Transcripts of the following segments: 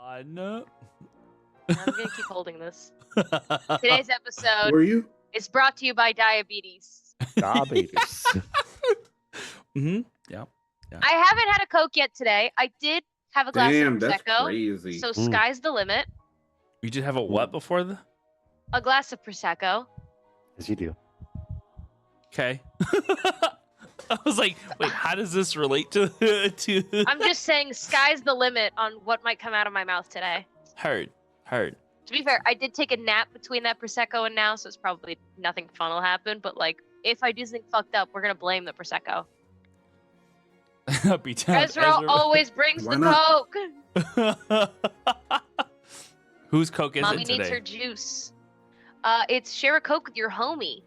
No. I'm gonna keep holding this. Today's episode Were you? is brought to you by diabetes. Diabetes. Yeah. I haven't had a Coke yet today. I did have a glass Damn, of that's Prosecco, crazy. so sky's the limit. You did have a what before the? A glass of Prosecco. As you do. Okay. I was like, wait, how does this relate to? I'm just saying sky's the limit on what might come out of my mouth today. Heard. To be fair, I did take a nap between that Prosecco and now, so it's probably nothing fun will happen. But like, if I do something fucked up, we're gonna blame the Prosecco. Ezra always brings Why the not? Coke. Whose Coke is Mommy it today? needs her juice. It's share a Coke with your homie.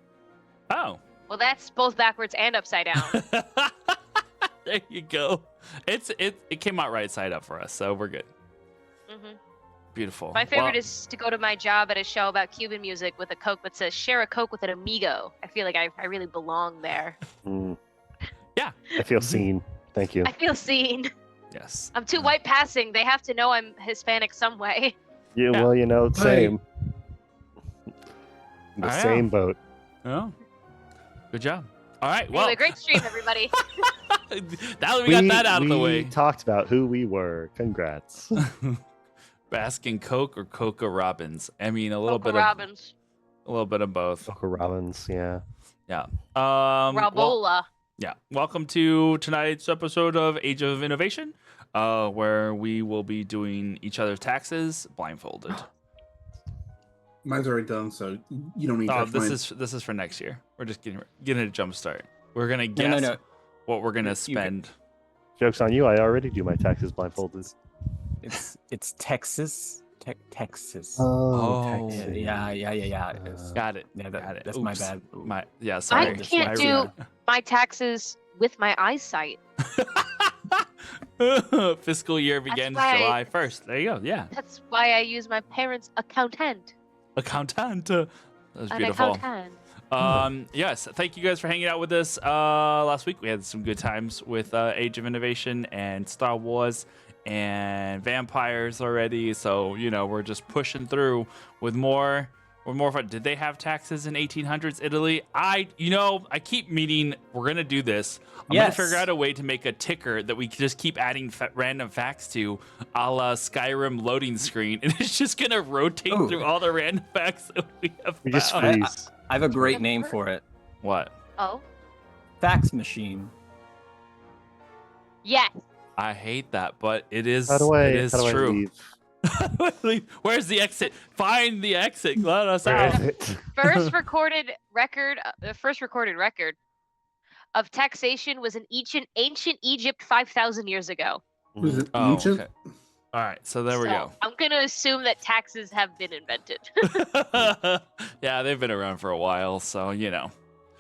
Oh. Well, that's both backwards and upside down. There you go. It came out right side up for us, so we're good. hmm Beautiful. My favorite is to go to my job at a show about Cuban music with a Coke that says "Share a Coke with an amigo." I feel like I really belong there. Yeah. I feel seen. Thank you. I feel seen. Yes. I'm too white passing. They have to know I'm Hispanic some way. Yeah, Yeah. well, you know, same. The I same know. boat. Oh. Good job. All right. Well, Anyway, great stream, everybody. now that we got that out of the way. We talked about who we were. Congrats. Baskin Coke or Coca Robbins? I mean, a little Coca bit Robbins. of a little bit of both. Coca Robbins, yeah. Yeah. Rabola. Yeah. Welcome to tonight's episode of Age of Innovation, where we will be doing each other's taxes blindfolded. Mine's already done, so you don't need to touch mine. This is for next year. We're just getting a jump start. We're gonna guess what we're gonna spend. Joke's on you. I already do my taxes blindfolded. It's Texas. Texas. Oh. Texas. Yeah. Got it. Yeah, Got it. that's Oops. my bad. Sorry. I can't do my taxes with my eyesight. Fiscal year begins why July 1st. There you go. Yeah. That's why I use my parents' accountant. Accountant. That was An beautiful. accountant. Yes, thank you guys for hanging out with us. Last week we had some good times with Age of Innovation and Star Wars and vampires already. So, we're just pushing through with more fun. Did they have taxes in 1800s Italy? I keep meaning we're going to do this. I'm going to figure out a way to make a ticker that we can just keep adding random facts to, a la Skyrim loading screen. And it's just going to rotate through all the random facts that we have We just found. freeze. I have a great name for it. What? Oh? Fax machine. Yes. I hate that, but it is. How do I true. leave? Where's the exit? Find the exit. Let us Where out. is it? First recorded record, the first recorded record of taxation was in ancient Egypt 5,000 years ago. Was it Oh, ancient? okay. All right, so there we go. I'm going to assume that taxes have been invented. Yeah, they've been around for a while, so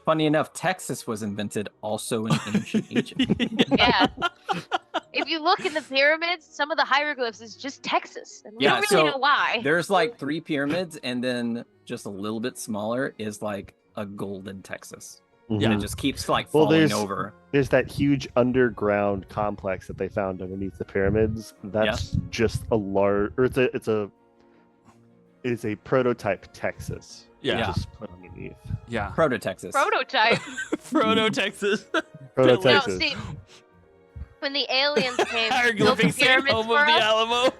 Funny enough, Texas was invented also in ancient Egypt. Yeah. If you look in the pyramids, some of the hieroglyphs is just Texas. And we Yeah, don't really so know why. There's like 3 pyramids, and then just a little bit smaller is like a golden Texas. Mhm. And it just keeps like Well, falling over. There's that huge underground complex that they found underneath the pyramids. That's just a large, or it's a prototype Texas. Yeah. Just put underneath. Yeah. Proto-Texas. Prototype. Proto Texas. Proto No, Texas. see, when the aliens came, built the Hieroglyphics at pyramids home for of the us. Alamo.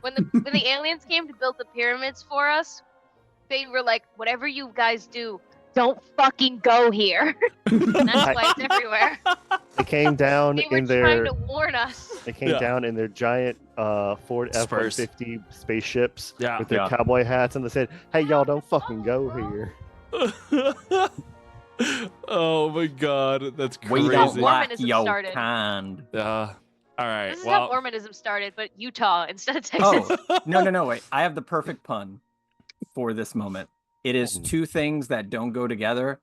When the aliens came to build the pyramids for us, they were like, "Whatever you guys do, don't fucking go here." And that's why it's everywhere. They came down They were in trying their. to warn us. They came down in their giant Ford Spurs. F-150 spaceships Yeah. with their cowboy hats, and they said, "Hey, y'all, don't fucking go here." Oh my god, that's crazy. We don't like Mormonism your started. kind. All right. This is how Mormonism started, but Utah instead of Texas. Oh, no, wait. I have the perfect pun for this moment. It is 2 things that don't go together.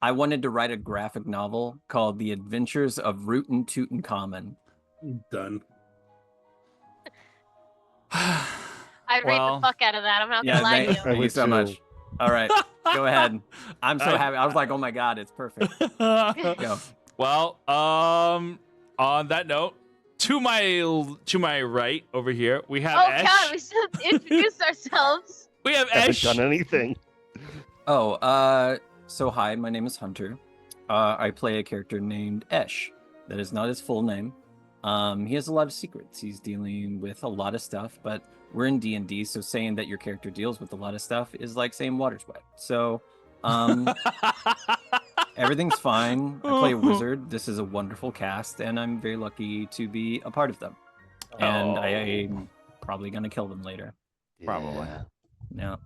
I wanted to write a graphic novel called The Adventures of Rootin' Tutankhamun. Done. I'd read the fuck out of that. I'm not gonna lie to you. Thank you so much. All right, go ahead. I'm so happy. I was like, oh my god, it's perfect. Go. Well, on that note, To my right over here, we have Oh Esh. God, we still have to introduce ourselves. We have Haven't Esh. done anything. So hi, my name is Hunter. I play a character named Esh. That is not his full name. He has a lot of secrets. He's dealing with a lot of stuff, but we're in D&D, so saying that your character deals with a lot of stuff is like saying water's wet. So, everything's fine. I play a wizard. This is a wonderful cast, and I'm very lucky to be a part of them. And I'm probably gonna kill them later. Probably. Yeah. No,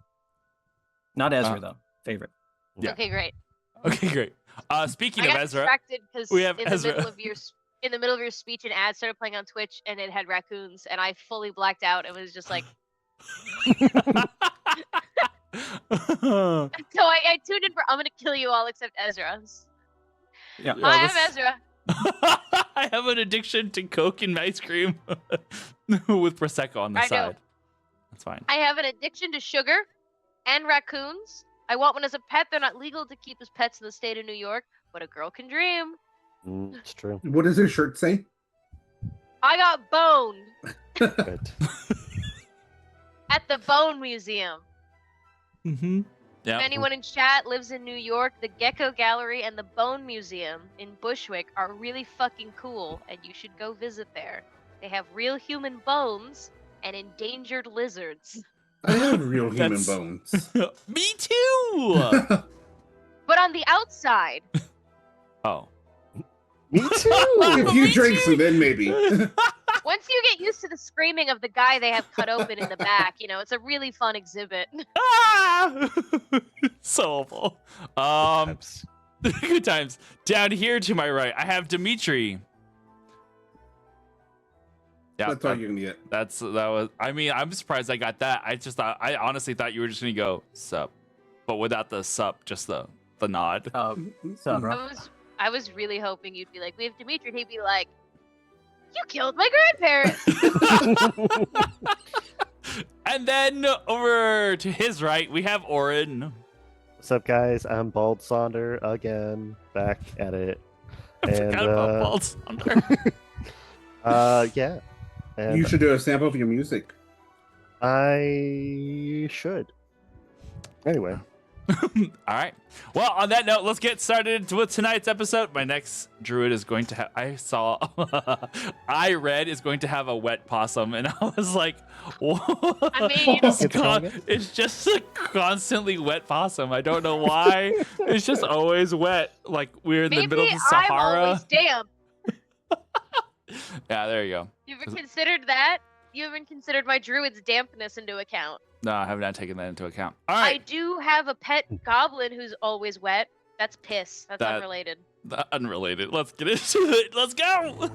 not Ezra though. Favorite. Yeah. Okay, great. Okay, great. Speaking I of got Ezra, distracted because we have in Ezra. the middle of your speech, an ad started playing on Twitch, and it had raccoons, and I fully blacked out. It was just like, so I tuned in for "I'm gonna kill you all except Ezra." Yeah. Hi, I'm Ezra. I have an addiction to Coke and ice cream with Prosecco on the I know. side. That's fine. I have an addiction to sugar and raccoons. I want one as a pet. They're not legal to keep as pets in the state of New York, but a girl can dream. It's true. What does his shirt say? I got boned Good. at the Bone Museum. Mm-hmm. Yeah. If anyone in chat lives in New York, the Gecko Gallery and the Bone Museum in Bushwick are really fucking cool, and you should go visit there. They have real human bones and endangered lizards. I have real human That's- bones. Me too. But on the outside, Oh. Me too. If you drink some, then maybe. once you get used to the screaming of the guy they have cut open in the back, it's a really fun exhibit. Ah! So awful. Times. Good times. Down here to my right, I have Dimitri. Yeah, That's all you're gonna get. that was. I mean, I'm surprised I got that. I honestly thought you were just gonna go sup, but without the sup, just the nod. So, bro. I was really hoping you'd be like, we have Dimitri, and he'd be like, you killed my grandparents. And then over to his right, we have Orin. What's up, guys? I'm Bald Sonder again, back at it. I forgot about Bald Sonder. Yeah. And You should do a sample of your music. I should. Anyway, All right. Well, on that note, let's get started with tonight's episode. My next druid is going to have. I read is going to have a wet possum, and I was like, what? I mean, It's just a constantly wet possum. I don't know why. It's just always wet. Like we're in the middle of the I'm Sahara. always damp. Yeah, there you go. You ever considered that? You haven't considered my druid's dampness into account. No, I have not taken that into account. All I right. do have a pet goblin who's always wet. That's piss. That's That- unrelated. Unrelated. Let's get into it. Let's go.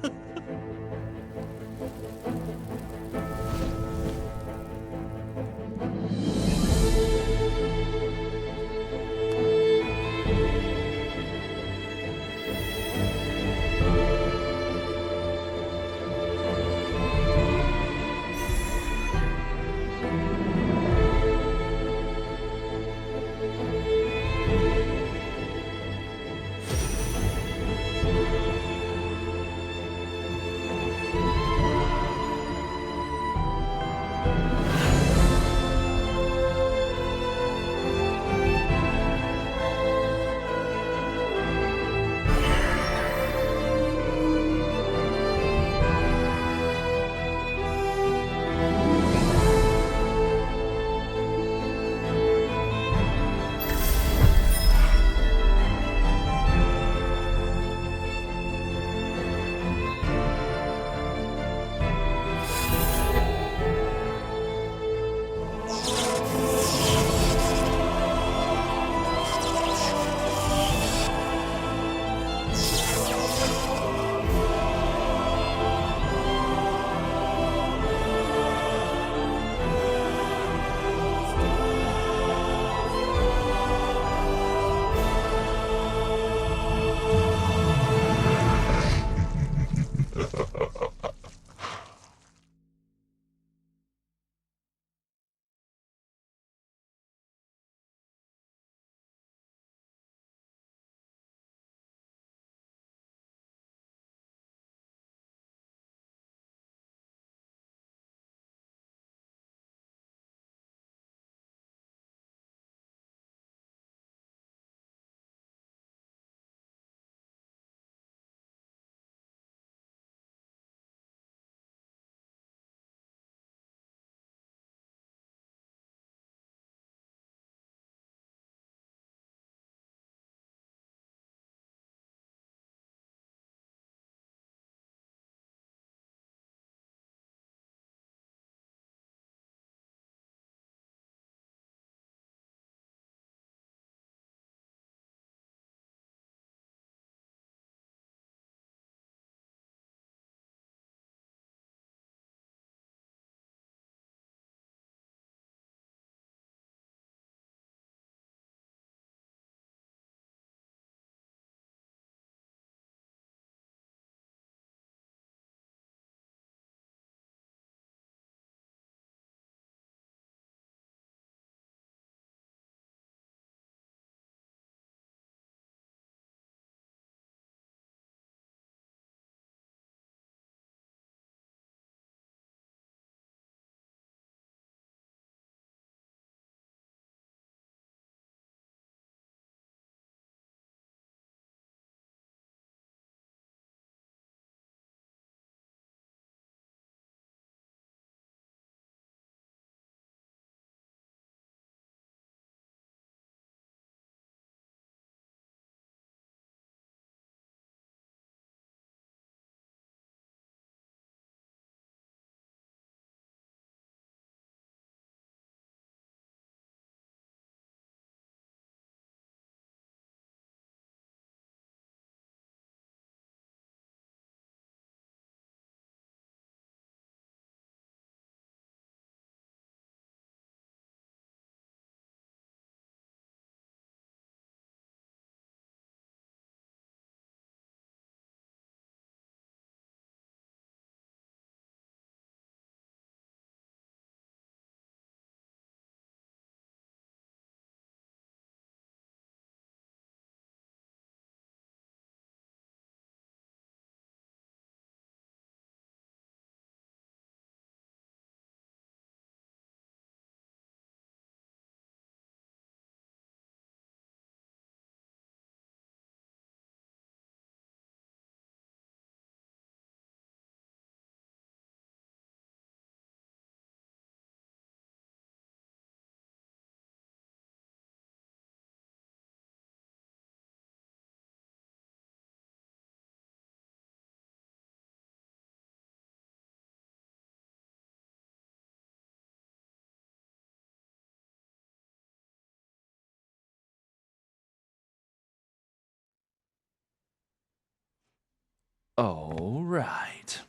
All right.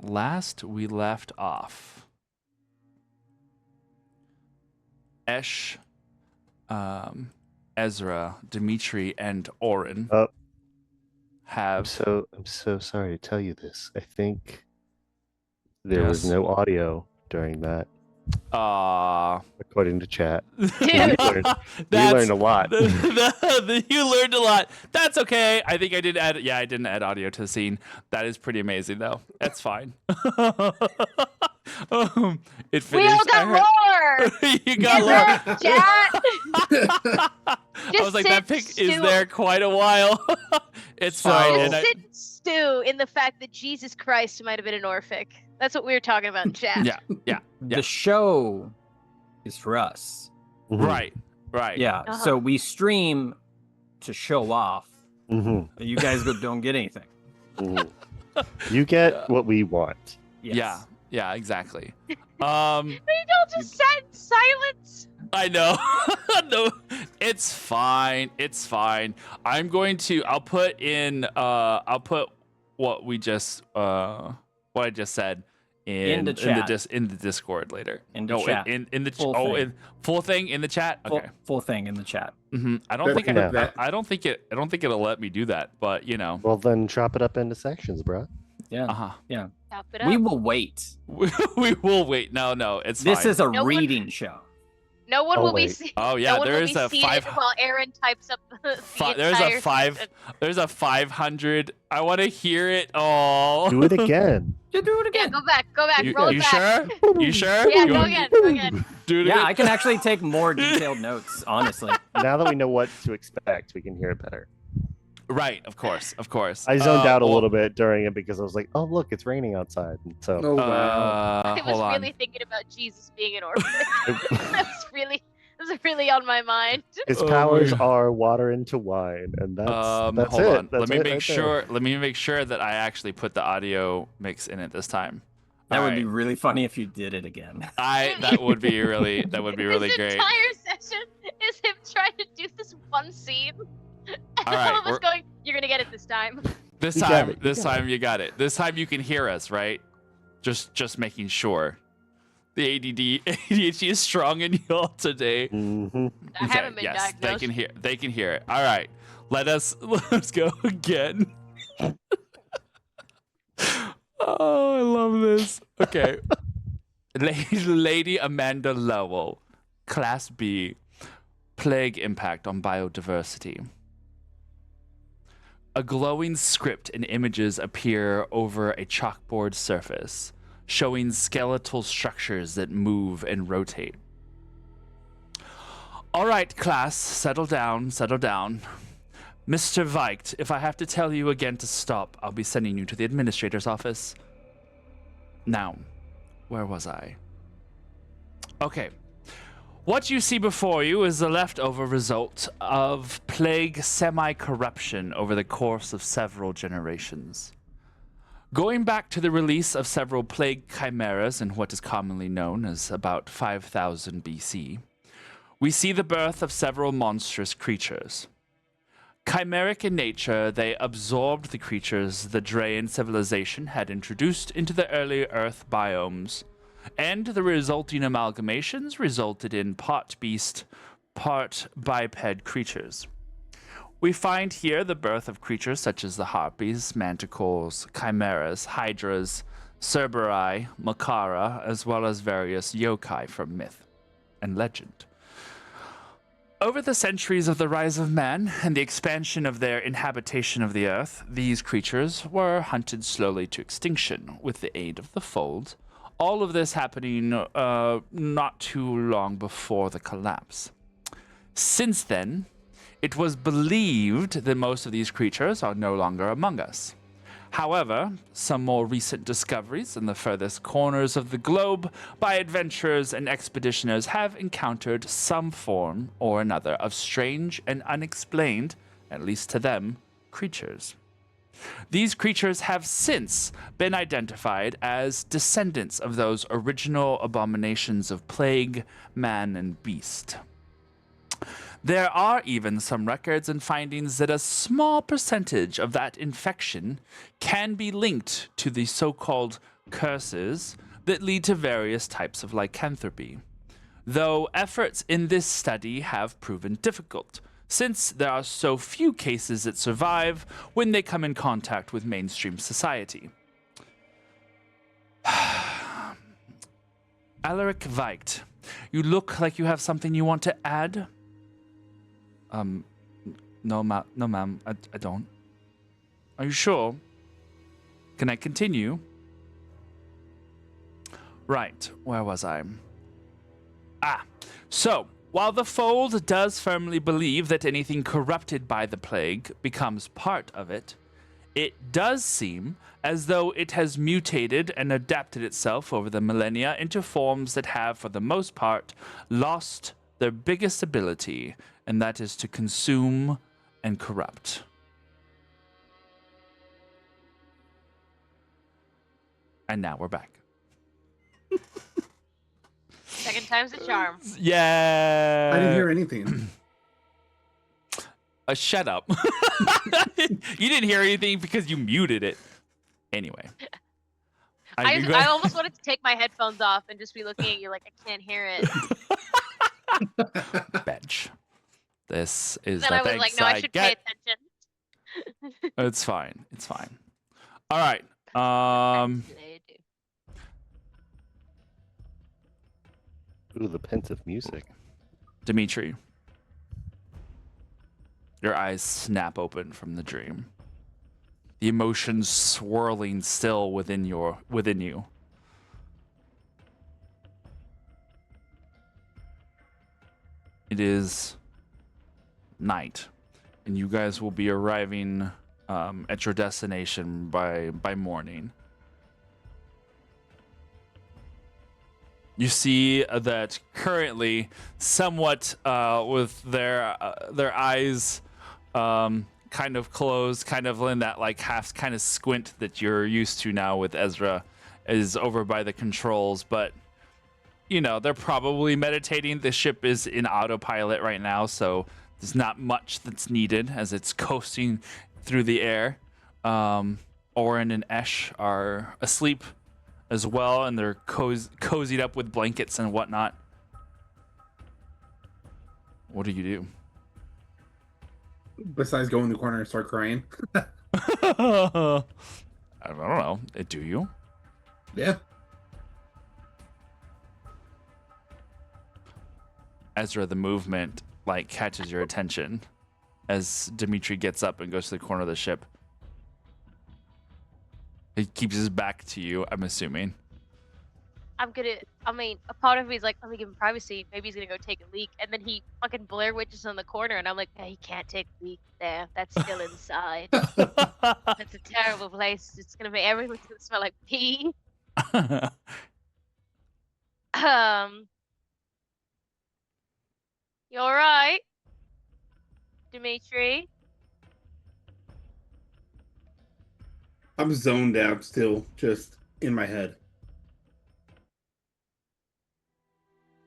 Last we left off, Esh, Ezra, Dimitri, and Orin have. I'm so sorry to tell you this. I think there was no audio during that, according to chat. Dude. We learned a lot. You learned a lot. That's okay. I think I did add. Yeah, I didn't add audio to the scene. That is pretty amazing, though. That's fine. It finished. We all got lore. You got lore. Chat. I was like, that pic is there quite a while. It's fine. Just sit and stew in the fact that Jesus Christ might have been an Orphic. That's what we were talking about in chat. Yeah. The show is for us. Right. Yeah. So we stream to show off. Mm-hmm. You guys don't get anything. Mm-hmm. You get what we want. Yes. Yeah, exactly. They don't just sat in silence. I know. No, it's fine. It's fine. I'll put what I just said in the chat. In the Discord later. In the chat. In the full thing in the chat. Okay. Full thing in the chat. Mm-hmm. I don't think it'll let me do that, but you know. Well, then chop it up into sections, bro. Yeah. Yeah. Chop it up. We will wait. We will wait. No, it's This fine. is a reading show. No one will be seeing. Oh yeah, there is a 5. While Aaron types up There's a 500. I want to hear it all. Do it again. You do it Yeah, again. go back. Roll You it back. sure? You sure? Yeah, go again. Do it Yeah, again. I can actually take more detailed notes, honestly. Now that we know what to expect, we can hear it better. Right, of course. I zoned out a little bit during it because I was like, "Oh, look, it's raining outside." And so, Oh wow. I was really thinking about Jesus being an orphan. That's really on my mind. his powers are water into wine, and that's hold it. on. That's Let me it make right sure. Let me make sure that I actually put the audio mix in it this time. That All would right. be really funny if you did it again. That would be really This great. entire session is him trying to do this one scene. All right, All of us going, "You're gonna get it this time." This You got time, it, this time you got it. This time you can hear us, right? Just making sure. The ADHD is strong in y'all today. Mm-hmm. I haven't been yes, diagnosed. they can hear it. All right, let's go again. Oh, I love this. Okay, Lady Amanda Lowell, Class B, plague impact on biodiversity. A glowing script and images appear over a chalkboard surface, showing skeletal structures that move and rotate. All right, class, settle down. Mr. Veicht, if I have to tell you again to stop, I'll be sending you to the administrator's office. Now, where was I? Okay. What you see before you is the leftover result of plague semi-corruption over the course of several generations. Going back to the release of several plague chimeras in what is commonly known as about 5000 BC, we see the birth of several monstrous creatures. Chimeric in nature, they absorbed the creatures the Drayan civilization had introduced into the early Earth biomes, and the resulting amalgamations resulted in part beast, part biped creatures. We find here the birth of creatures such as the harpies, manticores, chimeras, hydras, Cerberus, Makara, as well as various yokai from myth and legend. Over the centuries of the rise of man and the expansion of their inhabitation of the earth, these creatures were hunted slowly to extinction with the aid of the fold. All of this happening not too long before the collapse. Since then, it was believed that most of these creatures are no longer among us. However, some more recent discoveries in the furthest corners of the globe by adventurers and expeditioners have encountered some form or another of strange and unexplained, at least to them, creatures. These creatures have since been identified as descendants of those original abominations of plague, man, and beast. There are even some records and findings that a small percentage of that infection can be linked to the so-called curses that lead to various types of lycanthropy. Though efforts in this study have proven difficult, since there are so few cases that survive when they come in contact with mainstream society. Alaric Veicht, you look like you have something you want to add? No, ma'am, I don't. Are you sure? Can I continue? Right, where was I? So, while the Fold does firmly believe that anything corrupted by the plague becomes part of it, it does seem as though it has mutated and adapted itself over the millennia into forms that have, for the most part, lost their biggest ability, and that is to consume and corrupt. And now we're back. Second time's a charm. Yeah. I didn't hear anything. Shut up. You didn't hear anything because you muted it. Anyway. I almost wanted to take my headphones off and just be looking at you like I can't hear it. Bench. This is Then the I was thanks like, no, I should pay get. attention. It's fine. It's fine. All right. Ooh, the pensive music. Dimitri. Your eyes snap open from the dream. The emotions swirling still within you. It is night, and you guys will be arriving at your destination by morning. You see that currently, somewhat with their eyes kind of closed, kind of in that like half kind of squint that you're used to now with Ezra, is over by the controls. But you know, they're probably meditating. The ship is in autopilot right now, so there's not much that's needed as it's coasting through the air. Oren and Esh are asleep as well, and they're cozied up with blankets and whatnot. What do you do? Besides go in the corner and start crying. I don't know. Do you? Yeah. Ezra, the movement like catches your attention as Dimitri gets up and goes to the corner of the ship. He keeps his back to you, I'm assuming. a part of me is like, let me give him privacy. Maybe he's gonna go take a leak. And then he fucking Blair Witches on the corner, and I'm like, hey, he can't take a leak there. That's still inside. That's a terrible place. It's gonna make everything's gonna smell like pee. You alright? Dimitri? I'm zoned out still, just in my head.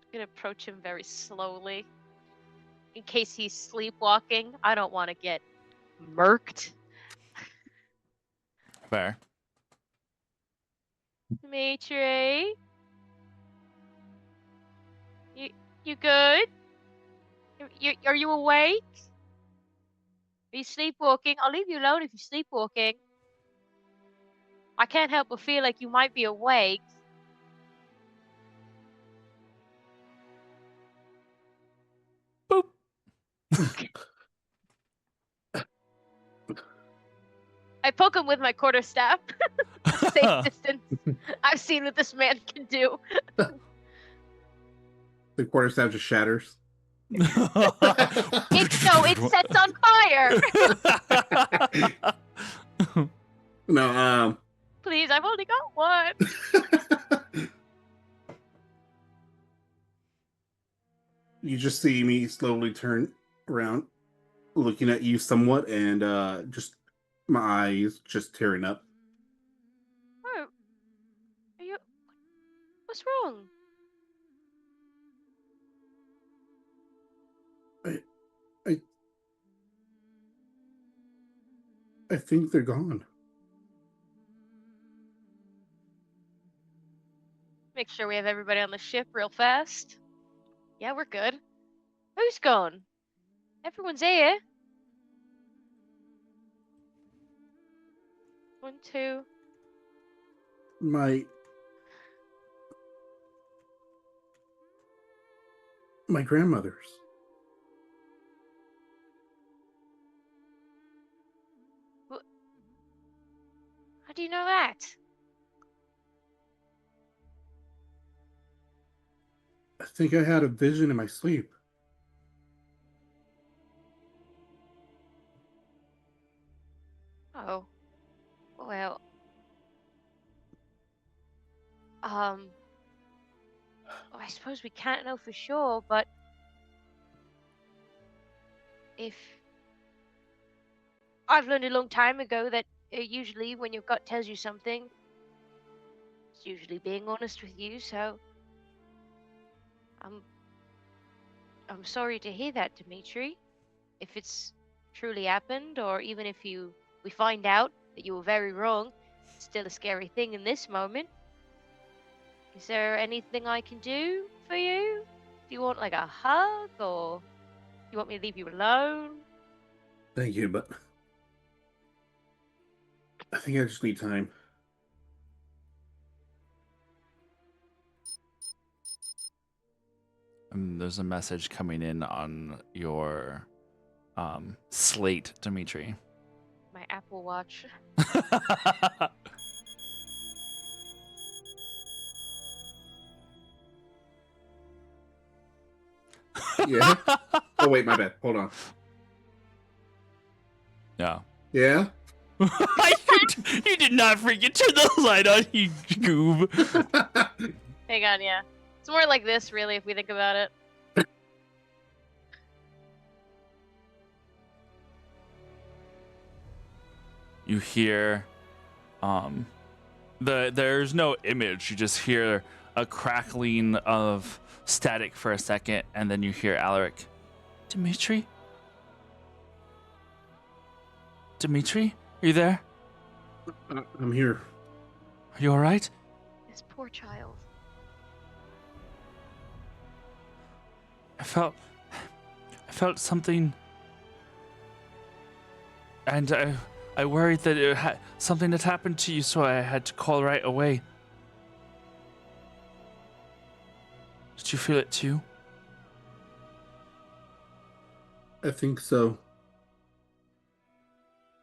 I'm gonna approach him very slowly. In case he's sleepwalking. I don't want to get murked. Fair. Dimitri? You good? Are you awake? Are you sleepwalking? I'll leave you alone if you're sleepwalking. I can't help but feel like you might be awake. Boop. I poke him with my quarterstaff. Safe distance. I've seen what this man can do. The quarterstaff just shatters. It sets on fire. No, Please, I've only got one. You just see me slowly turn around, looking at you somewhat, and just my eyes just tearing up. Oh, are you? What's wrong? I think they're gone. Make sure we have everybody on the ship real fast. Yeah, we're good. Who's gone? Everyone's here. 1, 2. My grandmother's. How do you know that? I think I had a vision in my sleep. Oh. Well. I suppose we can't know for sure, but if I've learned a long time ago that usually when your gut tells you something, it's usually being honest with you, so I'm sorry to hear that, Dimitri. If it's truly happened, or even if we find out that you were very wrong, it's still a scary thing in this moment. Is there anything I can do for you? Do you want like a hug, or do you want me to leave you alone? Thank you, but I think I just need time. There's a message coming in on your slate, Dimitri. My Apple Watch. Yeah. Oh wait, my bad. Hold on. Yeah. Yeah. You did not freaking turn the light on, you goob. Hang on, yeah. It's more like this, really, if we think about it. You hear, there's no image. You just hear a crackling of static for a second, and then you hear Alaric. Dimitri? Dimitri? Are you there? I'm here. Are you alright? This poor child. I felt something, and I worried that something had happened to you, so I had to call right away. Did you feel it too? I think so.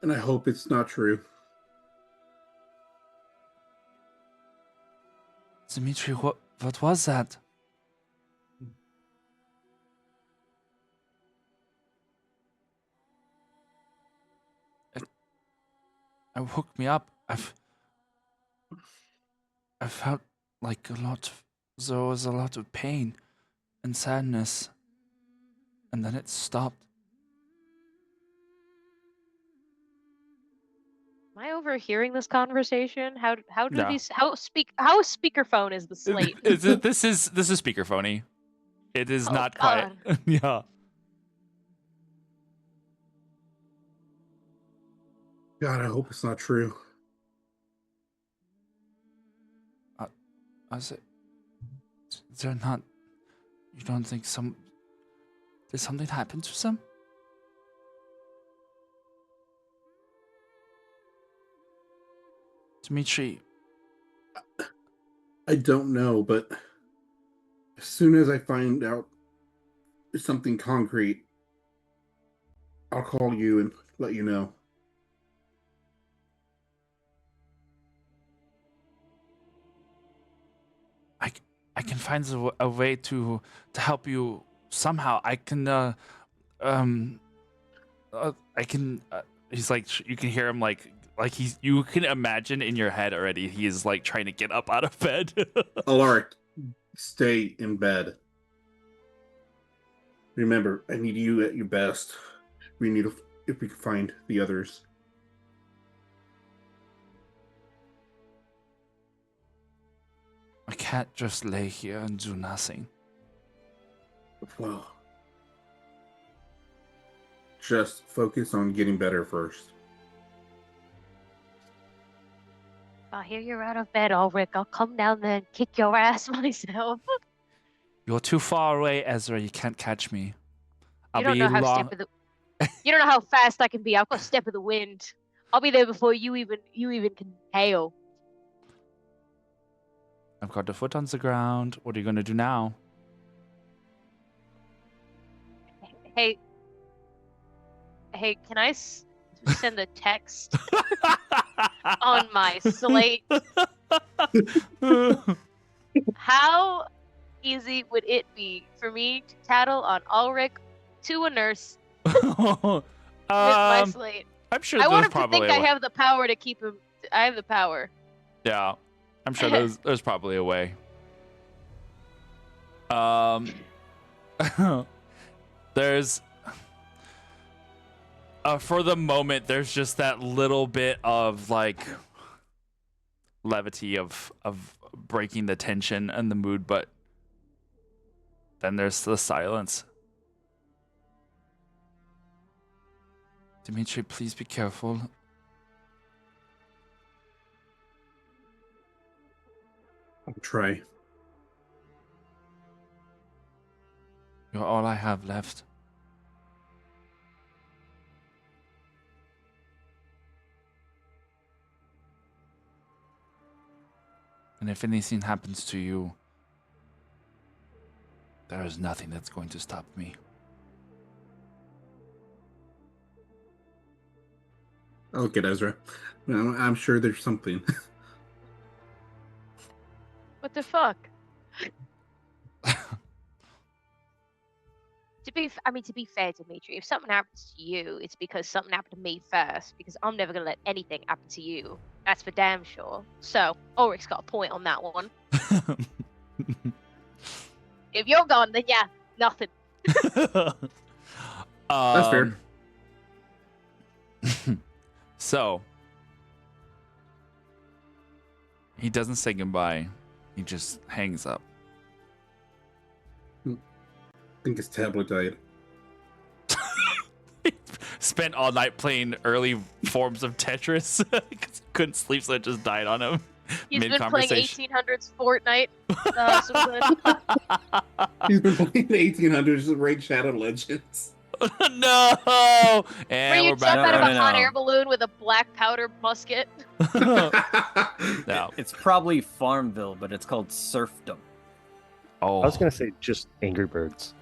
And I hope it's not true. Dimitri, what was that? It woke me up. I felt like there was a lot of pain and sadness, and then it stopped. Am I overhearing this conversation? How do No. these how speakerphone is the slate? This is speakerphony. It is Oh, not quiet. Yeah. God, I hope it's not true. Is there not? You don't think did something happen to some? Dimitri, I don't know, but as soon as I find out something concrete, I'll call you and let you know. I can find a way to help you somehow. I can I can. He's like, you can hear him like you can imagine in your head already. He is like trying to get up out of bed. Alaric, stay in bed. Remember, I need you at your best. We need if we can find the others. I can't just lay here and do nothing. Well, just focus on getting better first. I hear you're out of bed, Ulrich. I'll come down there and kick your ass myself. You're too far away, Ezra. You can't catch me. You don't know how you don't know how fast I can be. I've got step of the wind. I'll be there before you even can hail. I've got the foot on the ground. What are you gonna do now? Hey, can I send a text on my slate? How easy would it be for me to tattle on Ulrich to a nurse with my slate? I'm sure I want there's him to probably think a I way. have the power to keep him. I have the power. Yeah, I'm sure there's probably a way. There's for the moment there's just that little bit of like levity of breaking the tension and the mood, but then there's the silence. Dimitri, please be careful. I'll try. You're all I have left. And if anything happens to you, there is nothing that's going to stop me. I'll look at Ezra. I'm sure there's something. What the fuck? To be fair, Dimitri, if something happens to you, it's because something happened to me first. Because I'm never gonna let anything happen to you. That's for damn sure. So Ulrich's got a point on that one. If you're gone, then yeah, nothing. That's fair. So he doesn't say goodbye. He just hangs up. I think his tablet died. Spent all night playing early forms of Tetris because he couldn't sleep, so it just died on him. He's been playing 1800s Fortnite. He's been playing the 1800s Raid Shadow Legends. No! Where And you we're jump back. out of a hot No. air balloon with a black powder musket. No. It's probably Farmville, but it's called Serfdom. Oh. I was gonna say just Angry Birds.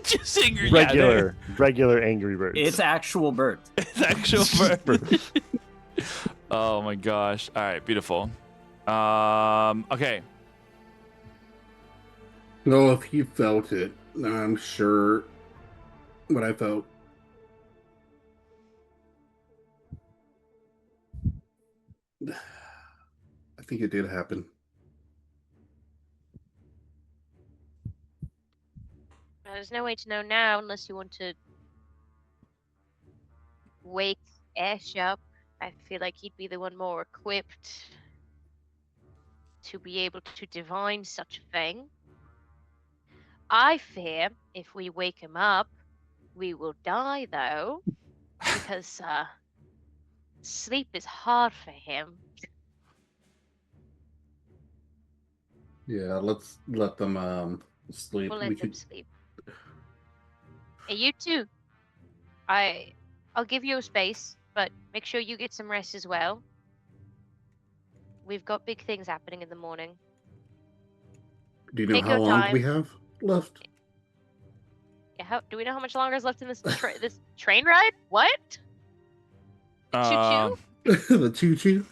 just angry. Regular Angry Birds. It's actual birds. It's actual bird. Oh my gosh. All right, beautiful. Okay. No, if you felt it, I'm sure what I felt. I think it did happen. There's no way to know now unless you want to wake Ash up. I feel like he'd be the one more equipped to be able to divine such a thing. I fear if we wake him up, we will die though, because sleep is hard for him. Yeah, let's let them sleep. We'll let them sleep. Hey, you too. I'll give you a space, but make sure you get some rest as well. We've got big things happening in the morning. Do you know Take how your long time. we have left? Yeah, do we know how much longer is left in this this train ride? What? Choo-choo? The choo-choo?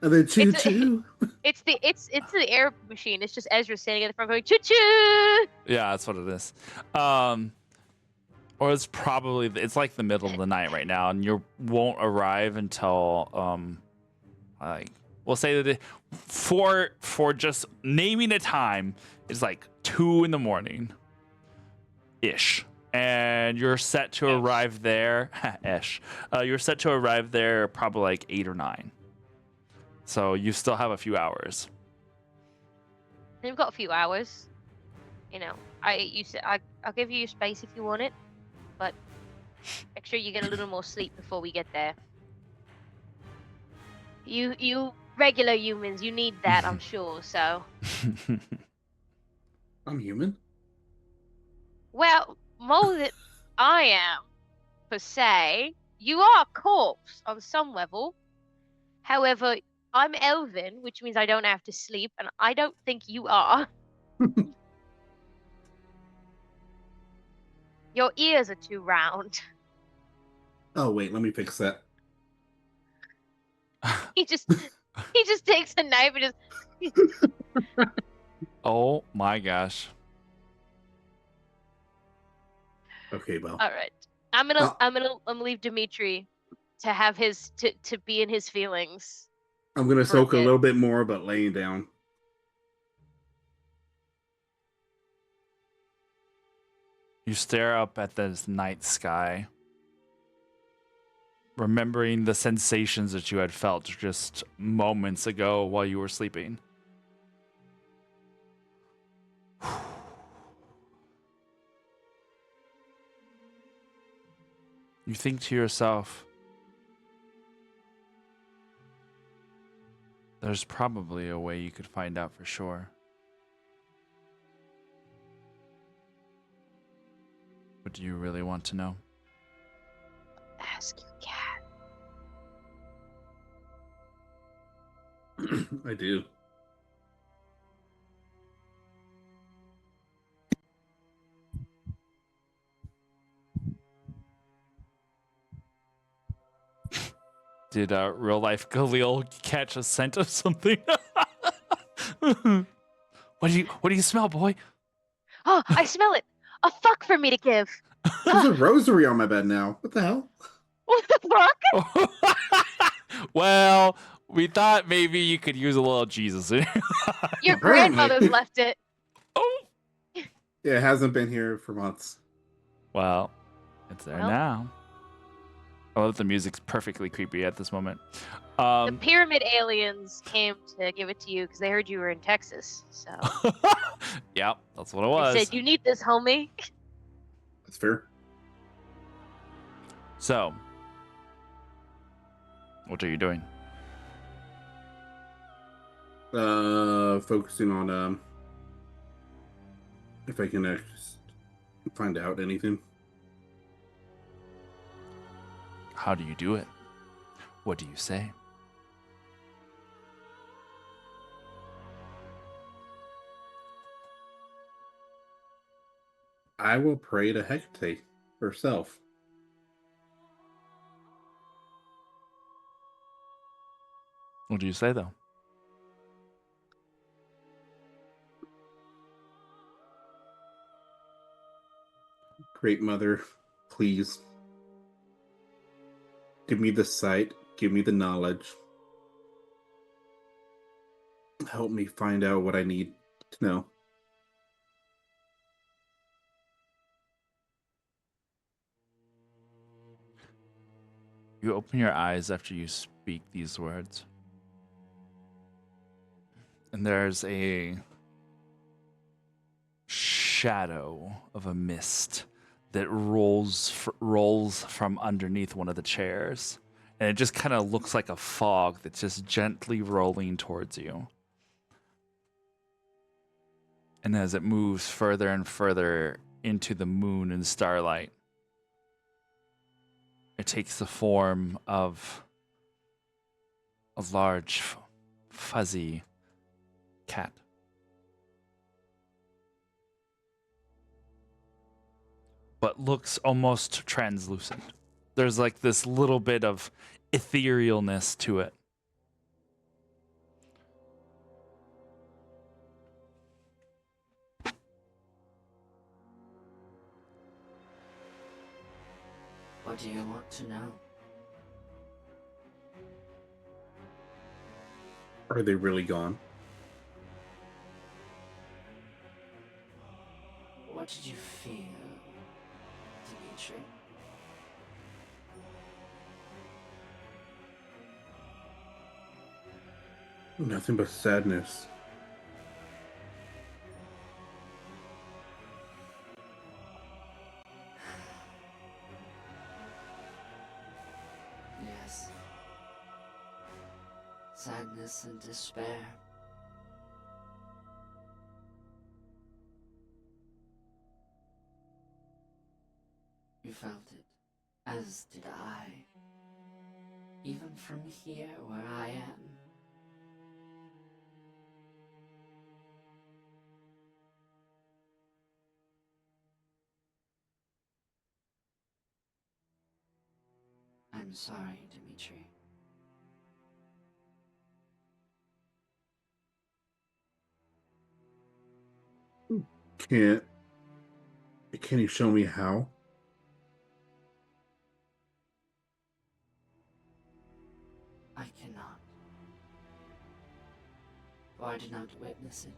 And then choo-choo? It's the air machine. It's just Ezra standing at the front going choo-choo. Yeah, that's what it is. Or it's probably like the middle of the night right now, and you won't arrive until like we'll say that for just naming a time, it's like 2 a.m. ish, and you're set to arrive there. You're set to arrive there probably like 8 or 9. So you still have a few hours. We've got a few hours. You know, I'll give you space if you want it, but make sure you get a little more sleep before we get there. You regular humans. You need that, I'm sure. So, I'm human. well, more than I am per se. You are a corpse on some level. However, I'm elven, which means I don't have to sleep, and I don't think you are. Your ears are too round. Oh wait, let me fix that. He just takes a knife and just Oh my gosh. Okay, well, all right. I'm gonna leave Dimitri to have his to be in his feelings I'm gonna for a soak a bit. little bit more, but laying down. You stare up at this night sky, remembering the sensations that you had felt just moments ago while you were sleeping. You think to yourself, there's probably a way you could find out for sure. But do you really want to know? Ask your cat. I do. Did real life Khalil catch a scent of something? What do you smell, boy? Oh, I smell it. A fuck for me to give. There's a rosary on my bed now. What the hell? What the fuck? Well, we thought maybe you could use a little Jesus in here. Your Apparently. grandmother's left it. Oh. Yeah, it hasn't been here for months. Well, it's there Well. now. I love the music's perfectly creepy at this moment. The pyramid aliens came to give it to you because they heard you were in Texas. So Yep, that's what it they was. said, "You need this, homie." That's fair. So, what are you doing? Focusing on if I can just find out anything. How do you do it? What do you say? I will pray to Hecate herself. What do you say, though? Great Mother, please give me the sight, give me the knowledge. Help me find out what I need to know. You open your eyes after you speak these words. And there's a shadow of a mist that rolls from underneath one of the chairs. And it just kind of looks like a fog that's just gently rolling towards you. And as it moves further and further into the moon and starlight, it takes the form of a large, fuzzy cat. But looks almost translucent. There's like this little bit of etherealness to it. What do you want to know? Are they really gone? What did you feel, Dimitri? Nothing but sadness. Yes. sadness and despair. You felt it, as did I. Even from here where I am. I'm sorry, Dimitri. Can you show me how? I cannot. For I did not witness it.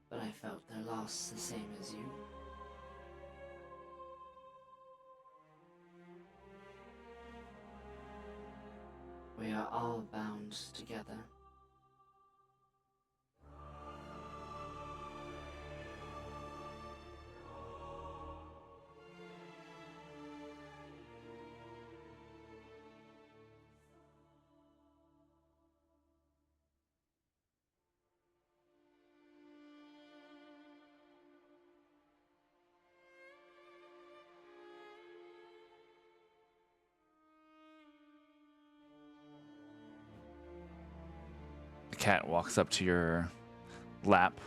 But I felt their loss the same as you. We are all bound together. The cat walks up to your lap,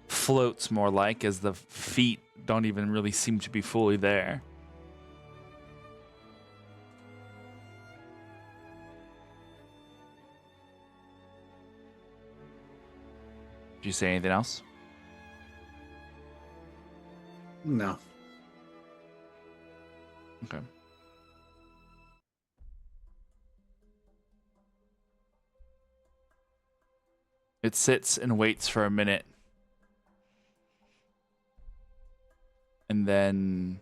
floats more like, as the feet don't even really seem to be fully there. Did you say anything else? No. Okay. It sits and waits for a minute. And then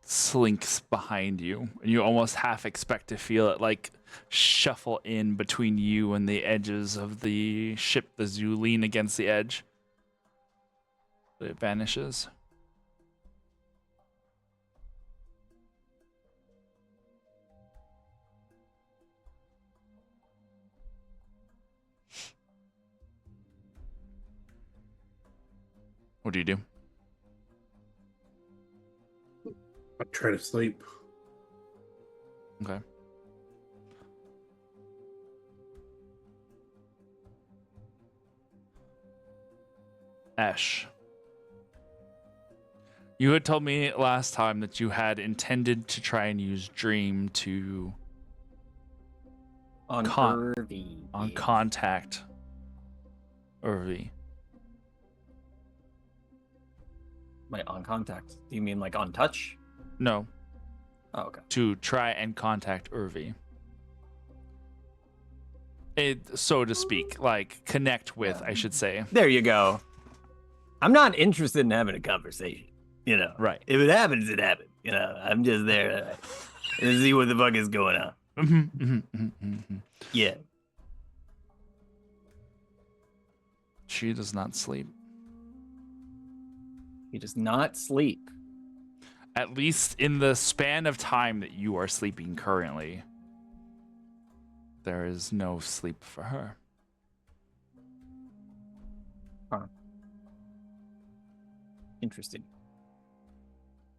slinks behind you. And you almost half expect to feel it like shuffle in between you and the edges of the ship as you lean against the edge. But it vanishes. What do you do? I try to sleep. Okay. Ash. You had told me last time that you had intended to try and use Dream to On Con- Irvy. contact Irvi. Wait, on contact. Do you mean like on touch? No, Oh, okay. to try and contact Irvi. It, so to speak, like connect with, I should say. There you go. I'm not interested in having a conversation. You know, Right. if it happens, it happens. You know, I'm just there to see what the fuck is going on. Yeah. She does not sleep. He does not sleep. At least in the span of time that you are sleeping currently, there is no sleep for her. Interesting.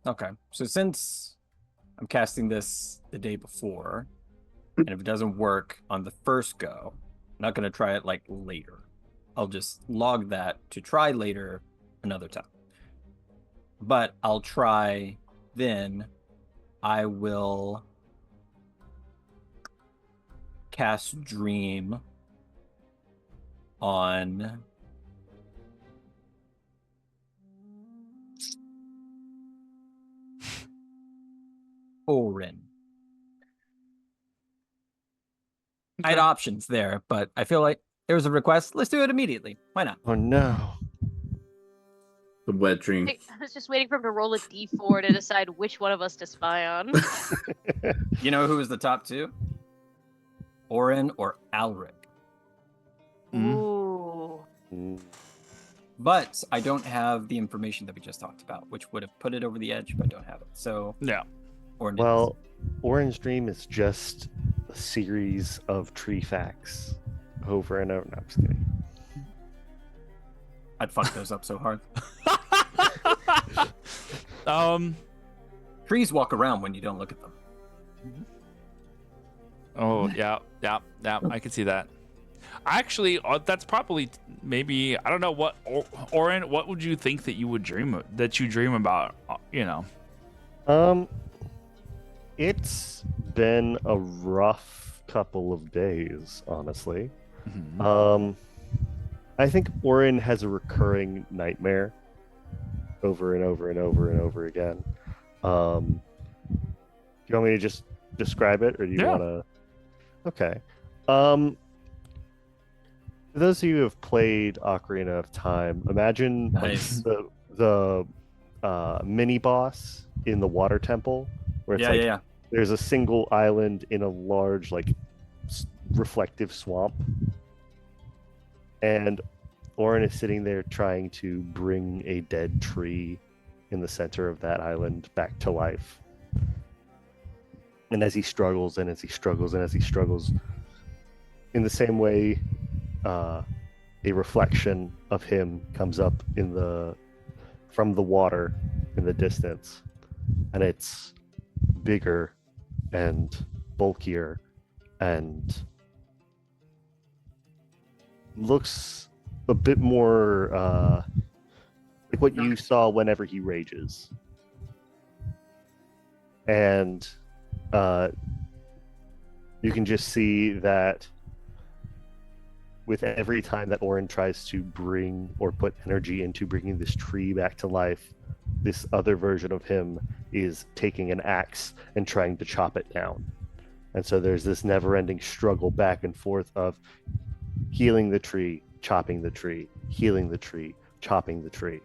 Okay. So since I'm casting this the day before, and if it doesn't work on the first go, I'm not going to try it like later. I'll just log that to try later another time. But I'll try then. I will cast Dream on Orin. I had options there, but I feel like there was a request. Let's do it immediately. Why not? Oh no. The wet dream. I was just waiting for him to roll a d4 to decide which one of us to spy on. You know who was the top two? Orin or Alric. Ooh. But I don't have the information that we just talked about, which would have put it over the edge, but I don't have it. So Yeah. Orin. Well, Orange Dream is just a series of tree facts over and over. No, I'm just kidding. I'd fuck those up so hard. Trees walk around when you don't look at them. Oh, yeah. I can see that. Actually, that's probably maybe, I don't know what, Oren, what would you think that you would dream about, you know? It's been a rough couple of days, honestly. Mhm. I think Orin has a recurring nightmare over and over and over and over again. Do you want me to just describe it, or do you Yeah. want to? Okay. For those of you who have played Ocarina of Time, imagine Nice. like the mini boss in the water temple, where it's Yeah. there's a single island in a large reflective swamp, and Orin is sitting there trying to bring a dead tree in the center of that island back to life. And as he struggles, and as he struggles, and as he struggles, in the same way, a reflection of him comes up from the water in the distance, and it's bigger and bulkier and looks a bit more like what you saw whenever he rages. And you can just see that with every time that Orin tries to bring or put energy into bringing this tree back to life, this other version of him is taking an axe and trying to chop it down. And so there's this never-ending struggle back and forth of healing the tree, chopping the tree, healing the tree, chopping the tree.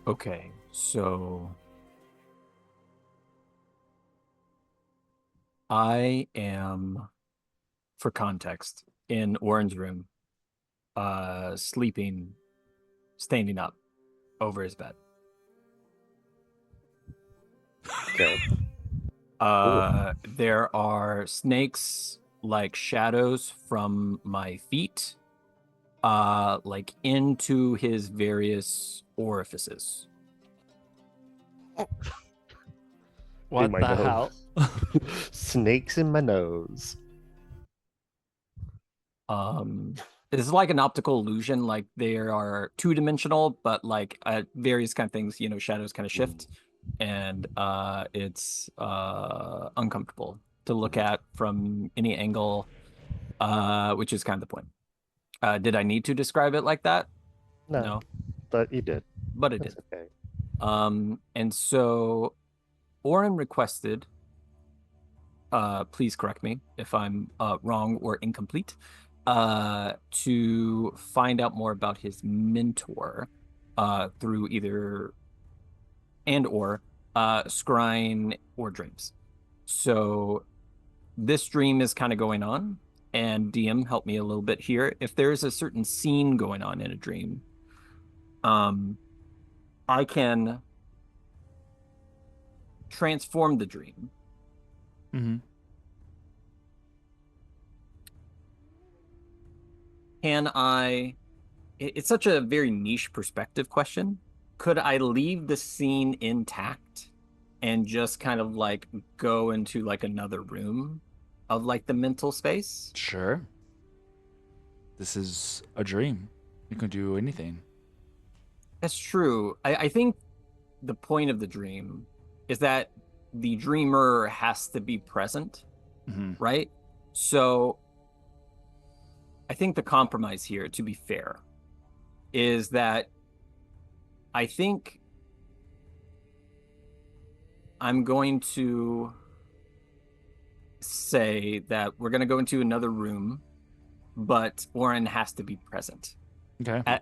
Okay, so I am, for context, in Oren's room, sleeping, standing up over his bed. Okay. There are snakes like shadows from my feet, like into his various orifices. What In my the nose. hell? Snakes in my nose. It's like an optical illusion, like they are two-dimensional, but like various kind of things, shadows kind of shift, and it's uncomfortable to look at from any angle, which is kind of the point. Did I need to describe it like that? No, but you did. But it That's did. okay. And so Oren requested, please correct me if I'm wrong or incomplete, to find out more about his mentor through either or scrying or dreams. So this dream is kind of going on, and DM, help me a little bit here. If there's a certain scene going on in a dream, I can transform the dream. Mm-hmm. Can I? It's such a very niche perspective question. Could I leave the scene intact and just kind of like go into like another room of like the mental space? Sure. This is a dream. You can do anything. That's true. I think the point of the dream is that the dreamer has to be present, right? So I think the compromise here, to be fair, is that I think I'm going to say that we're going to go into another room, but Oren has to be present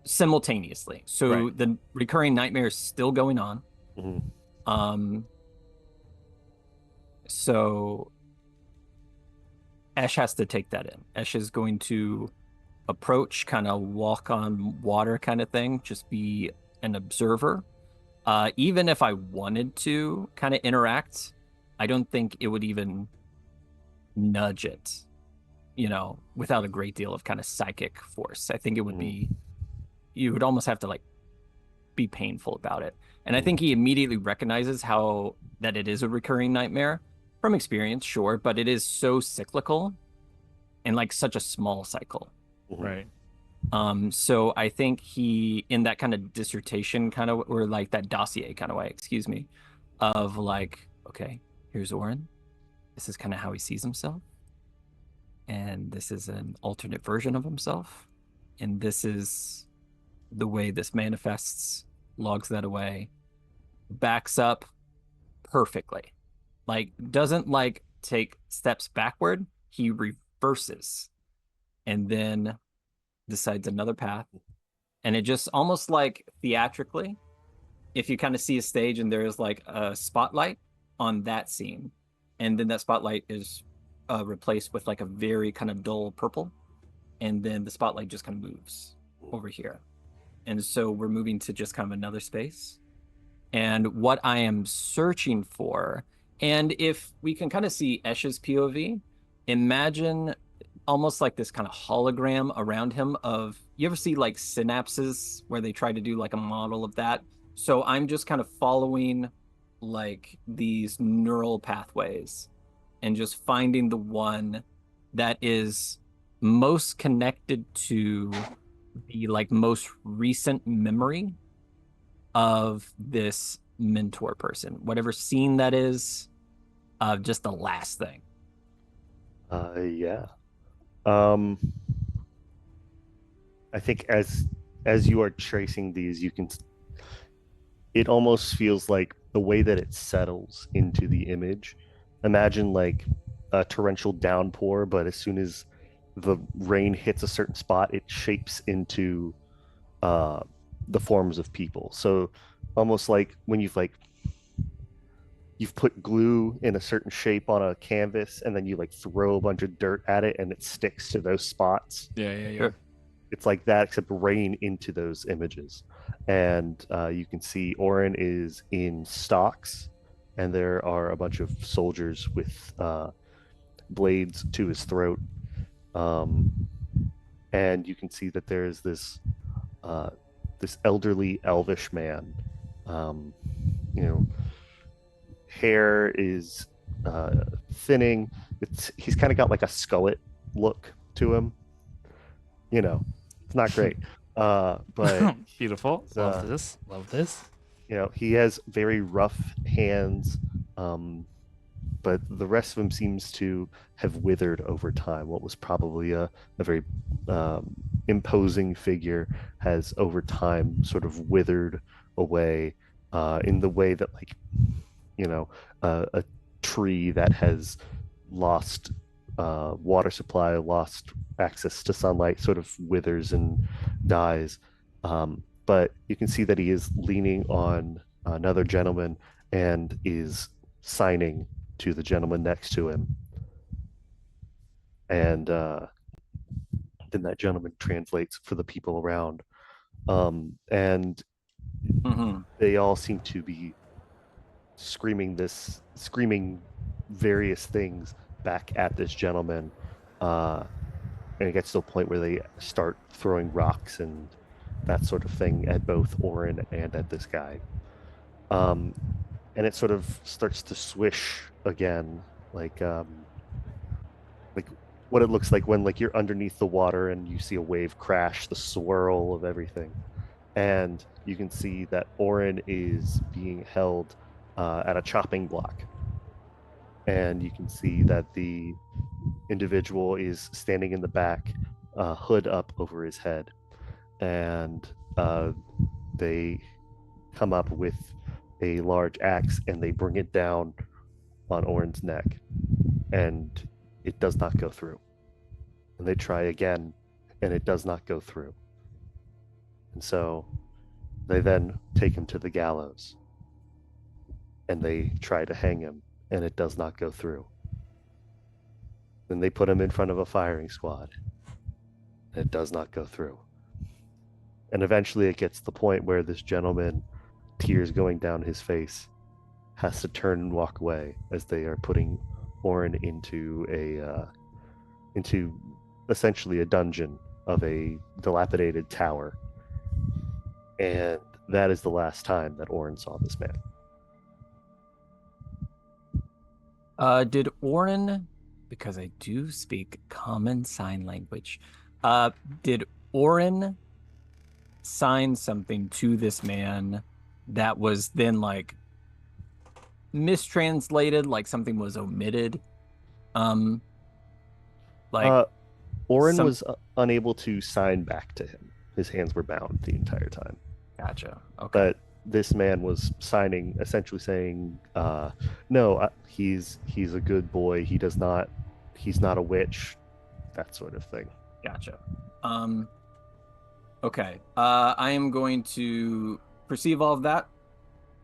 simultaneously. So the recurring nightmare is still going on. So Ash has to take that in. Ash is going to approach, kind of walk on water kind of thing, just be an observer. Even if I wanted to kind of interact, I don't think it would even nudge it, without a great deal of kind of psychic force. I think it would be, you would almost have to like be painful about it. And I think he immediately recognizes that it is a recurring nightmare from experience, sure, but it is so cyclical and like such a small cycle. Right. So I think he, in that kind of dissertation kind of, or like that dossier kind of way, excuse me, of like, okay, here's Orin. This is kind of how he sees himself. And this is an alternate version of himself. And this is the way this manifests, logs that away, backs up perfectly. Like, doesn't like take steps backward, he reverses and then decides another path. And it just almost like theatrically, if you kind of see a stage and there is like a spotlight on that scene, and then that spotlight is replaced with like a very kind of dull purple, and then the spotlight just kind of moves over here. And so we're moving to just kind of another space. And what I am searching for, and if we can kind of see Esh's POV, imagine almost like this kind of hologram around him of, you ever see like synapses where they try to do like a model of that? So I'm just kind of following like these neural pathways and just finding the one that is most connected to the like most recent memory of this mentor person, whatever scene that is, just the last thing. Yeah. I think as you are tracing these, it almost feels like the way that it settles into the image. Imagine like a torrential downpour, but as soon as the rain hits a certain spot, it shapes into the forms of people. So almost like when you've put glue in a certain shape on a canvas, and then you like throw a bunch of dirt at it and it sticks to those spots. Yeah. Sure. It's like that, except rain into those images. And you can see Orin is in stocks, and there are a bunch of soldiers with blades to his throat. And you can see that there is this elderly elvish man. Hair is thinning. He's kind of got like a skullet look to him. It's not great. But Beautiful. Love this. he has very rough hands, but the rest of him seems to have withered over time. What was probably a very imposing figure has over time sort of withered away, in the way that a tree that has lost water supply, lost access to sunlight, sort of withers and dies. But you can see that he is leaning on another gentleman and is signing to the gentleman next to him. And then that gentleman translates for the people around. And they all seem to be screaming various things back at this gentleman. And it gets to a point where they start throwing rocks and that sort of thing at both Orin and at this guy. And it sort of starts to swish again, like what it looks like when like you're underneath the water and you see a wave crash, the swirl of everything. And you can see that Orin is being held at a chopping block. And you can see that the individual is standing in the back, hood up over his head. And they come up with a large axe and they bring it down on Orin's neck. And it does not go through. And they try again, and it does not go through. And so they then take him to the gallows. And they try to hang him, and it does not go through. Then they put him in front of a firing squad, It does not go through. And eventually it gets to the point where this gentleman, tears going down his face, has to turn and walk away as they are putting Orin into essentially a dungeon of a dilapidated tower. And that is the last time that Orin saw this man. Did Orin, because I do speak common sign language, did Orin sign something to this man that was then like mistranslated, like something was omitted? Like Orin was unable to sign back to him. His hands were bound the entire time. Gotcha. Okay. But this man was signing, essentially saying, "No, he's a good boy. He's not a witch," that sort of thing. Gotcha. Okay. I am going to perceive all of that,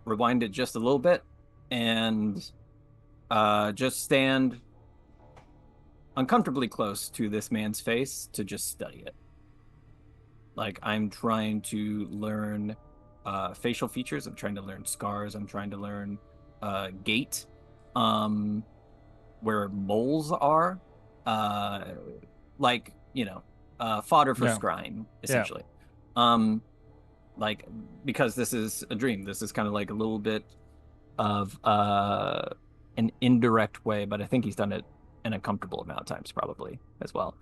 rewind it just a little bit, and just stand uncomfortably close to this man's face to just study it. Like, I'm trying to learn facial features. I'm trying to learn scars. I'm trying to learn gait, where moles are, like, fodder for scrying, essentially. Like, because this is a dream, this is kind of like a little bit of an indirect way, but I think he's done it an uncomfortable amount of times probably as well.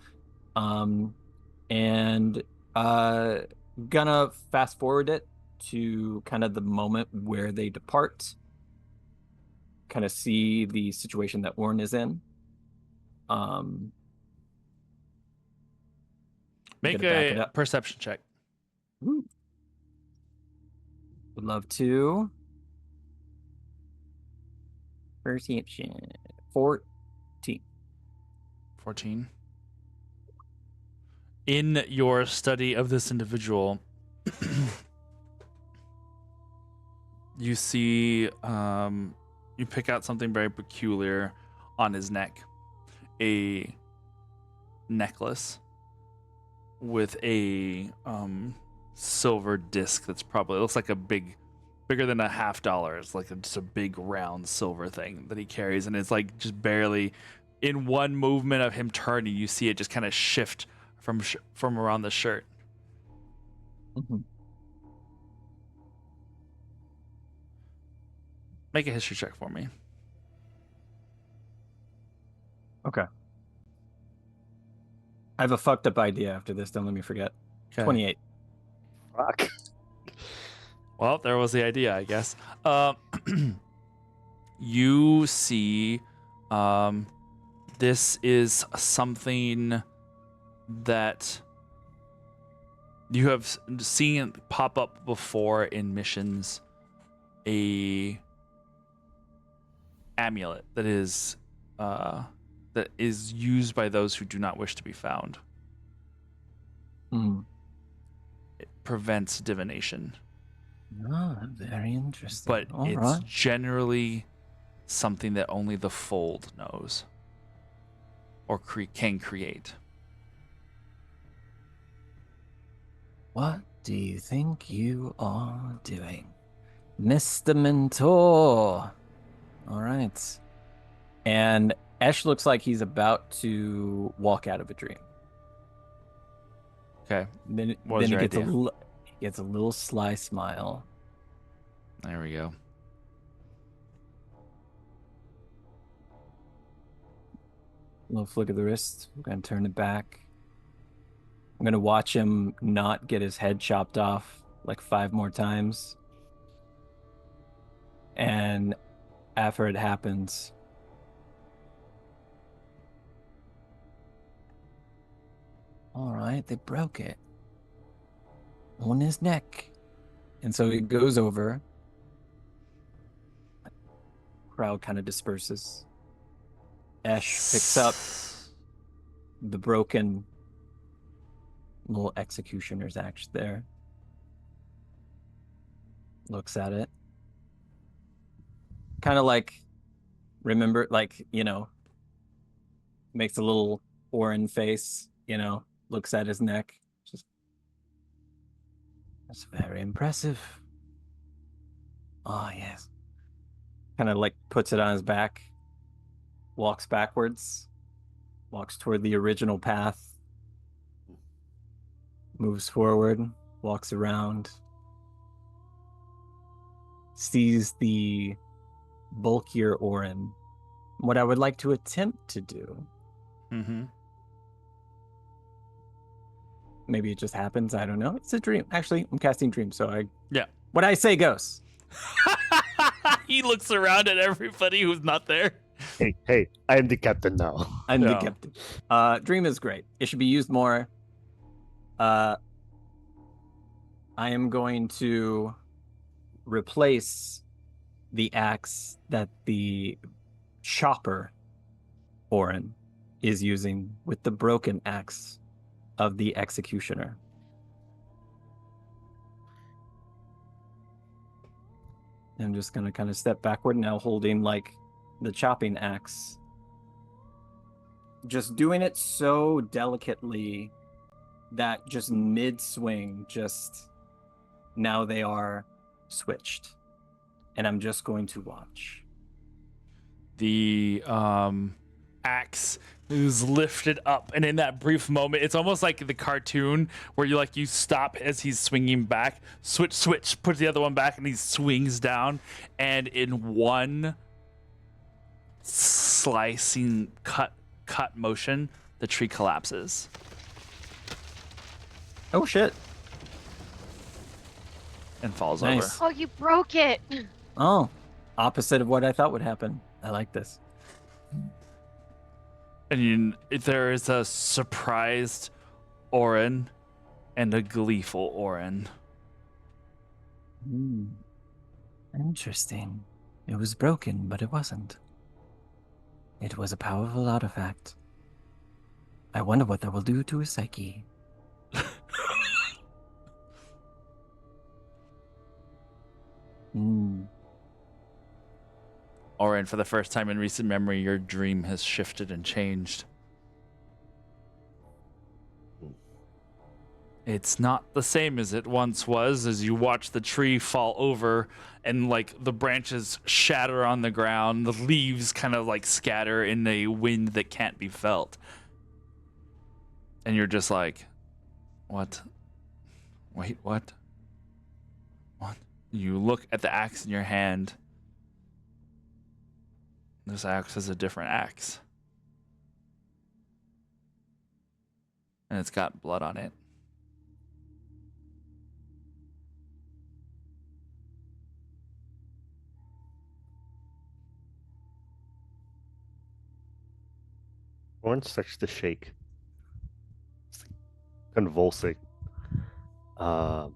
And gonna fast forward it to kind of the moment where they depart, kind of see the situation that Orin is in. Make a perception check. Ooh. Would love to. Perception 14. 14. In your study of this individual, you see, you pick out something very peculiar on his neck. A necklace with a silver disc that's probably, it looks like bigger than $50. It's like just a big round silver thing that he carries, and it's like just barely, in one movement of him turning, you see it just kind of shift from around the shirt. Mm-hmm. Make a history check for me. Okay. I have a fucked up idea after this. Don't let me forget. Okay. 28. Fuck. Well, there was the idea, I guess. You see, this is something that you have seen pop up before in missions. A amulet that is used by those who do not wish to be found. Mm. It prevents divination. Oh, very interesting. But it's generally something that only the fold knows or can create. What do you think you are doing, Mr. Mentor? All right. And Esh looks like he's about to walk out of a dream. Okay. Then What was he your gets idea? he gets a little sly smile. There we go. A little flick of the wrist. I'm going to turn it back. I'm going to watch him not get his head chopped off like 5 more times. And after it happens, all right, they broke it on his neck. And so he goes over. Crowd kind of disperses. Esh picks up the broken little executioner's axe there. Looks at it. Kind of like, remember, like, makes a little Orin face, looks at his neck. Just, that's very impressive. Oh, yes. Kind of like puts it on his back, walks backwards, walks toward the original path, moves forward, walks around, sees the bulkier Orin. What I would like to attempt to do, Mm-hmm. maybe it just happens, I don't know. It's a dream. Actually, I'm casting dreams, so Yeah. what I say goes. He looks around at everybody who's not there. Hey, I am the captain now. I'm the No. captain. Dream is great. It should be used more. I am going to replace the axe that the chopper Orin is using with the broken axe of the executioner. I'm just going to kind of step backward now, holding like the chopping axe. Just doing it so delicately that just mid-swing, just now they are switched. And I'm just going to watch. The axe is lifted up, and in that brief moment, it's almost like the cartoon where you stop as he's swinging back, switch, put the other one back, and he swings down, and in one slicing cut motion, the tree collapses. Oh shit. And falls Nice. over. Oh, you broke it. Oh, opposite of what I thought would happen. I like this. And there is a surprised Orin and a gleeful Orin. Interesting. It was broken, but it wasn't. It was a powerful artifact. I wonder what that will do to his psyche. Orin, for the first time in recent memory, your dream has shifted and changed. It's not the same as it once was, as you watch the tree fall over and the branches shatter on the ground, the leaves kind of scatter in a wind that can't be felt. And you're just like, what? Wait, what? What? You look at the axe in your hand. This axe is a different axe. And it's got blood on it. Orin starts to shake. It's convulsing. And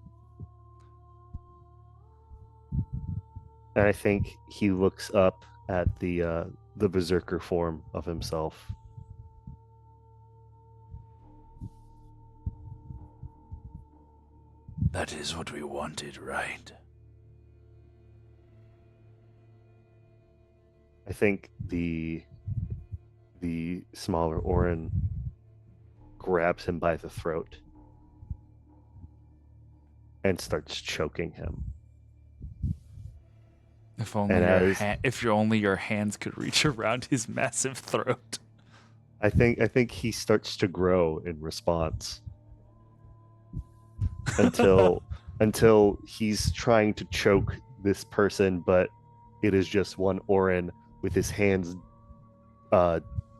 I think he looks up at the berserker form of himself. That is what we wanted, right? I think the smaller Orin grabs him by the throat and starts choking him. If only your hands could reach around his massive throat. I think he starts to grow in response until he's trying to choke this person, but it is just one Orin with his hands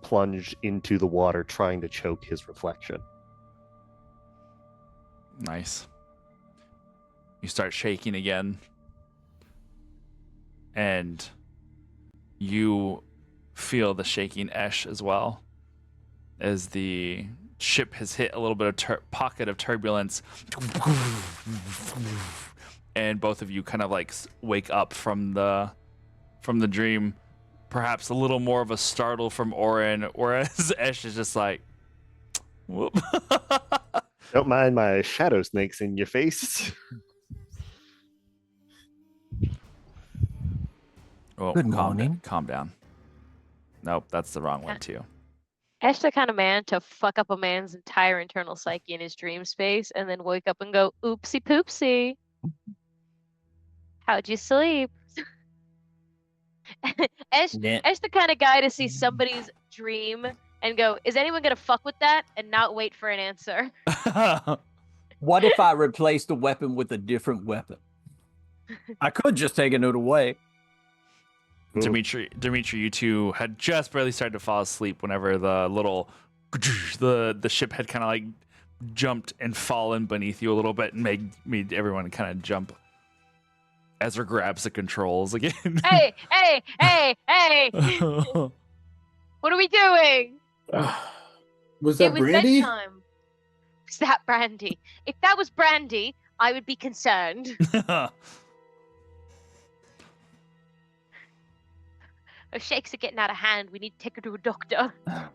plunged into the water trying to choke his reflection. Nice. You start shaking again. And you feel the shaking Esh as well, as the ship has hit a little bit of pocket of turbulence, and both of you kind of wake up from the dream. Perhaps a little more of a startle from Orin, whereas Esh is just like, whoop. Don't mind my shadow snakes in your face. Oh, Good morning. Calm down. Nope, that's the wrong one too. Ash the kind of man to fuck up a man's entire internal psyche in his dream space and then wake up and go, oopsie poopsie. How'd you sleep? Ash, Yeah. Ash the kind of guy to see somebody's dream and go, is anyone gonna fuck with that? And not wait for an answer. What if I replace the weapon with a different weapon? I could just take it away. Dimitri, you two had just barely started to fall asleep whenever the little the ship had kind of like jumped and fallen beneath you a little bit and made everyone kind of jump. Ezra grabs the controls again. Hey! What are we doing? Was that It was Brandy? bedtime. Was that Brandy? If that was Brandy, I would be concerned. Her shakes are getting out of hand. We need to take her to a doctor. Good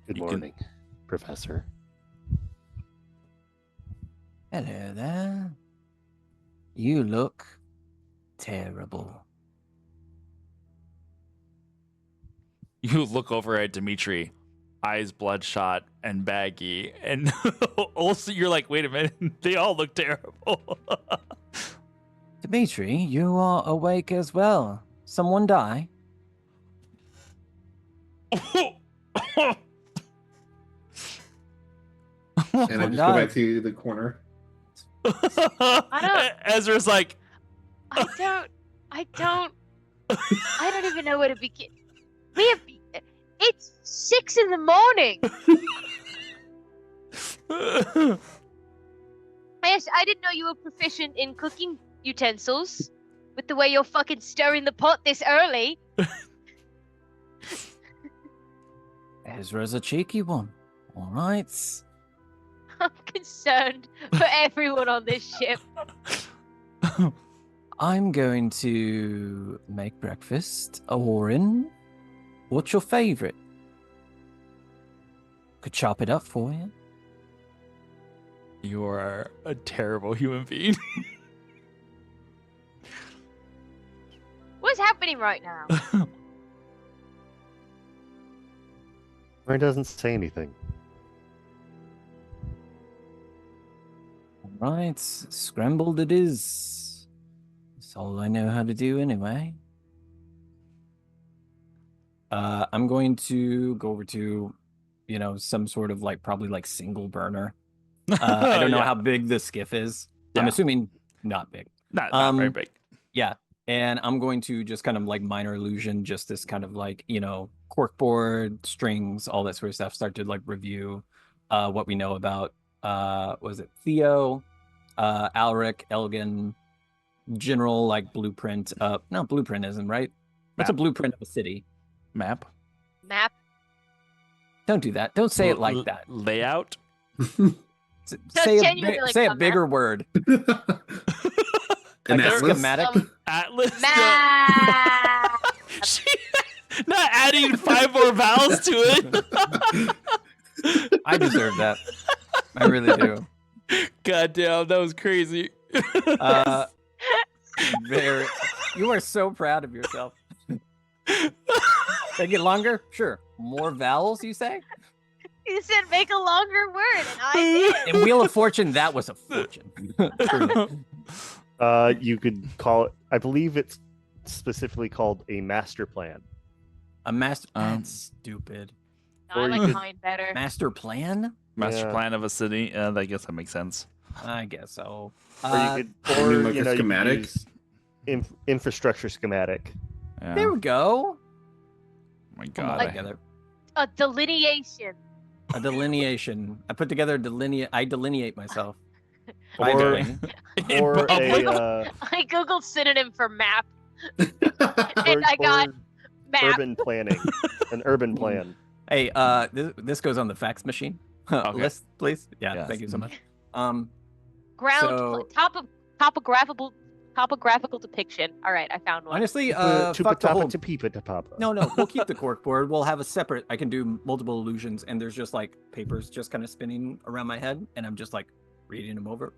You can- morning, Professor. Hello there. You look terrible. You look over at Dimitri, eyes bloodshot and baggy, and also you're like, wait a minute, they all look terrible. Dimitri, you are awake as well. Someone die? And I just go back to the corner. Ezra's like, I don't even know where to begin. It's 6 in the morning. I didn't know you were proficient in cooking utensils with the way you're fucking stirring the pot this early. Ezra's a cheeky one. All right. I'm concerned for everyone on this ship. I'm going to make breakfast. Orin, what's your favorite? Could chop it up for you. you are a terrible human being. What's happening right now? Orin doesn't say anything. All right, scrambled it is. That's all I know how to do anyway. I'm going to go over to, some sort of probably single burner. I don't know Yeah. how big the skiff is. I'm Yeah. assuming not big. Not very big. Yeah. And I'm going to just kind of minor illusion, just this kind of corkboard, strings, all that sort of stuff. Start to review what we know about was it Theo, Alric, Elgin, general blueprint. No, blueprint isn't right. That's a Map. blueprint of a city. Map. Map. Don't do that. Don't say it like that. Layout. Say genuinely say a a map. bigger word. An Like a atlas? schematic. Atlas. Map. She, not adding 5 more vowels to it. I deserve that. I really do. God damn, that was crazy. Very. You are so proud of yourself. Make it longer? Sure. More vowels, you say? You said make a longer word, and I did. In Wheel of Fortune, that was a fortune. You could call it, I believe it's specifically called a master plan. A master. Um, That's stupid. No, I or you like could- mine better. Master plan? Master Yeah. plan of a city. I guess that makes sense. I guess so. Or you could, you mean like a you could schematic? use infrastructure schematic. Yeah. There we go. Oh my Put them all god. Like- together. A delineation. A delineation. I put together I delineate myself. Or- By doing. In Or public. I googled synonym for map, and or- I got or map. urban planning. An urban plan. Hey, this goes on the fax machine. Okay. List, please. Yeah, Yes. thank you so much. Ground So- topographical depiction. All right, I found one. Honestly, To fuck the whole. to peepa to papa. No, we'll keep the corkboard. We'll have a separate. I can do multiple illusions, and there's just papers just kind of spinning around my head, and I'm just reading them over,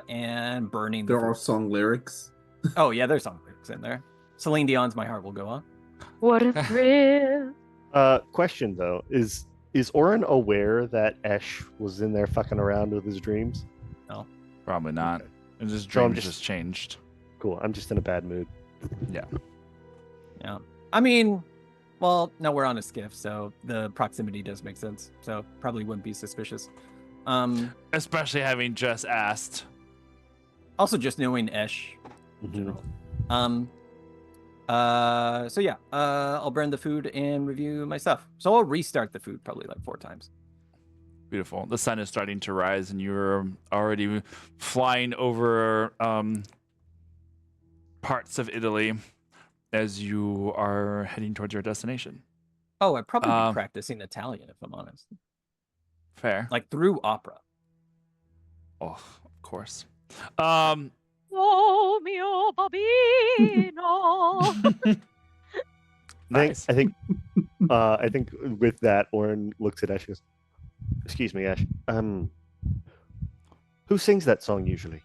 and burning. There are song lyrics. Oh yeah, there's some lyrics in there. Celine Dion's "My Heart Will Go On." What a thrill. Question though, is Orin aware that Esh was in there fucking around with his dreams? No. Probably not. Okay. And his So I'm dreams just- just changed. Cool. I'm just in a bad mood. Yeah. I mean, well, no, we're on a skiff, so the proximity does make sense. So probably wouldn't be suspicious. Especially having just asked. Also, just knowing Esh in Mhm. general. So yeah, I'll burn the food and review my stuff. So I'll restart the food probably like 4 times. Beautiful. The sun is starting to rise, and you're already flying over parts of Italy as you are heading towards your destination. Oh, I'd probably be practicing Italian if I'm honest. Fair. Like through opera. Oh, of course. Oh mio bambino. Nice. I think with that, Orin looks at Ash and goes, "Excuse me, Ash. Who sings that song usually?"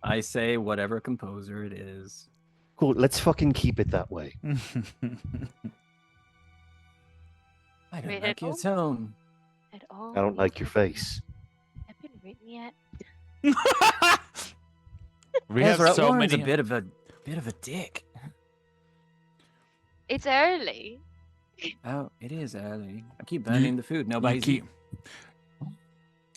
I say whatever composer it is. Cool. Let's fucking keep it that way. I don't Wait, like your at tone. At all. I don't like your face. Have been written yet? We have Ezra, so Orin's many. a bit of a dick. It's early. Oh, it is early. I keep burning the food. Nobody's keep- eating. Oh,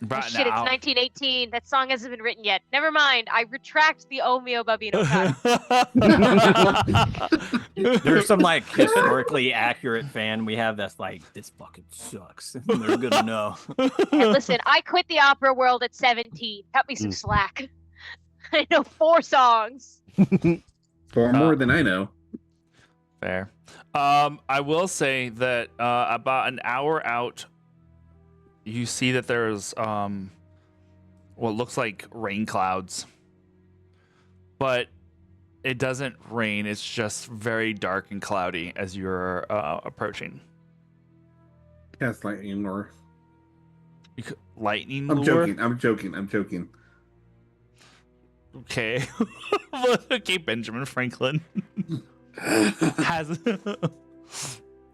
Right shit, now. it's 1918. That song hasn't been written yet. Never mind. I retract the O mio bambino title. There's some like historically accurate fan we have that's like, this fucking sucks. They're gonna know. And listen, I quit the opera world at 17. Cut me some slack. I know 4 songs. Far more than I know. Fair. I will say that about an hour out, you see that there's what looks like rain clouds, but it doesn't rain. It's just very dark and cloudy as you're approaching. Cast lightning lure. Lightning I'm lure? joking. I'm joking. Okay. Okay, Benjamin Franklin has.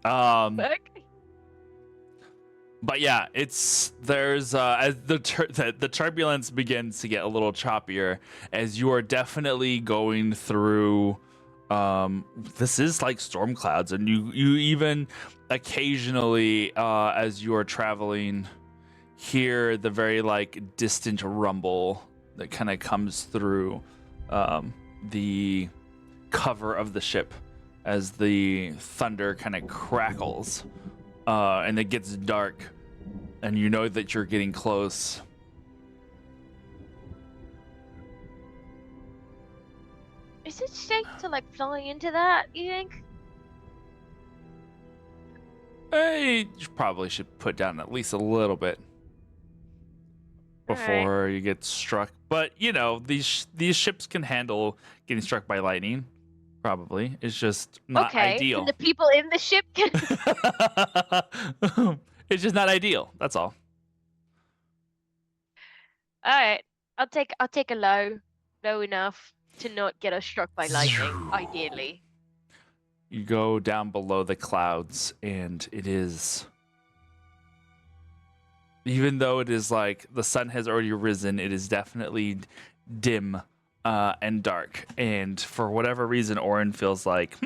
Fuck. But yeah, there's as the turbulence begins to get a little choppier as you are definitely going through. This is like storm clouds, and you even occasionally, as you are traveling, hear the very like distant rumble that kind of comes through the cover of the ship as the thunder kind of crackles. And it gets dark, and you know that you're getting close. Is it safe to like fly into that, you think? You probably should put down at least a little bit before you get struck. But you know, these ships can handle getting struck by lightning. Probably. It's just not Okay. ideal. And the people in the ship can. It's just not ideal. That's all. All right. I'll take a low enough to not get us struck by lightning. Ideally. You go down below the clouds, and it is. Even though it is like the sun has already risen, it is definitely dim and dark. And for whatever reason, Orin feels like,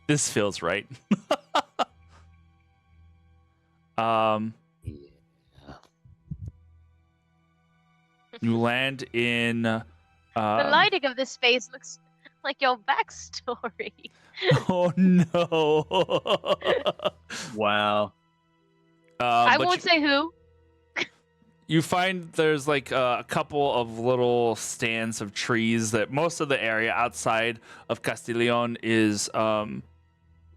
this feels right. You land in. The lighting of this space looks like your backstory. Oh no! Wow. I but won't say who. You find there's like a couple of little stands of trees that most of the area outside of Castiglione is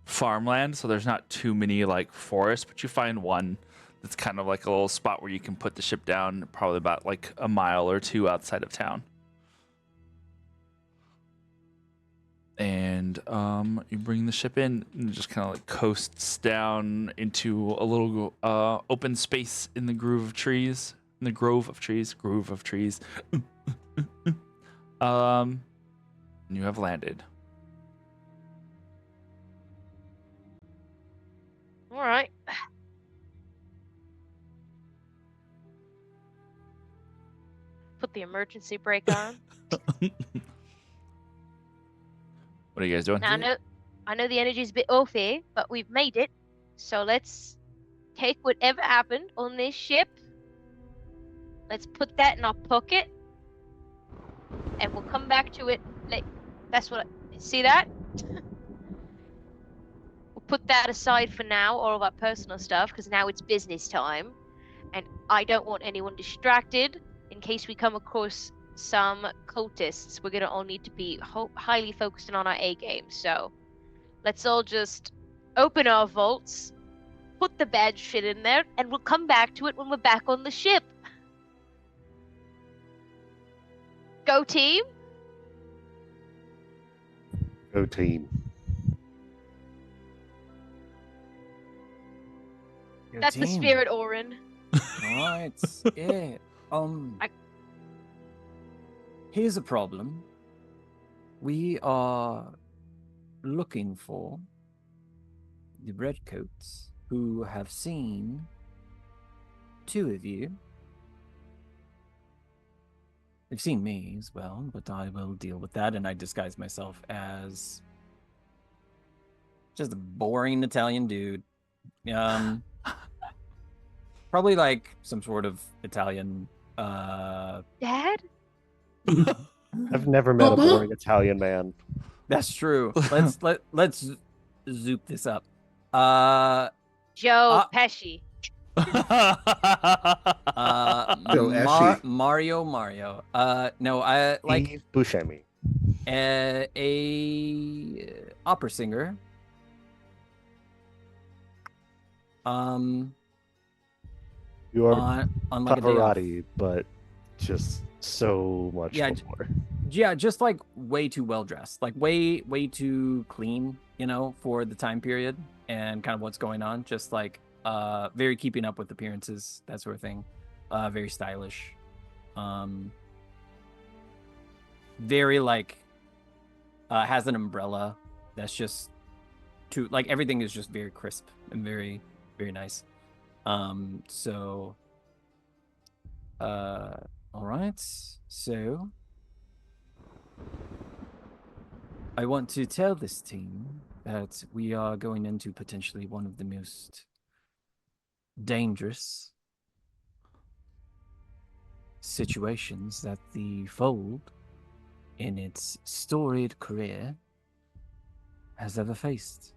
farmland, so there's not too many like forests, but you find one that's kind of like a little spot where you can put the ship down, probably about like a mile or 2 outside of town. And you bring the ship in and it just kind of like coasts down into a little open space in the grove of trees. You have landed. All right. Put the emergency brake on. What are you guys doing? Now I know the energy's a bit off here, but we've made it. So let's take whatever happened on this ship. Let's put that in our pocket, and we'll come back to it. That's what. See that? We'll put that aside for now, all of our personal stuff, because now it's business time, and I don't want anyone distracted in case we come across some cultists. We're gonna all need to be highly focused on our A game. So let's all just open our vaults, put the bad shit in there, and we'll come back to it when we're back on the ship. Go team! Go team. Your That's the team. spirit, Orin. Right. Yeah. Here's a problem. We are looking for the redcoats who have seen two of you. They've seen me as well, but I will deal with that, and I disguise myself as just a boring Italian dude. Probably like some sort of Italian Dad? I've never met a boring Italian man. That's true. Let's zoop this up. Joe Pesci. Eshy. Mario. No, I like Steve Buscemi. a opera singer. You are on like a day off. Pavarotti, but just so much more. Yeah, just like way too well dressed, like way too clean, for the time period and kind of what's going on. Just like very keeping up with appearances, that sort of thing. Very stylish. Very like has an umbrella that's just too like everything is just very crisp and very very nice. So all right. So I want to tell this team that we are going into potentially one of the most dangerous situations that the Fold, in its storied career, has ever faced.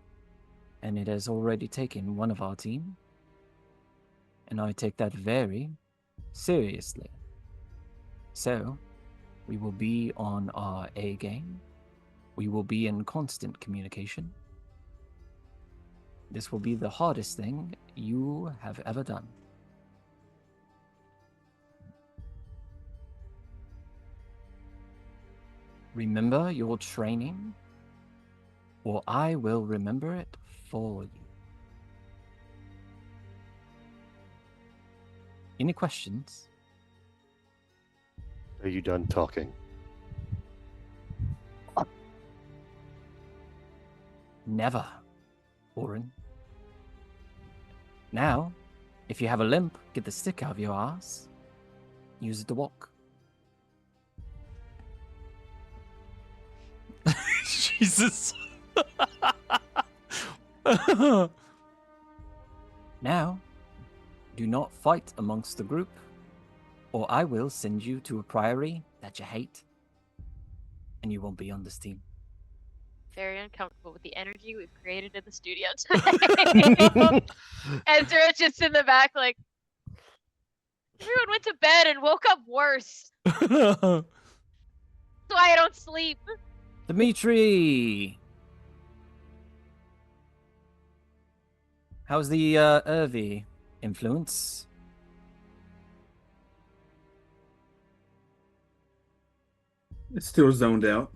And it has already taken one of our team. And I take that very seriously. So, we will be on our A game. We will be in constant communication. This will be the hardest thing you have ever done. Remember your training, or I will remember it for you. Any questions? Are you done talking? Never, Orin. Now, if you have a limp, get the stick out of your ass. Use it to walk. Jesus. Now, do not fight amongst the group, or I will send you to a priory that you hate, and you won't be on this team. Very uncomfortable with the energy we've created in the studio today. Ezra just in the back, like, everyone went to bed and woke up worse. That's why I don't sleep. Dimitri! How's the Irvi influence? It's still zoned out.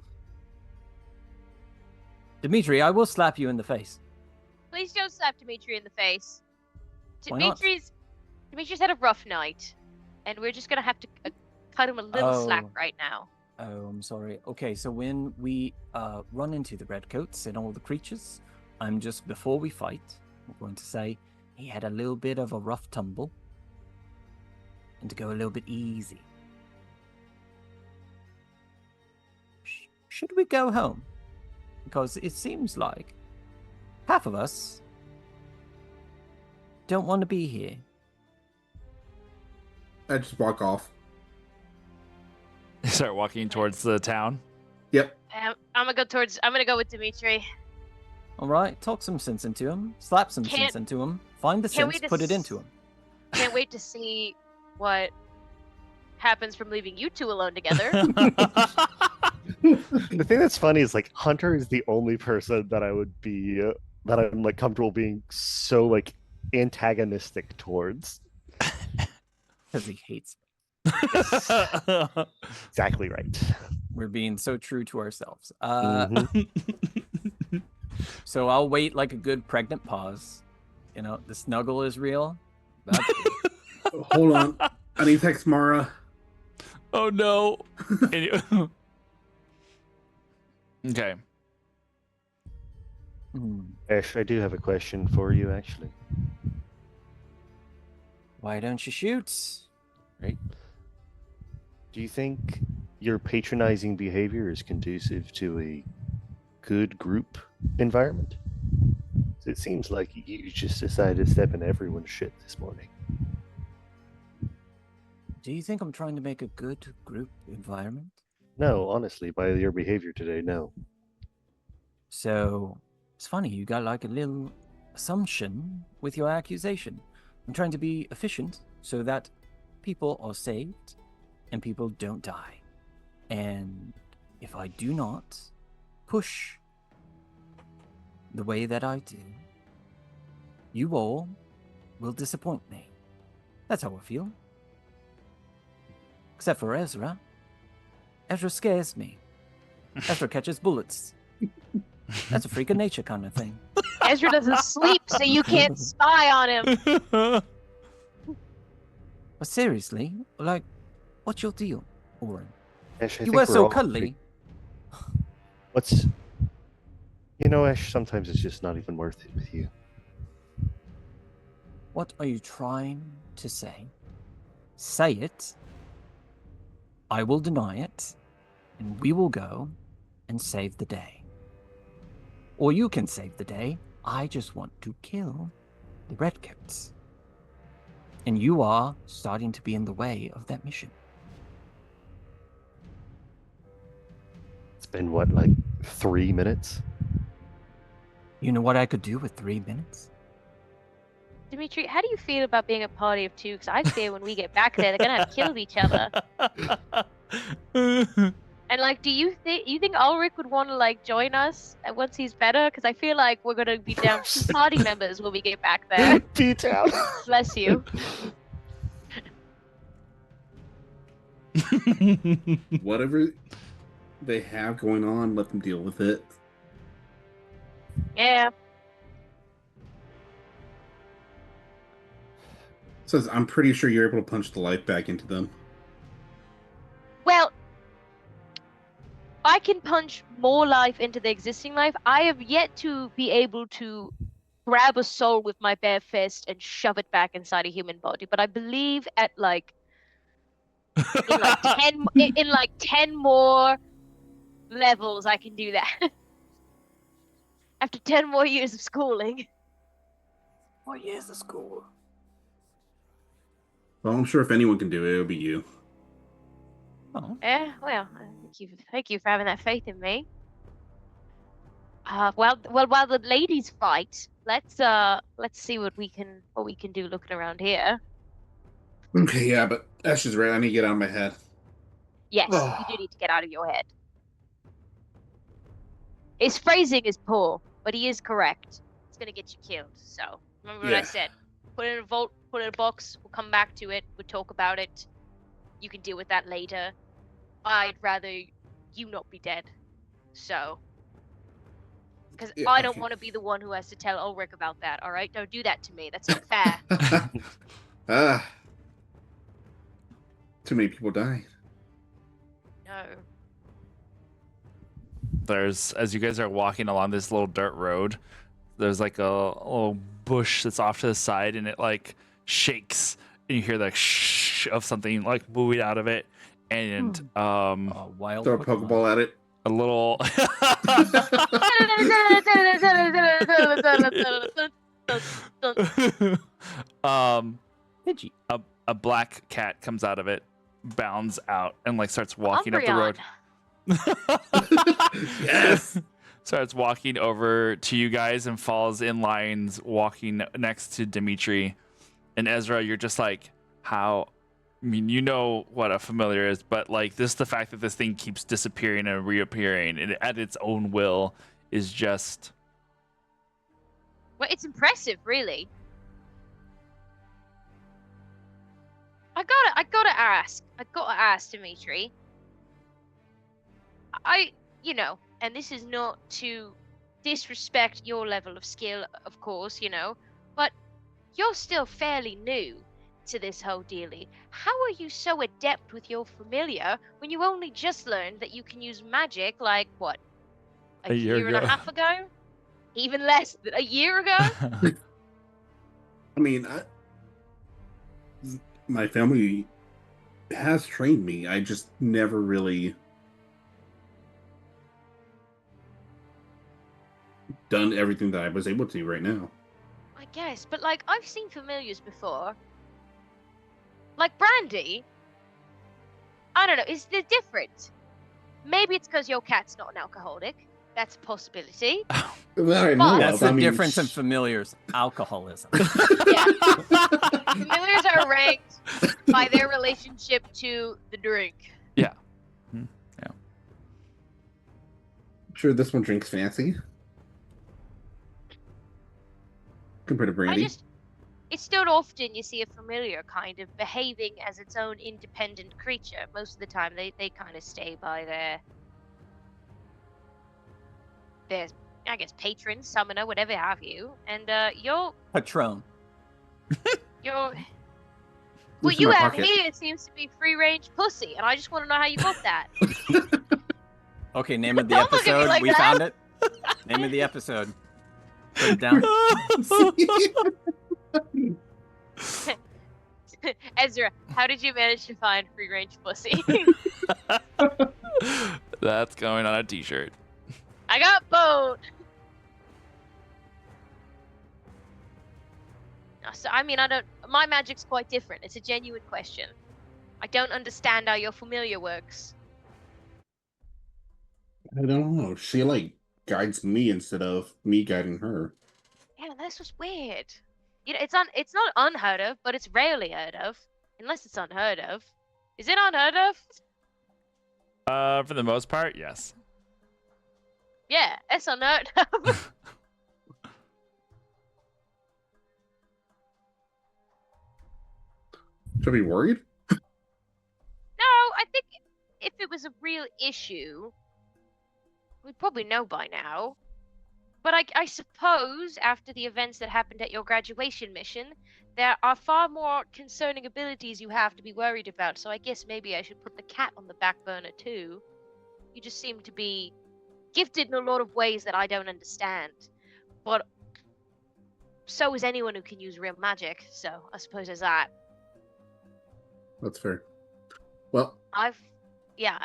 Dimitri, I will slap you in the face. Please don't slap Dimitri in the face. Why not? Dimitri's had a rough night, and we're just gonna have to cut him a little slack Oh. right now. Oh, I'm sorry. Okay, so when we run into the redcoats and all the creatures, before we fight, I'm going to say he had a little bit of a rough tumble, and to go a little bit easy. Should we go home? Because it seems like half of us don't want to be here. I just walk off. Start walking towards the town. Yep. I'm gonna go with Dimitri. All right, talk some sense into him, slap some sense into him, find the Can't sense, we put it just- into him. Can't wait to see what happens from leaving you two alone together. The thing that's funny is like Hunter is the only person that I would be that I'm like comfortable being so like antagonistic towards. Because he hates me. Exactly right. We're being so true to ourselves. Mhm. So I'll wait like a good pregnant pause. You know, the snuggle is real. That's Hold on. I need to text Mara. Oh no. Okay. Ash, I do have a question for you actually. Why don't you shoot? Right? Do you think your patronizing behavior is conducive to a good group environment? It seems like you just decided to step in everyone's shit this morning. Do you think I'm trying to make a good group environment? No, honestly, by your behavior today, no. So it's funny, you got like a little assumption with your accusation. I'm trying to be efficient so that people are saved and people don't die. And if I do not push the way that I do, you all will disappoint me. That's how I feel. Except for Ezra. Ezra scares me. Ezra catches bullets. That's a freak of nature kind of thing. Ezra doesn't sleep, so you can't spy on him. But seriously, like, what's your deal, Oren? Ash, I You think were we're so all cuddly. What's... You know, Ash, sometimes it's just not even worth it with you. What are you trying to say? Say it. I will deny it. And we will go and save the day. Or you can save the day. I just want to kill the redcoats. And you are starting to be in the way of that mission. It's been, what, like 3 minutes? You know what I could do with 3 minutes? Dimitri, how do you feel about being a party of two? Because I fear when we get back there, they're gonna have killed each other. And like, do you think Ulrich would want to like join us once he's better? Because I feel like we're gonna be down 2 party members when we get back there. Beat out. Bless you. Whatever they have going on, let them deal with it. Yeah. Says, I'm pretty sure you're able to punch the life back into them. Well, I can punch more life into the existing life. I have yet to be able to grab a soul with my bare fist and shove it back inside a human body. But I believe at like in like 10 more levels I can do that. After 10 more years of schooling. 4 years of school. Well, I'm sure if anyone can do it, it'll be you. Oh. Yeah, well, thank you for having that faith in me. Well, while the ladies fight, let's see what we can do looking around here. Okay, yeah, but Ash is right. I need to get out of my head. Yes, you do need to get out of your head. His phrasing is poor, but he is correct. It's gonna get you killed. So remember what I said. Put it in a vault, put it in a box. We'll come back to it. We'll talk about it. You can deal with that later. I'd rather you not be dead. So, because Yeah, I don't okay. want to be the one who has to tell Ulrich about that. All right, don't do that to me. That's not fair. Too many people died. no. There's, as you guys are walking along this little dirt road, there's like a little bush that's off to the side, and it like shakes, and you hear the shh of something like moving out of it, and Wild Throw a Pokeball at it. a little Pidgey. a black cat comes out of it, bounds out, and like starts walking up the road. Yes. Starts walking over to you guys and falls in lines, walking next to Dimitri. And Ezra, you're just like, how? I mean, you know what a familiar is, but like this, the fact that this thing keeps disappearing and reappearing and at its own will is just. Well, it's impressive, really. I gotta ask, Dimitri. And this is not to disrespect your level of skill, of course, but you're still fairly new to this whole dealie. How are you so adept with your familiar when you only just learned that you can use magic, like, what, a year and a half ago? Even less than a year ago? I mean, my family has trained me. I just never really done everything that I was able to right now. I guess, but like, I've seen familiars before. Like Brandy. I don't know, is it different? Maybe it's because your cat's not an alcoholic. That's a possibility. Well, I know That's of. the I mean, difference in familiars. Alcoholism. Yeah. Familiars are ranked by their relationship to the drink. Yeah. Sure, this one drinks fancy compared to Brandy. It's not often you see a familiar kind of behaving as its own independent creature. Most of the time, they kind of stay by their, I guess, patron, summoner, whatever have you. And you're Patron. what What's in you my have pocket? here seems to be free-range pussy, and I just want to know how you got that. Okay, name of the Don't look at me episode. like We that. found it. Name of the episode. Put it down. Ezra, how did you manage to find free-range pussy? That's going on a t-shirt. I got bone. So I mean, my magic's quite different. It's a genuine question. I don't understand how your familiar works. I don't know. She like guides me instead of me guiding her. Yeah, this was weird. It's not unheard of, but it's rarely heard of. Unless it's unheard of. Is it unheard of? For the most part, yes. Yeah, it's unheard of. Should I be worried? No, I think if it was a real issue, we'd probably know by now. But I suppose after the events that happened at your graduation mission, there are far more concerning abilities you have to be worried about. So I guess maybe I should put the cat on the back burner too. You just seem to be gifted in a lot of ways that I don't understand. But so is anyone who can use real magic. So I suppose there's that. That's fair. Well, I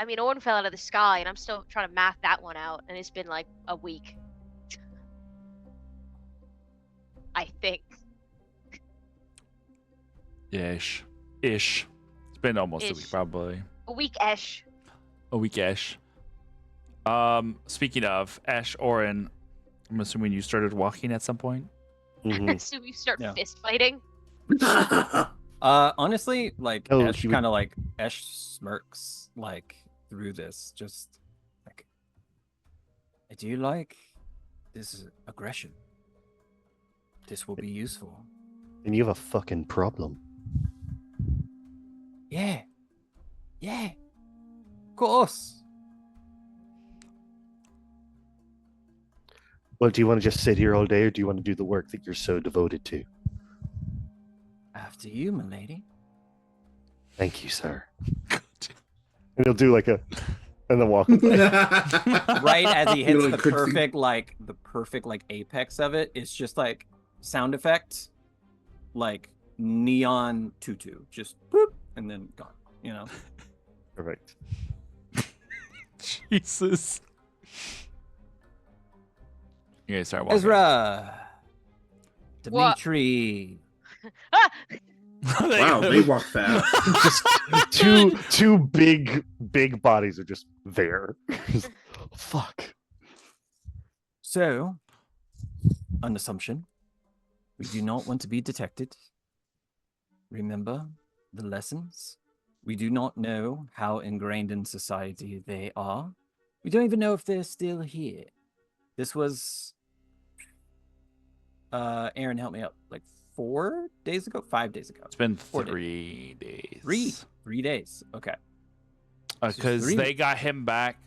mean, Orn fell out of the sky, and I'm still trying to math that one out, and it's been like a week. I think. Ish. It's been almost a week, Ish. probably. A week-ish. A week-ish. Speaking of Ash, Orin, I'm assuming you started walking at some point. Mhm. So we start Yeah. fist fighting. Honestly, like Oh, Esh he would- kind of like Esh smirks like through this, just like, I do like this aggression. This will be useful. And you have a fucking problem. Yeah, of course. Well, do you want to just sit here all day, or do you want to do the work that you're so devoted to? After you, milady. Thank you, sir. And he'll do like a, and then walk away. Right as he hits Little the curtsy. perfect like apex of it, it's just like sound effect, like neon tutu, just boop, and then gone. You know. Perfect. Jesus. You guys start walking. Ezra, What? Dimitri. Ah! Wow, they walk fast. Just two big bodies are just there. Fuck. So, an assumption. We do not want to be detected. Remember the lessons. We do not know how ingrained in society they are. We don't even know if they're still here. This was Aaron, help me out. Like 4 days ago? 5 days ago. It's been 4 days. 3 days. 3 days. Okay. Because three. they got him back.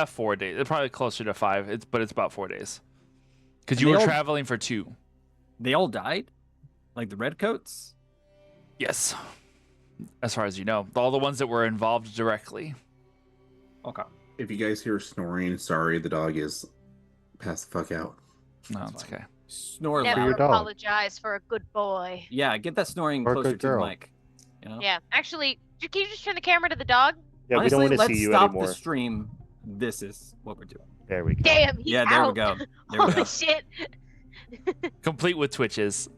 4 days. It's probably closer to 5. But it's about 4 days. Because And you they were all- traveling for 2. They all died? Like the redcoats? Yes. As far as you know, all the ones that were involved directly. Okay. If you guys hear snoring, sorry, the dog is passed the fuck out. No, That's it's fine. okay. Snore your Never loud. dog. apologize for a good boy. Yeah, get that snoring Or a closer good to the girl. mic. You know? Yeah, actually, can you just turn the camera to the dog? Yeah, Honestly, we don't want to let's see you stop anymore. the stream. This is what we're doing. There we go. Damn, he's Yeah, there we out. go. There we Holy go. shit. Complete with twitches.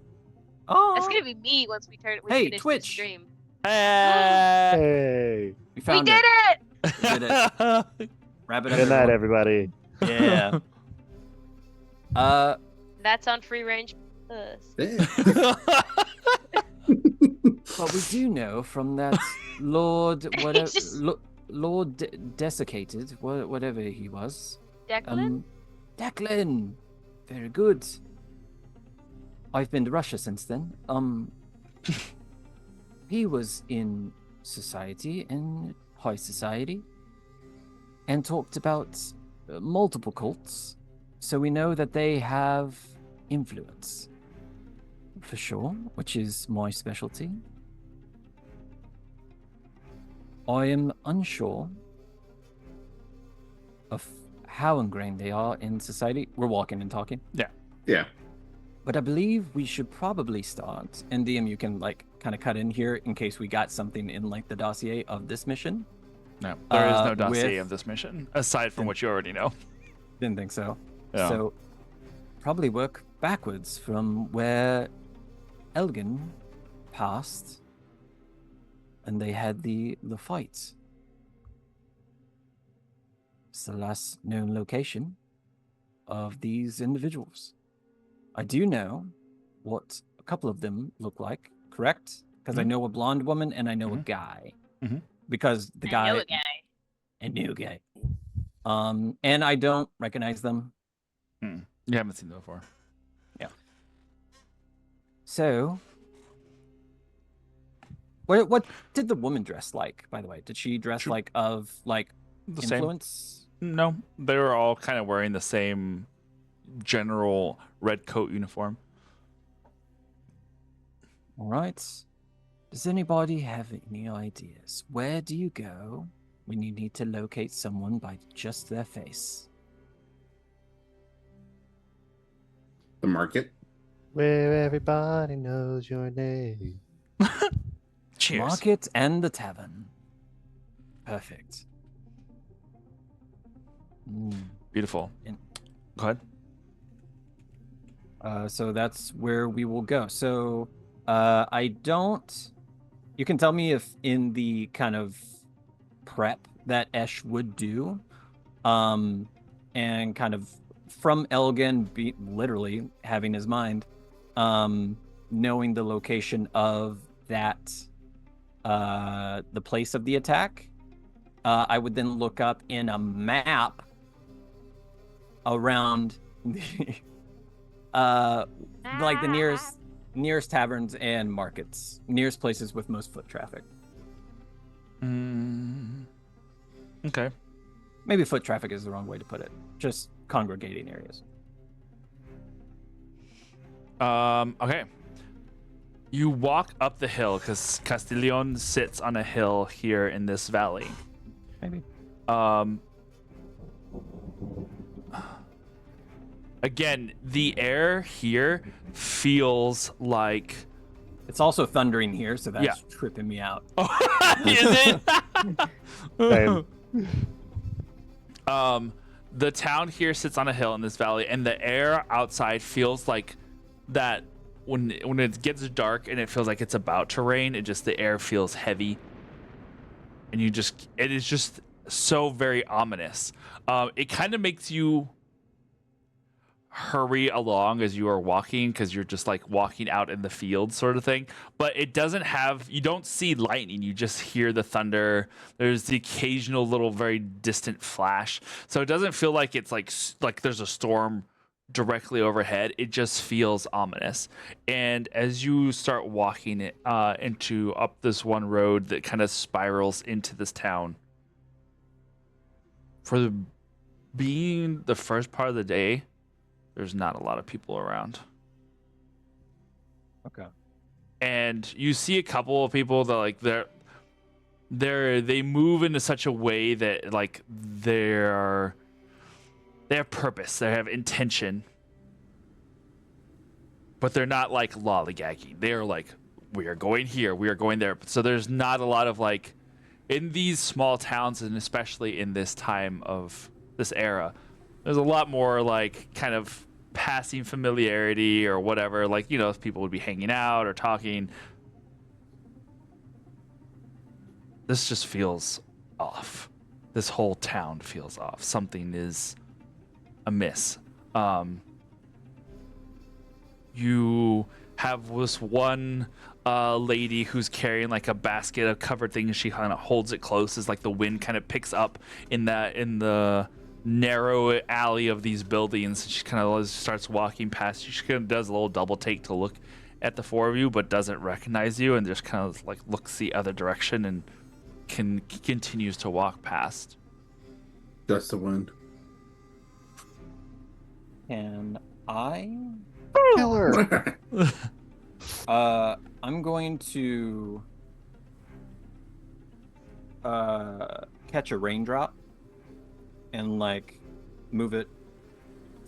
Oh, That's gonna be me once we Hey, finish Twitch. the stream. Hey! Hey. we We found did it. it! Did it. Wrap it up. Good night, everyone. everybody. Yeah. That's on free range. But we do know from that Lord, whatever, just- Lord Desiccated, whatever he was. Declan? Declan. Very good. I've been to Russia since then. He was in society, in high society, and talked about multiple cults. So we know that they have influence, for sure, which is my specialty. I am unsure of how ingrained they are in society. We're walking and talking. Yeah. But I believe we should probably start, and DM, you can like kind of cut in here in case we got something in like the dossier of this mission. No, there is no dossier with- of this mission, aside from what you already know. Didn't think so. Yeah. So probably work backwards from where Elgin passed and they had the fight. It's the last known location of these individuals. I do know what a couple of them look like, correct? Because I Mhm. know a blonde woman and I know a Mhm. guy. Mhm. Because the I guy, know a guy. I knew a guy. And I don't recognize them. You haven't seen them before. So, what did the woman dress like? By the way, did she dress She- like of like The same. influence? No, they were all kind of wearing the same general red coat uniform. All right. Does anybody have any ideas? Where do you go when you need to locate someone by just their face? The market. Where everybody knows your name. Cheers. Market and the tavern. Perfect. Beautiful. In- Go ahead. So that's where we will go. So I don't. You can tell me if in the kind of prep that Esh would do, and kind of from Elgin, literally having his mind, knowing the location of that, the place of the attack, I would then look up in a map around the like the nearest taverns and markets, nearest places with most foot traffic. Okay. Maybe foot traffic is the wrong way to put it. Just congregating areas. Okay. You walk up the hill because Castiglione sits on a hill here in this valley. Maybe. Again, the air here feels like. It's also thundering here, so that's Yeah. tripping me out. Is it? Same. The town here sits on a hill in this valley, and the air outside feels like that when it gets dark and it feels like it's about to rain. The air feels heavy, and it is just so very ominous. It kind of makes you hurry along as you are walking because you're just like walking out in the field sort of thing, but you don't see lightning, you just hear the thunder. There's the occasional little very distant flash, so it doesn't feel like it's like there's a storm directly overhead. It just feels ominous. And as you start walking up this one road that kind of spirals into this town, being the first part of the day, there's not a lot of people around. Okay. And you see a couple of people that like they move into such a way that like they have purpose, they have intention, but they're not like lollygagging. They are like, we are going here, we are going there. So there's not a lot of like, in these small towns, and especially in this time of this era, there's a lot more like kind of passing familiarity or whatever. Like, you know, if people would be hanging out or talking. This just feels off. This whole town feels off. Something is amiss. You have this one lady who's carrying like a basket of covered things. She kind of holds it close as like the wind kind of picks up in the narrow alley of these buildings. She kind of starts walking past you. She kind of does a little double take to look at the four of you, but doesn't recognize you, and just kind of like looks the other direction and continues to walk past. That's the wind. Can I? Killer. I'm going to catch a raindrop and like move it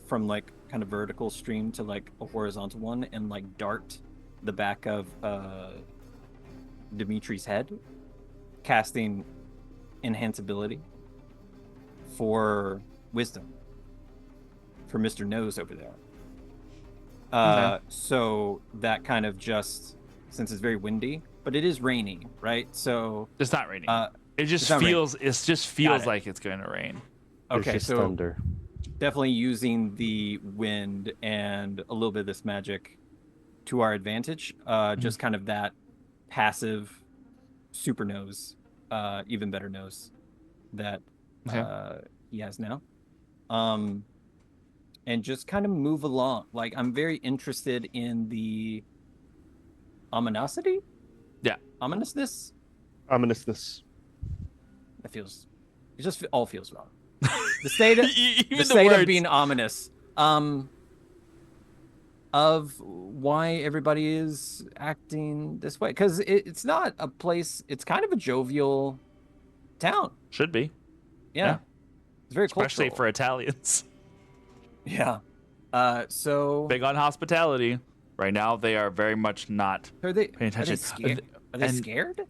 from like kind of vertical stream to like a horizontal one, and like dart the back of Dimitri's head, casting enhanceability for wisdom for Mr. Nose over there. Okay. So that kind of just, since it's very windy, but it is rainy, right? So It's not raining. It it's just not raining. feels. It just feels it. like it's going to rain. There's okay, just so thunder. definitely using the wind and a little bit of this magic to our advantage. Just kind of that passive super nose, even better nose that he has now. And just kind of move along. Like, I'm very interested in the ominousity. Yeah. Ominousness. Ominousness. It just all feels wrong. The state of, Even the state words. of being ominous. Of why everybody is acting this way, because it's not a place. It's kind of a jovial town. Should be, Yeah. It's very especially cultural. for Italians. Yeah. So Big on hospitality. Right now, they are very much not are they paying attention. Are they And- scared?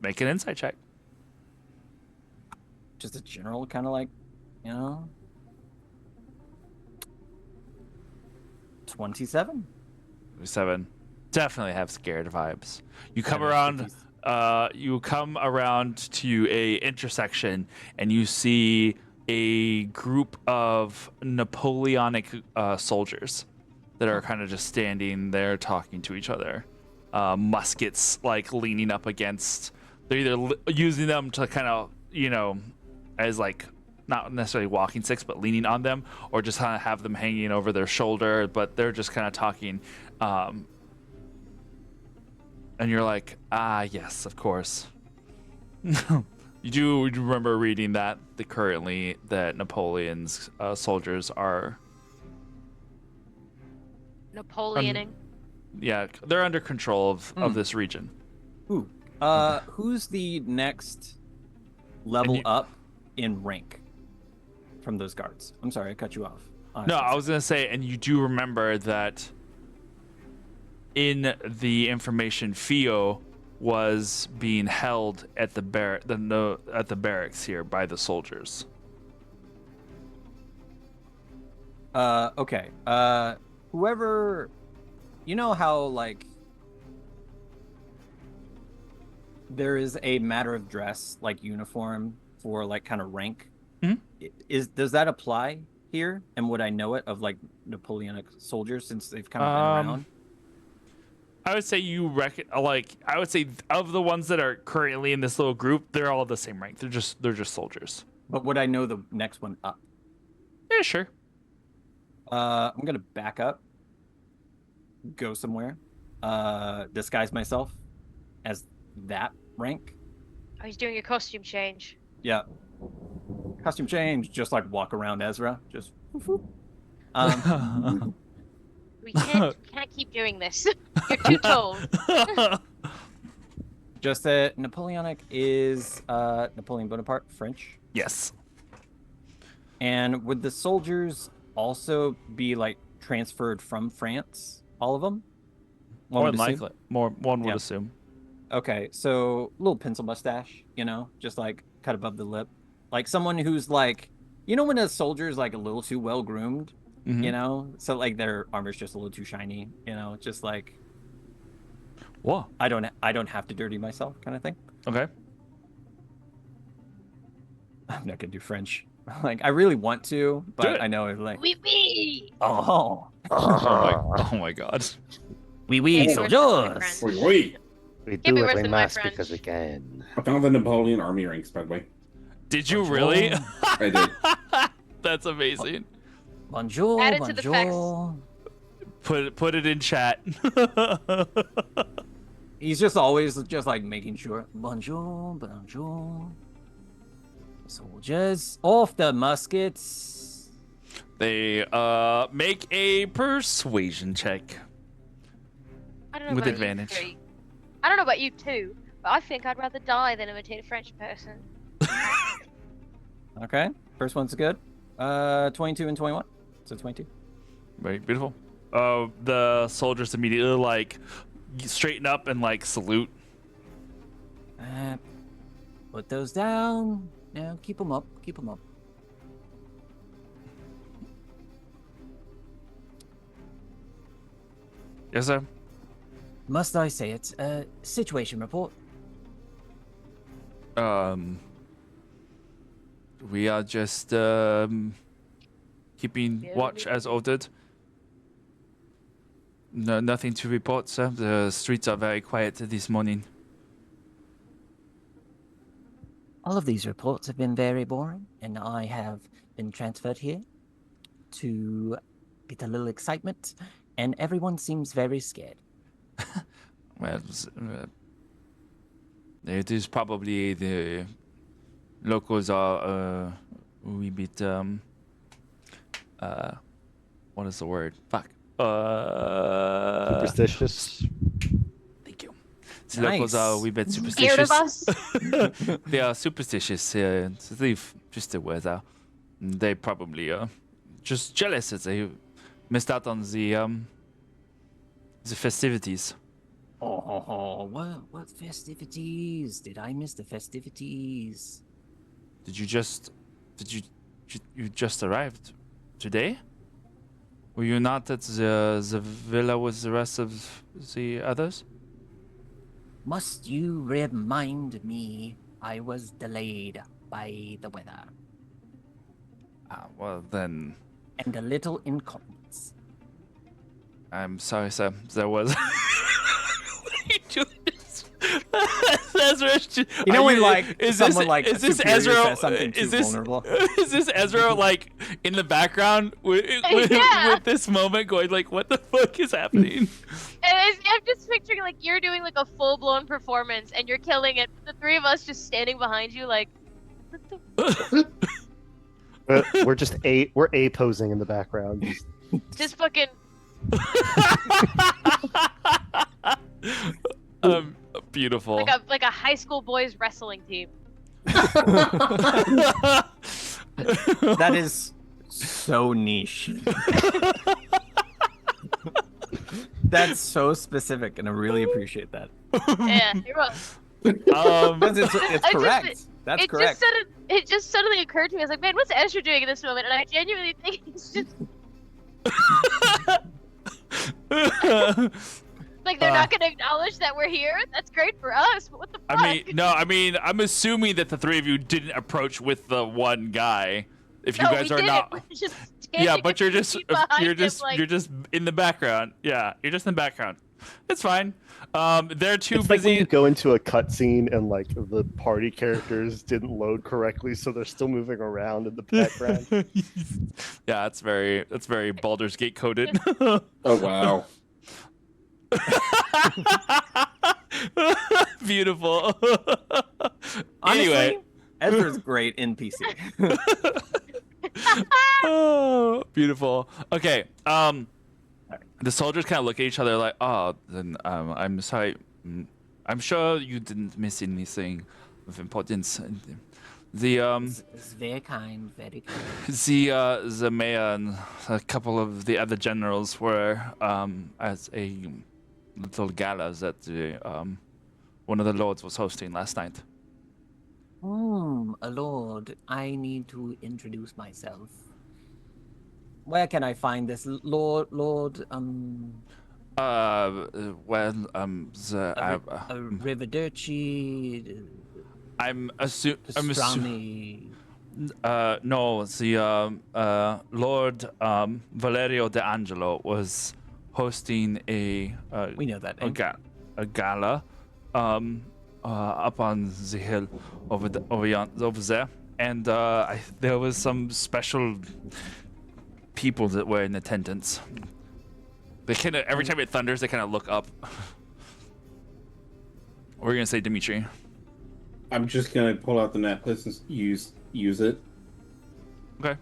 Make an insight check. Just a general kind of like, 27. 7. Definitely have scared vibes. You come Yeah, around. cookies. You come around to a intersection, and you see a group of Napoleonic soldiers that are kind of just standing there talking to each other. Muskets like leaning up against. They're either using them to kind of, as like not necessarily walking sticks, but leaning on them, or just kind of have them hanging over their shoulder. But they're just kind of talking. And you're like, yes, of course. You do remember reading that currently that Napoleon's soldiers are Napoleoning. Yeah, they're under control of Hmm. this region. Ooh. Who's the next level you- up in rank from those guards? I'm sorry, I cut you off. No, I was gonna say, and you do remember that in the information, Fio was being held at the barracks here by the soldiers. Okay. Whoever, you know how like there is a matter of dress, like uniform for like kind of rank. Mhm. Does that apply here? And would I know it of like Napoleonic soldiers since they've kind of been around? I would say I would say of the ones that are currently in this little group, they're all the same rank. They're just soldiers. But would I know the next one up? Yeah, sure. I'm gonna back up, go somewhere, disguise myself as that rank. Oh, he's doing a costume change. Yeah. Costume change, just like walk around Ezra. Just woof, woof. We can't keep doing this. You're too tall. Just that Napoleonic is Napoleon Bonaparte, French. Yes. And would the soldiers also be like transferred from France? All of them? More would than assume? likely. One would Yeah. assume. Okay, so little pencil mustache, just like cut above the lip. Like someone who's like, when a soldier's like a little too well groomed, Mhm. so like their armor's just a little too shiny, just like Whoa. I don't have to dirty myself kind of thing. Okay. I'm not gonna do French. Like I really want to, Do but it. I know it's like Oui, oui. oh Oh my god. oui Can't be worse than my soldiers. friend. Wait. We Can't do be it worse en than my masse French. because we can. I found the Napoleon army ranks, by the way. Did you really? I did. That's amazing. Bonjour, Add it to the facts. bonjour. Put it in chat. He's just always just like making sure. Bonjour, bonjour. Soldiers, off the muskets. They make a persuasion check. I don't know With about advantage. You three. I don't know about you two, but I think I'd rather die than imitate a French person. Okay, first one's good. 22 and 21. So 22. Very beautiful. The soldiers immediately like straighten up and like salute. Put those down. Yeah, keep them up. Keep them up. Yes, sir. Must I say it? Situation report. We are just keeping watch as ordered. No, nothing to report, sir. The streets are very quiet this morning. All of these reports have been very boring, and I have been transferred here to get a little excitement, and everyone seems very scared. Well, it is probably the locals are a wee bit what is the word? Fuck. Superstitious. Thank you. The locals are a wee bit Scared of superstitious. us? They are superstitious. To leave just the word out. They probably are just jealous that they missed out on the festivities. Oh, what festivities? Did I miss the festivities? Did you just arrived today? Were you not at the villa with the rest of the others? Must you remind me I was delayed by the weather Well then, and a little inconvenience? I'm sorry, sir. There was. What are you doing? Ezra, You know when like is someone this, like is this superior Ezra? says something too Is this vulnerable? is this Ezra like in the background with, Yeah. with this moment going like, what the fuck is happening? I'm just picturing like you're doing like a full blown performance and you're killing it. The three of us just standing behind you like, what the We're just we're posing in the background. just fucking Beautiful. Like a high school boys wrestling team. That is so niche. That's so specific, and I really appreciate that. Yeah, you're welcome. Because it's I correct. just- That's it correct. It just suddenly occurred to me. I was like, man, what's Ezra doing in this moment? And I genuinely think he's just like they're not gonna acknowledge that we're here. That's great for us, but what the fuck? I'm assuming that the three of you didn't approach with the one guy. If you No, guys we are didn't. not, We're just yeah, standing but you're a few just feet behind you're him, just like, you're just in the background. Yeah, you're just in the background. It's fine. They're too It's like when busy. you go into a cutscene and like the party characters didn't load correctly, so they're still moving around in the background. Yeah, that's very Baldur's Gate coded. Oh wow. Beautiful. Honestly, Anyway. Ezra's great in PC. Oh, beautiful. Okay. The soldiers kind of look at each other like, oh, then I'm sorry. I'm sure you didn't miss anything of importance. The It's very kind, very kind. the mayor and a couple of the other generals were at a little gala that one of the lords was hosting last night. A lord. I need to introduce myself. Where can I find this lord? Riverdirci. I'm assuming. Stormy. No, the Lord Valerio De Angelo was hosting a We know that name. a gala up on the hill over there, and there was some special people that were in attendance. They kind of every time it thunders, they kind of look up. We're gonna say Dimitri. I'm just gonna pull out the necklace and use it. Okay.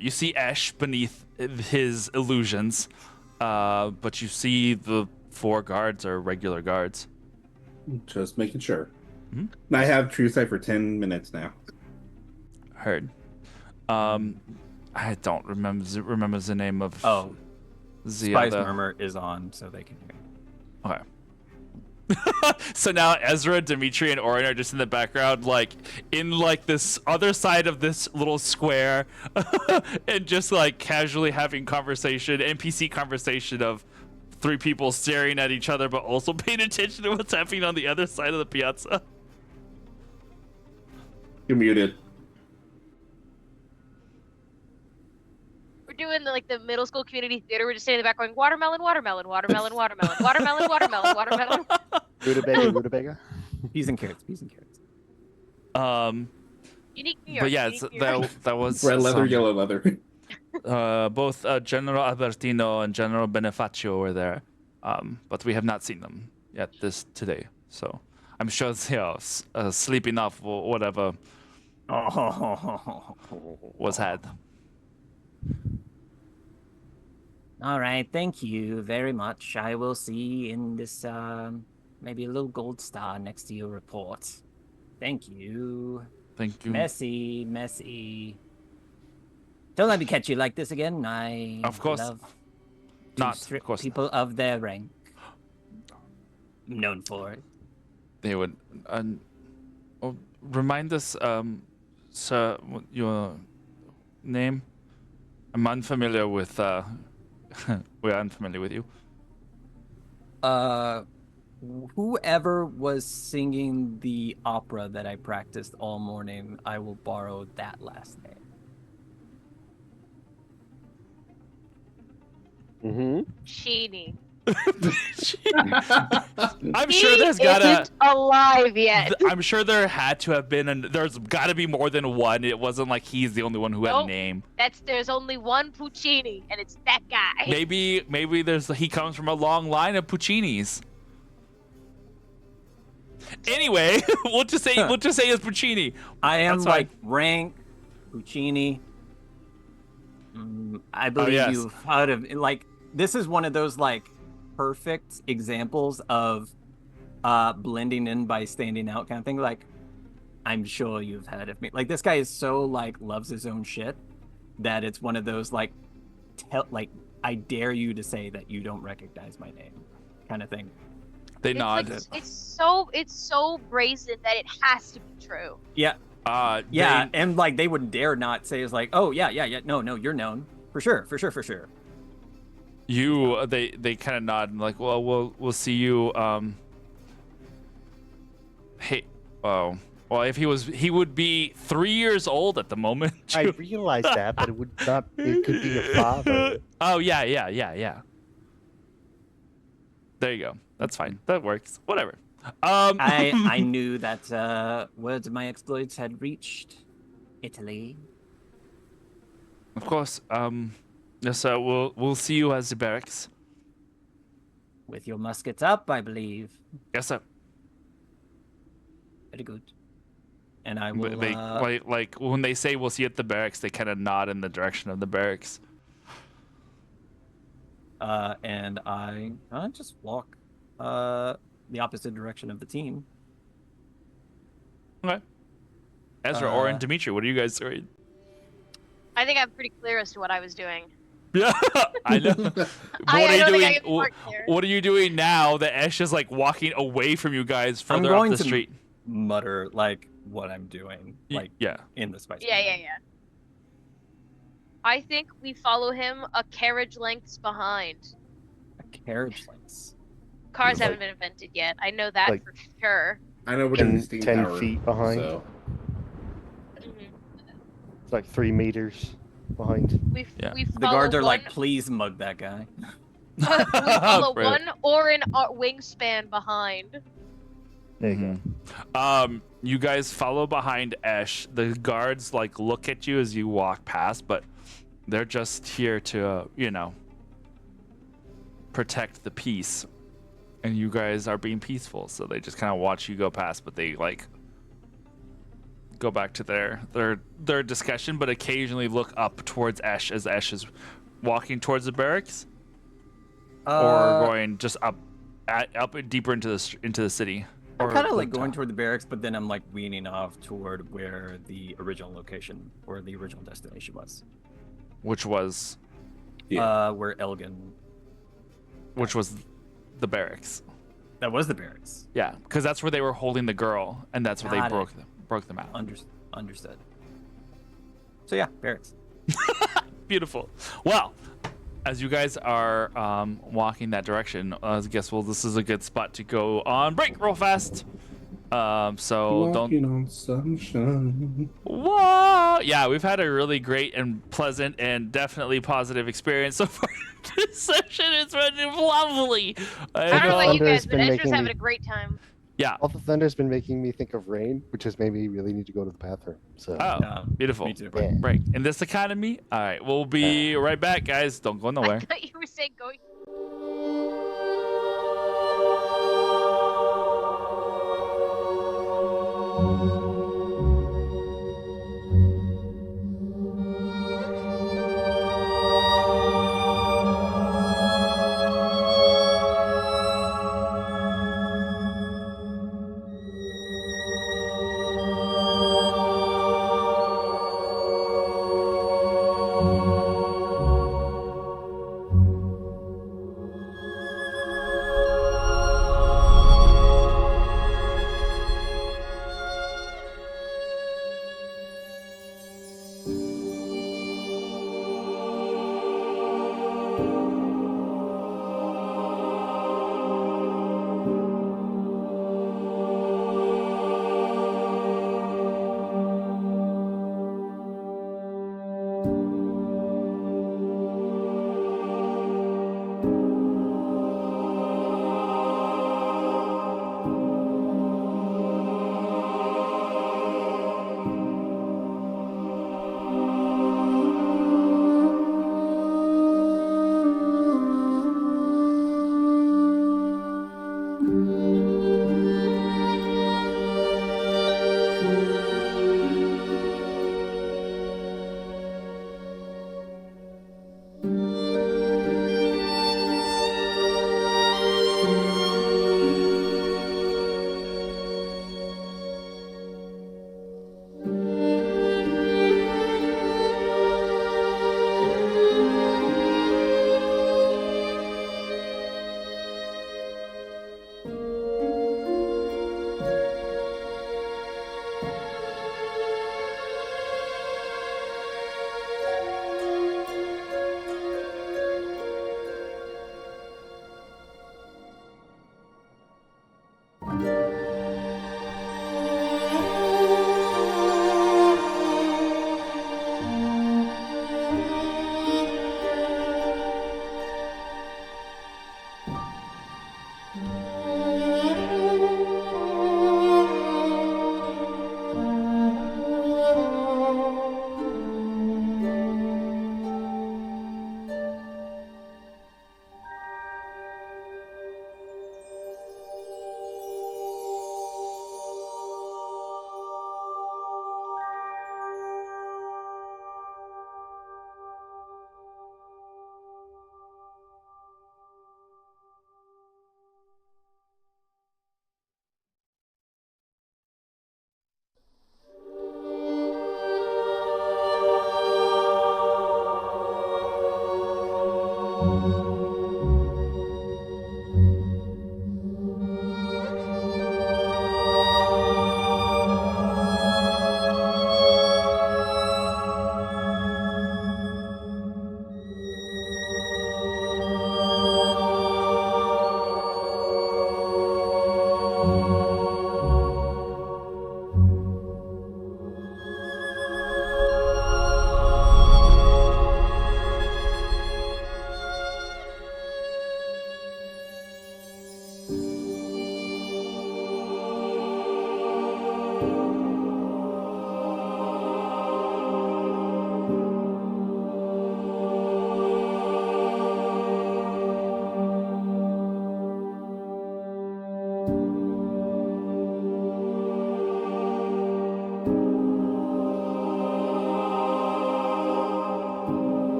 You see Ash beneath his illusions, but you see the 4 guards are regular guards. Just making sure. Mhm. I have True Sight for 10 minutes now. Heard. I don't remember the name of Oh, the Spice other. Murmur is on, so they can hear. Okay. So now Ezra, Dimitri, and Orin are just in the background, like in like this other side of this little square, and just like casually having conversation, NPC conversation of 3 people staring at each other, but also paying attention to what's happening on the other side of the piazza. You're muted. We're doing the middle school community theater. We're just sitting in the back going, watermelon, watermelon, watermelon, watermelon, watermelon, watermelon, watermelon. Rutabaga. Peas and carrots. Peas and carrots. Unique New York. But yeah, unique New York. that was Red leather, some- yellow leather. both General Albertino and General Benefacio were there, but we have not seen them yet today. So I'm sure they are sleeping off or whatever was had. All right, thank you very much. I will see in this maybe a little gold star next to your report. Thank you. Thank you. Messy. Don't let me catch you like this again. I Of course love to not. strip Of course not. people of their rank. I'm known for it. They would. Remind us, sir, your name. I'm unfamiliar with. We're unfamiliar with you. Whoever was singing the opera that I practiced all morning, I will borrow that last name. Mm-hmm. Sheeny. I'm sure there's gotta. isn't alive yet. I'm sure there had to have been, and there's got to be more than one. It wasn't like he's the only one who had a Nope. name. There's only one Puccini, and it's that guy. Maybe he comes from a long line of Puccinis. Anyway, we'll just say it's Puccini. I am That's fine. like rank Puccini. I believe yes. you've heard of this is one of those like perfect examples of blending in by standing out kind of thing. Like, I'm sure you've heard of me. Like, this guy is so like loves his own shit that it's one of those like, I dare you to say that you don't recognize my name, kind of thing. They It's nod. like, it's so brazen that it has to be true. Yeah, Yeah, and like they would dare not say it's like, oh yeah, no, you're known for sure. They kind of nod and like, well, we'll see you. Hey, oh, well, if he would be 3 years old at the moment. I realize that, but it would not. It could be a father. Oh yeah. There you go. That's fine. That works. Whatever. I knew that words of my exploits had reached Italy. Of course. Yes, sir. We'll see you at the barracks. With your muskets up, I believe. Yes, sir. Very good. And I will. They, like when they say we'll see you at the barracks, they kind of nod in the direction of the barracks. And I just walk the opposite direction of the team. Okay. Ezra, Orin, Dimitri, what are you guys doing? I think I'm pretty clear as to what I was doing. Yeah, I know. But I what are you don't think I doing? can work there. What are you doing now that Ash is like walking away from you guys I'm further up going the to street? mutter like what I'm doing, like Yeah. in the spice. Yeah. I think we follow him a carriage lengths behind. A carriage lengths. Cars Like- haven't been invented yet. I know that like- for sure. I know we're 10 in the steam 10 tower, feet behind. So. Mhm. It's like 3 meters behind. We Yeah. we The follow guards are one, like, please mug that guy. we follow Brilliant. one Orin wingspan behind. There you go. You guys follow behind Ash. The guards like look at you as you walk past, but they're just here to, protect the peace. And you guys are being peaceful, so they just kind of watch you go past, but they like go back to their discussion, but occasionally look up towards Ash as Ash is walking towards the barracks, or going just up deeper into the city. I'm Or kind of like the going town. toward the barracks, but then I'm like weaning off toward where the original location or the original destination was. which was Where Elgin. the barracks. That was the barracks. Yeah, because that's where they were holding the girl, and that's where Got they it. broke them out. Understood. So yeah, barracks. Beautiful. Well, as you guys are walking that direction, I guess this is a good spot to go on break real fast. So Walking on sunshine. Whoa! Yeah, we've had a really great and pleasant and definitely positive experience so far. This session has been lovely. I don't know about you Thunder has guys, but been Ezra's making having me- a great time. Yeah. All the thunder's been making me think of rain, which has made me really need to go to the bathroom. So Oh, Yeah, beautiful. Me too. Yeah. Break. In this economy? All right, we'll be right back, guys. Don't go I nowhere. thought you were saying going.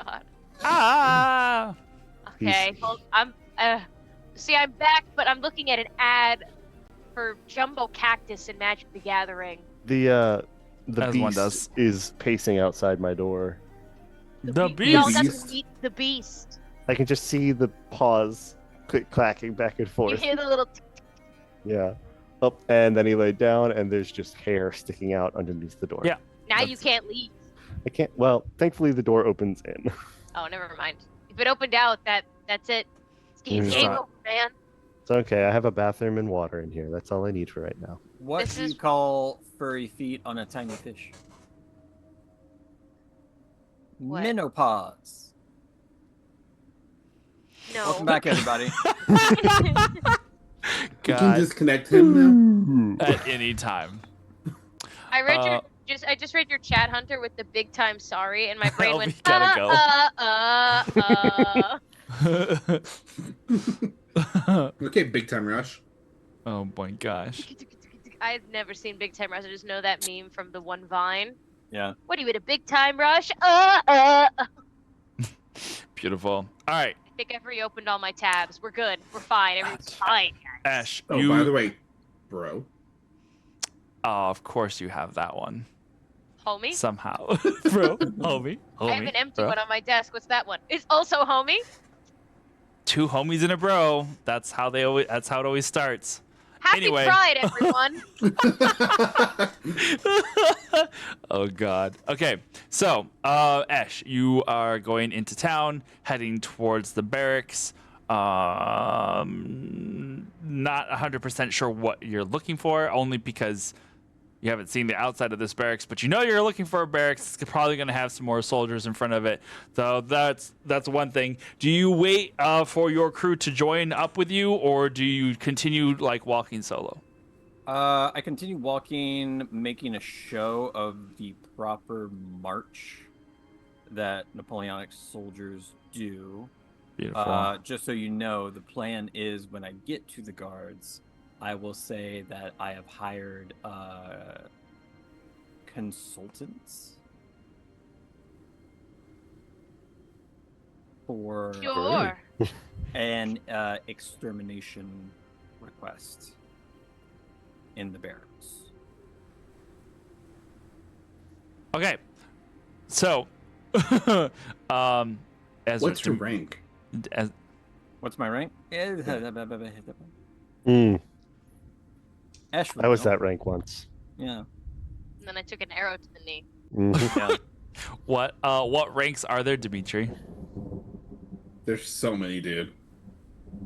God. Ah! Okay. Well, I'm back, but I'm looking at an ad for jumbo cactus in Magic the Gathering. The As one does. beast is pacing outside my door. The Y'all beast. got Beast. to meet the beast. I can just see the paws clacking back and You forth. hear the little. Yeah. Up, and then he laid down, and there's just hair sticking out underneath the door. Yeah. Now you That's- can't leave. I can't. Well, thankfully the door opens in. Oh, never mind. If it opened out, that's it. It's game It's not- over, man. It's okay. I have a bathroom and water in here. That's all I need for right now. What This do you is- call furry feet on a tiny fish? What? Menopause. No. Welcome back, everybody. You can God, disconnect him now. at any time. I read Uh, I just read your chat, Hunter, with the big time sorry, and my brain Oh, went. we gotta go. Okay, big time rush. Oh my gosh. I've never seen Big Time Rush. I just know that meme from the one Vine. Yeah. What are you in a big time rush? Beautiful. All right, I think I've reopened all my tabs. We're good. We're fine. Everything's fine. Ash. Oh, you. by the way, bro. Oh, of course you have that one. Homie? Somehow. Bro, homie. I have Homie. an empty bro. one on my desk. What's that one? It's also homie. Two homies and a bro. That's how it always starts. Happy Anyway. Pride, everyone. Oh god. Okay. So, Ash, you are going into town, heading towards the barracks. Not 100% sure what you're looking for, only because you haven't seen the outside of this barracks, but you know you're looking for a barracks. It's probably going to have some more soldiers in front of it. So that's one thing. Do you wait for your crew to join up with you, or do you continue like walking solo? I continue walking, making a show of the proper march that Napoleonic soldiers do. Beautiful. Just so you know, the plan is when I get to the guards, I will say that I have hired consultants for Sure. an extermination request in the barracks. Okay. So, as What's your rank? as What's my rank? Mm, Ash would I was know. that rank once. Yeah. And then I took an arrow to the knee. Mhm. Yeah. what ranks are there, Dimitri? There's so many, dude.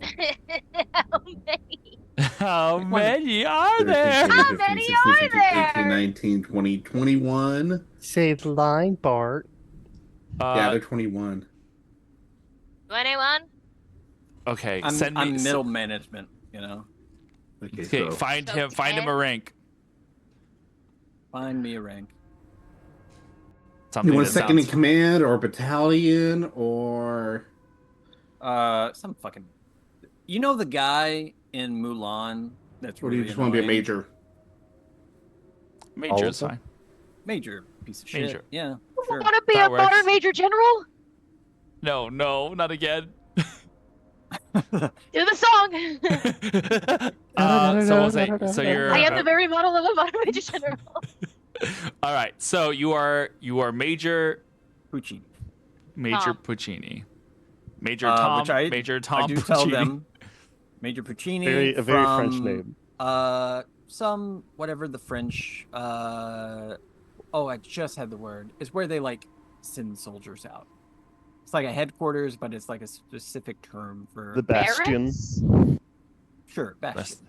How many? How many are 13, there? 14, How 15, many 16, are 17, there? 18, 19, 20, 21. Say the line, Bart. Yeah, they're 21. 21? Okay, I'm, send me. I'm middle management, you know. Okay, Okay, so find So him. Find him a 10? rank. Find me a rank. Something you want that second in sounds- command or battalion or Some fucking. You know the guy in Mulan that's or do you really just want to be a annoying? major? Major All is of fine. Major piece of shit. Major. Yeah, You sure. want to be That a modern works. major general? No, not again. Do the song. So we'll say. So you're. I am the very model of a modern major general. All right. So you are Major Puccini. Major Tom. Puccini. Major Tom. Which I Major Tom I do Puccini. tell them. Major Puccini. A very French from, name. Some whatever the French. I just had the word. It's where they like send soldiers out. It's like a headquarters, but it's like a specific term for The Bastion. Barracks? sure bastion. Best-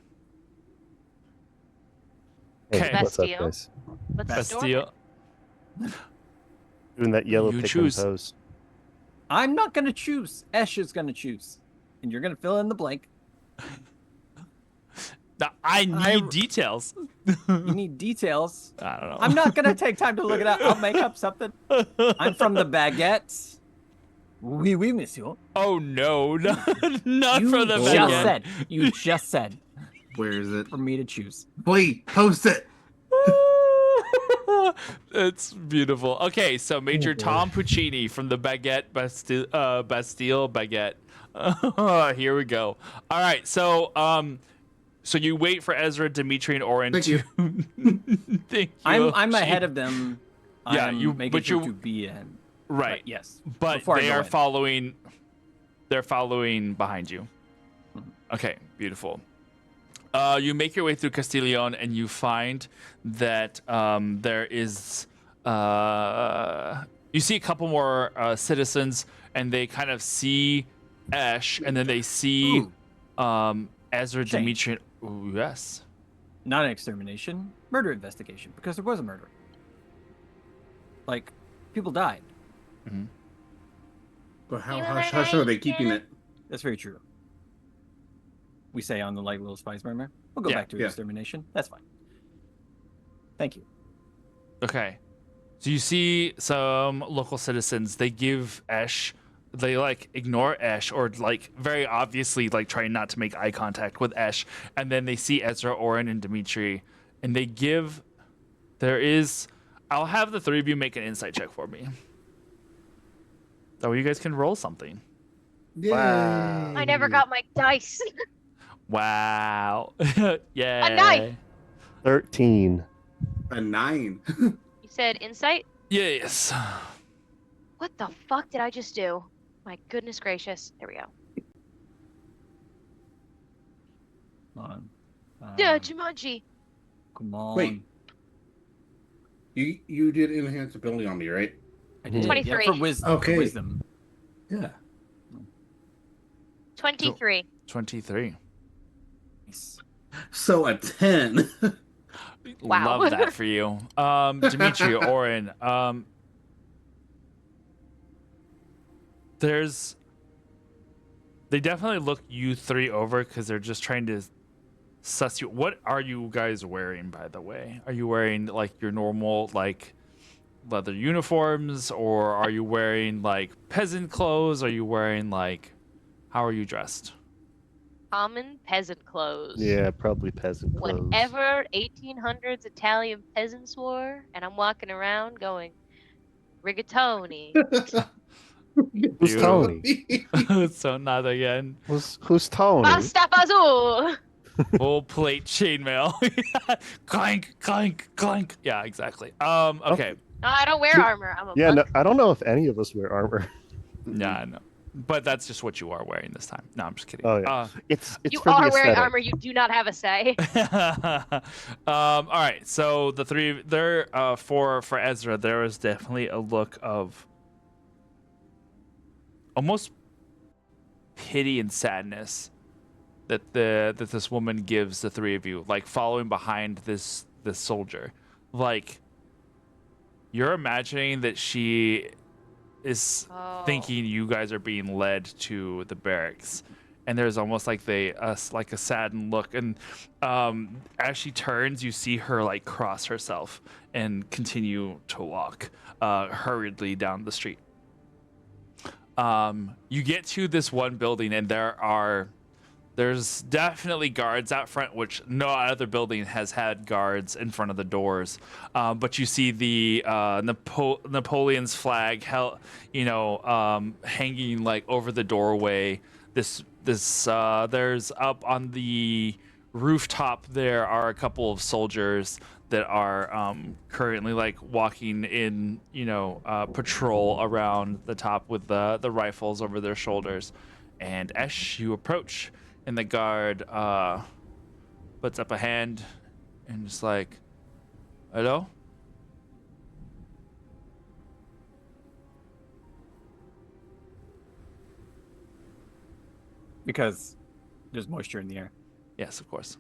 Hey, Okay. what's up, Bastille. guys? What's the story? Bastille. Doing that yellow You Pikmin choose. pose. I'm not gonna choose. Esh is gonna choose, and you're gonna fill in the blank. Now, I need I- details. You need details. I don't know. I'm not gonna take time to look it up. I'll make up something. I'm from the baguettes. Oui, oui, monsieur. Oh no, not for the just baguette. said. You just said Where is it? for me to choose. Wait, post it. It's beautiful. Okay, so Major Tom Puccini from the Bastille Baguette. Here we go. All right, so so you wait for Ezra, Dimitri, and Orin Thank to. you. Thank you. I'm ahead of them. Yeah, I am you- making but sure you- to be in. Right. But yes. But before I they go are in. following. They're following behind you. Mhm. Okay, beautiful. You make your way through Castiglione and you find that there is. You see a couple more citizens, and they kind of see Ash, and then they see Ezra, Shame. Dimitri. Ooh, yes. Not an extermination, murder investigation, because there was a murder. Like, people died. But how hush are they keeping it? That's very true. We say on the Light Little Spies Murmur. We'll go Yeah, back to yeah. extermination. That's fine. Thank you. Okay. So you see some local citizens, they give Ash, they like ignore Ash or like very obviously like trying not to make eye contact with Ash. And then they see Ezra, Orin, and Dimitri, and they give, I'll have the three of you make an insight check for me. That way you guys can roll something. Wow. I never got my dice. Wow. Yeah. A knife. 13. A 9. You said insight? Yes. What the fuck did I just do? My goodness gracious. There we go. Come on. Yeah, Jumanji. Come on. Wait. You did enhance ability on me, right? I did. 23. Yeah, for wisdom. Okay. For wisdom. Yeah. 23. 23. Nice. So a 10. Wow. Love that for you. Dimitri, Orin, they definitely look you three over because they're just trying to suss you. What are you guys wearing, by the way? Are you wearing like your normal like leather uniforms, or are you wearing like peasant clothes? Are you wearing like, how are you dressed? Common peasant clothes. Yeah, probably peasant clothes. Whatever 1800s Italian peasants wore, and I'm walking around going, rigatoni. Who's Tony? So not again. Who's Tony? Pasta fazool. Full plate chainmail. Clank, clank, clank. Yeah, exactly. Okay. No, I don't wear armor. I'm a Yeah, no, monk. I don't know if any of us wear armor. Yeah, I know. But that's just what you are wearing this time. No, I'm just kidding. Oh yeah, it's You for the are wearing aesthetic. armor. You do not have a say. All right. So the three there for Ezra, there is definitely a look of almost pity and sadness that this woman gives the three of you, like following behind this soldier. Like you're imagining that she is thinking you guys are being led to the barracks, and there's almost like a saddened look, and as she turns you see her like cross herself and continue to walk hurriedly down the street. You get to this one building, and there's definitely guards out front, which no other building has had guards in front of the doors. But you see the Napoleon's flag, hanging like over the doorway. There's up on the rooftop. There are a couple of soldiers that are currently like walking in, patrol around the top with the rifles over their shoulders. And as you approach, and the guard puts up a hand and just like, hello? Because there's moisture in the air. Yes, of course.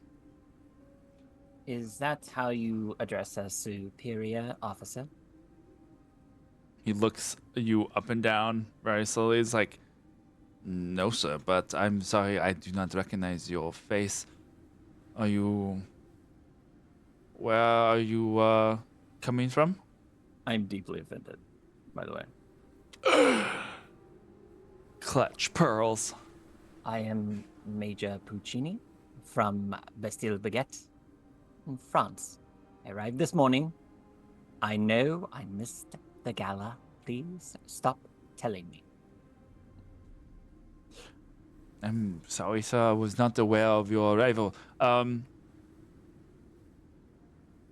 Is that how you address a superior officer? He looks you up and down very slowly. He's like, no, sir, but I'm sorry, I do not recognize your face. Where are you coming from? I'm deeply offended, by the way. Clutch pearls. I am Major Puccini from Bastille Baguette in France. I arrived this morning I know I missed the gala. Please stop telling me. I'm sorry, sir. I was not aware of your arrival.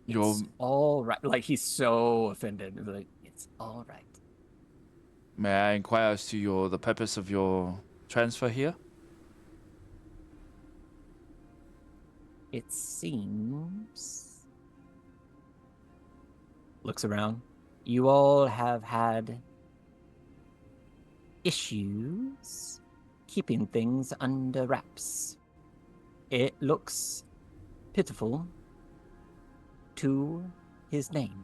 Your It's all right. Like, he's so offended. He's like, It's all right. may I inquire as to the purpose of your transfer here? It seems looks around. you all have had issues keeping things under wraps. It looks pitiful to his name.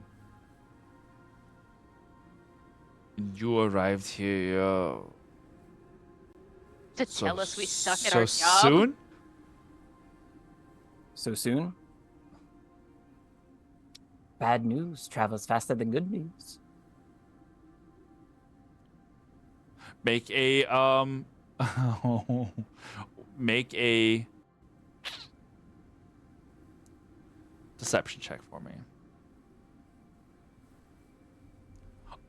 You arrived here To tell us we suck at so our job. soon? So soon? Bad news travels faster than good news. Make a make a deception check for me.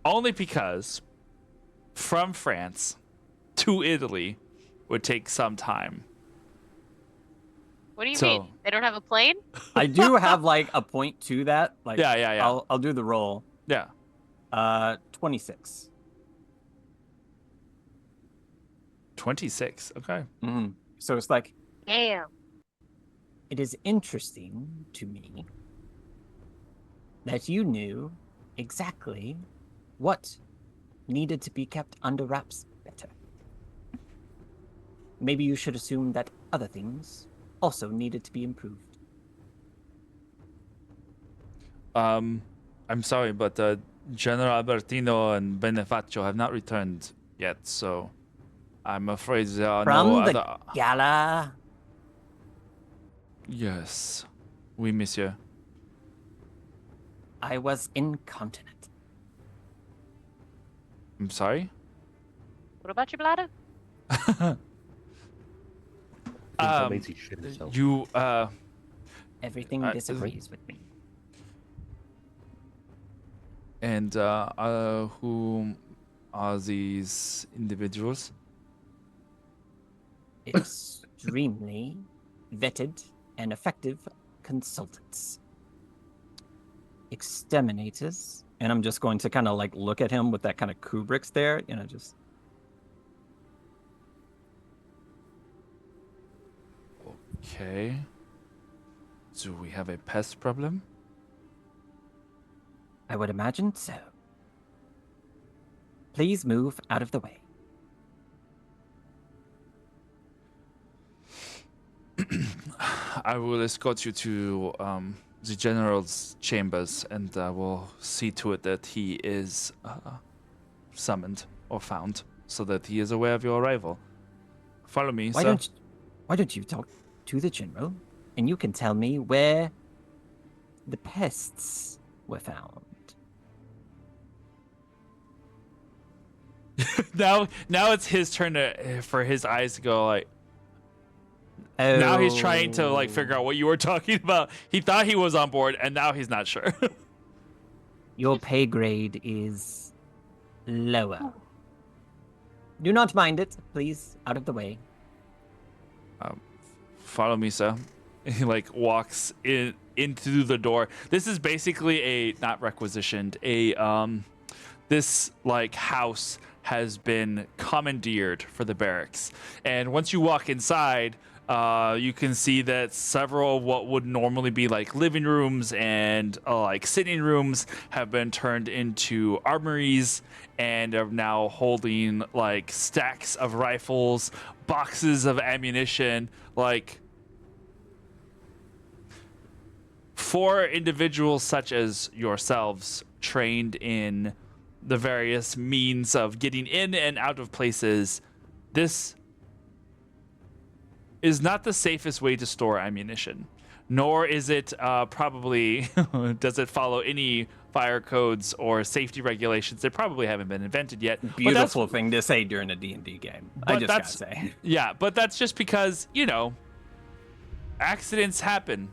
Only because from France to Italy would take some time. What do you So- mean? They don't have a plane? I do have like a point to that. Like, Yeah. I'll do the roll. Yeah. 26. 26. Okay. Mm-hmm. So it's like, Damn. It is interesting to me that you knew exactly what needed to be kept under wraps better. Maybe you should assume that other things also needed to be improved. I'm sorry, but General Albertino and Benefacio have not returned yet, so I'm afraid there are From no the other. gala, Yes, oui, monsieur. I was incontinent. I'm sorry. What about your bladder? That means he shit himself. You Everything disagrees with me. and who are these individuals? Extremely vetted and effective consultants. Exterminators. and I'm just going to kind of like look at him with that kind of Kubrick stare, just. Okay. Do we have a pest problem? I would imagine so. Please move out of the way. I will escort you to the general's chambers, and I will see to it that he is summoned or found, so that he is aware of your arrival. Follow me, Why sir. don't you talk to the general, and you can tell me where the pests were found. now it's his turn for his eyes to go like. Oh. Now he's trying to like figure out what you were talking about. He thought he was on board, and now he's not sure. Your pay grade is lower. Do not mind it, please. Out of the way. Follow me, sir. He like walks into the door. This is basically a not requisitioned. This like house has been commandeered for the barracks, and once you walk inside, you can see that several of what would normally be like living rooms and like sitting rooms have been turned into armories and are now holding like stacks of rifles, boxes of ammunition, like for individuals such as yourselves trained in the various means of getting in and out of places. This is not the safest way to store ammunition, nor is it probably does it follow any fire codes or safety regulations. They probably haven't been invented yet. But that's- Beautiful thing to say during a D&D game. I But just that's- gotta say. Yeah, but that's just because, accidents happen.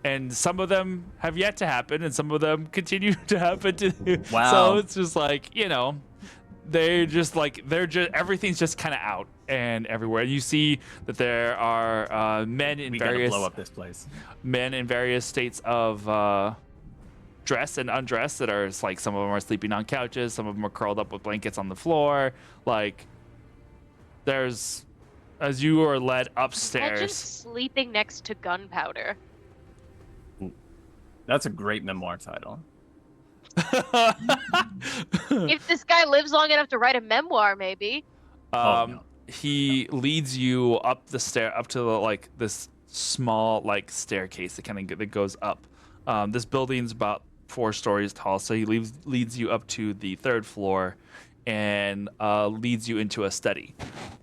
and some of them have yet to happen, and some of them continue to happen. Wow. So it's just like, they're just everything's just kind of out and everywhere. You see that there are men in We gotta various blow up this place. men in various states of dress and undress that are like, some of them are sleeping on couches, some of them are curled up with blankets on the floor. Like, there's, as you are led Imagine upstairs. sleeping next to gunpowder. That's a great memoir title. If this guy lives long enough to write a memoir, maybe. No. He leads you up the stair, up to this small staircase that goes up. This building's about 4 stories tall, so he leads you up to the 3rd floor, and leads you into a study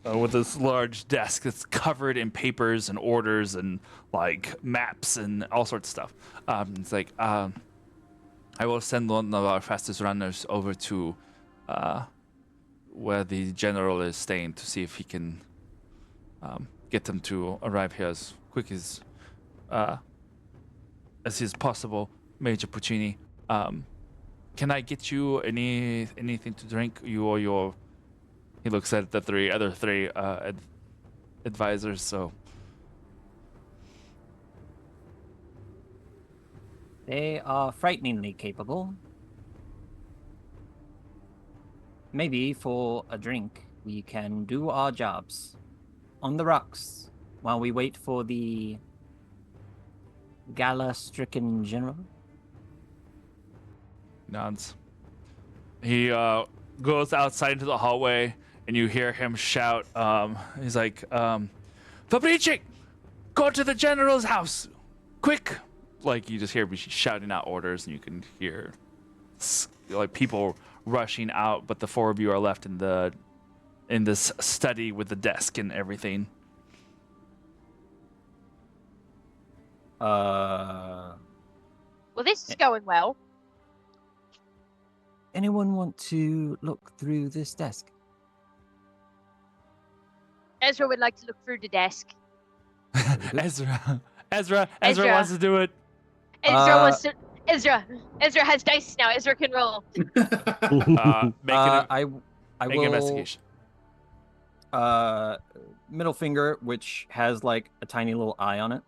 with this large desk that's covered in papers and orders and maps and all sorts of stuff. It's like, I will send one of our fastest runners over to where the general is staying to see if he can get them to arrive here as quick as is possible. Major Puccini, can I get you anything to drink? You or your... He looks at the other three advisors. So They are frighteningly capable. Maybe for a drink, we can do our jobs on the rocks while we wait for the gala-stricken general. nods. He goes outside into the hallway, and you hear him shout. He's like, Fabrici, go to the general's house, quick! Like, you just hear me shouting out orders, and you can hear people rushing out, but the 4 of you are left in this study with the desk and everything. Well, this is going well. Anyone want to look through this desk? Ezra would like to look through the desk. Ezra Ezra. wants to do it. Ezra wants to. Ezra has dice now. Ezra can roll. Make I an will investigation. middle finger, which has like a tiny little eye on it,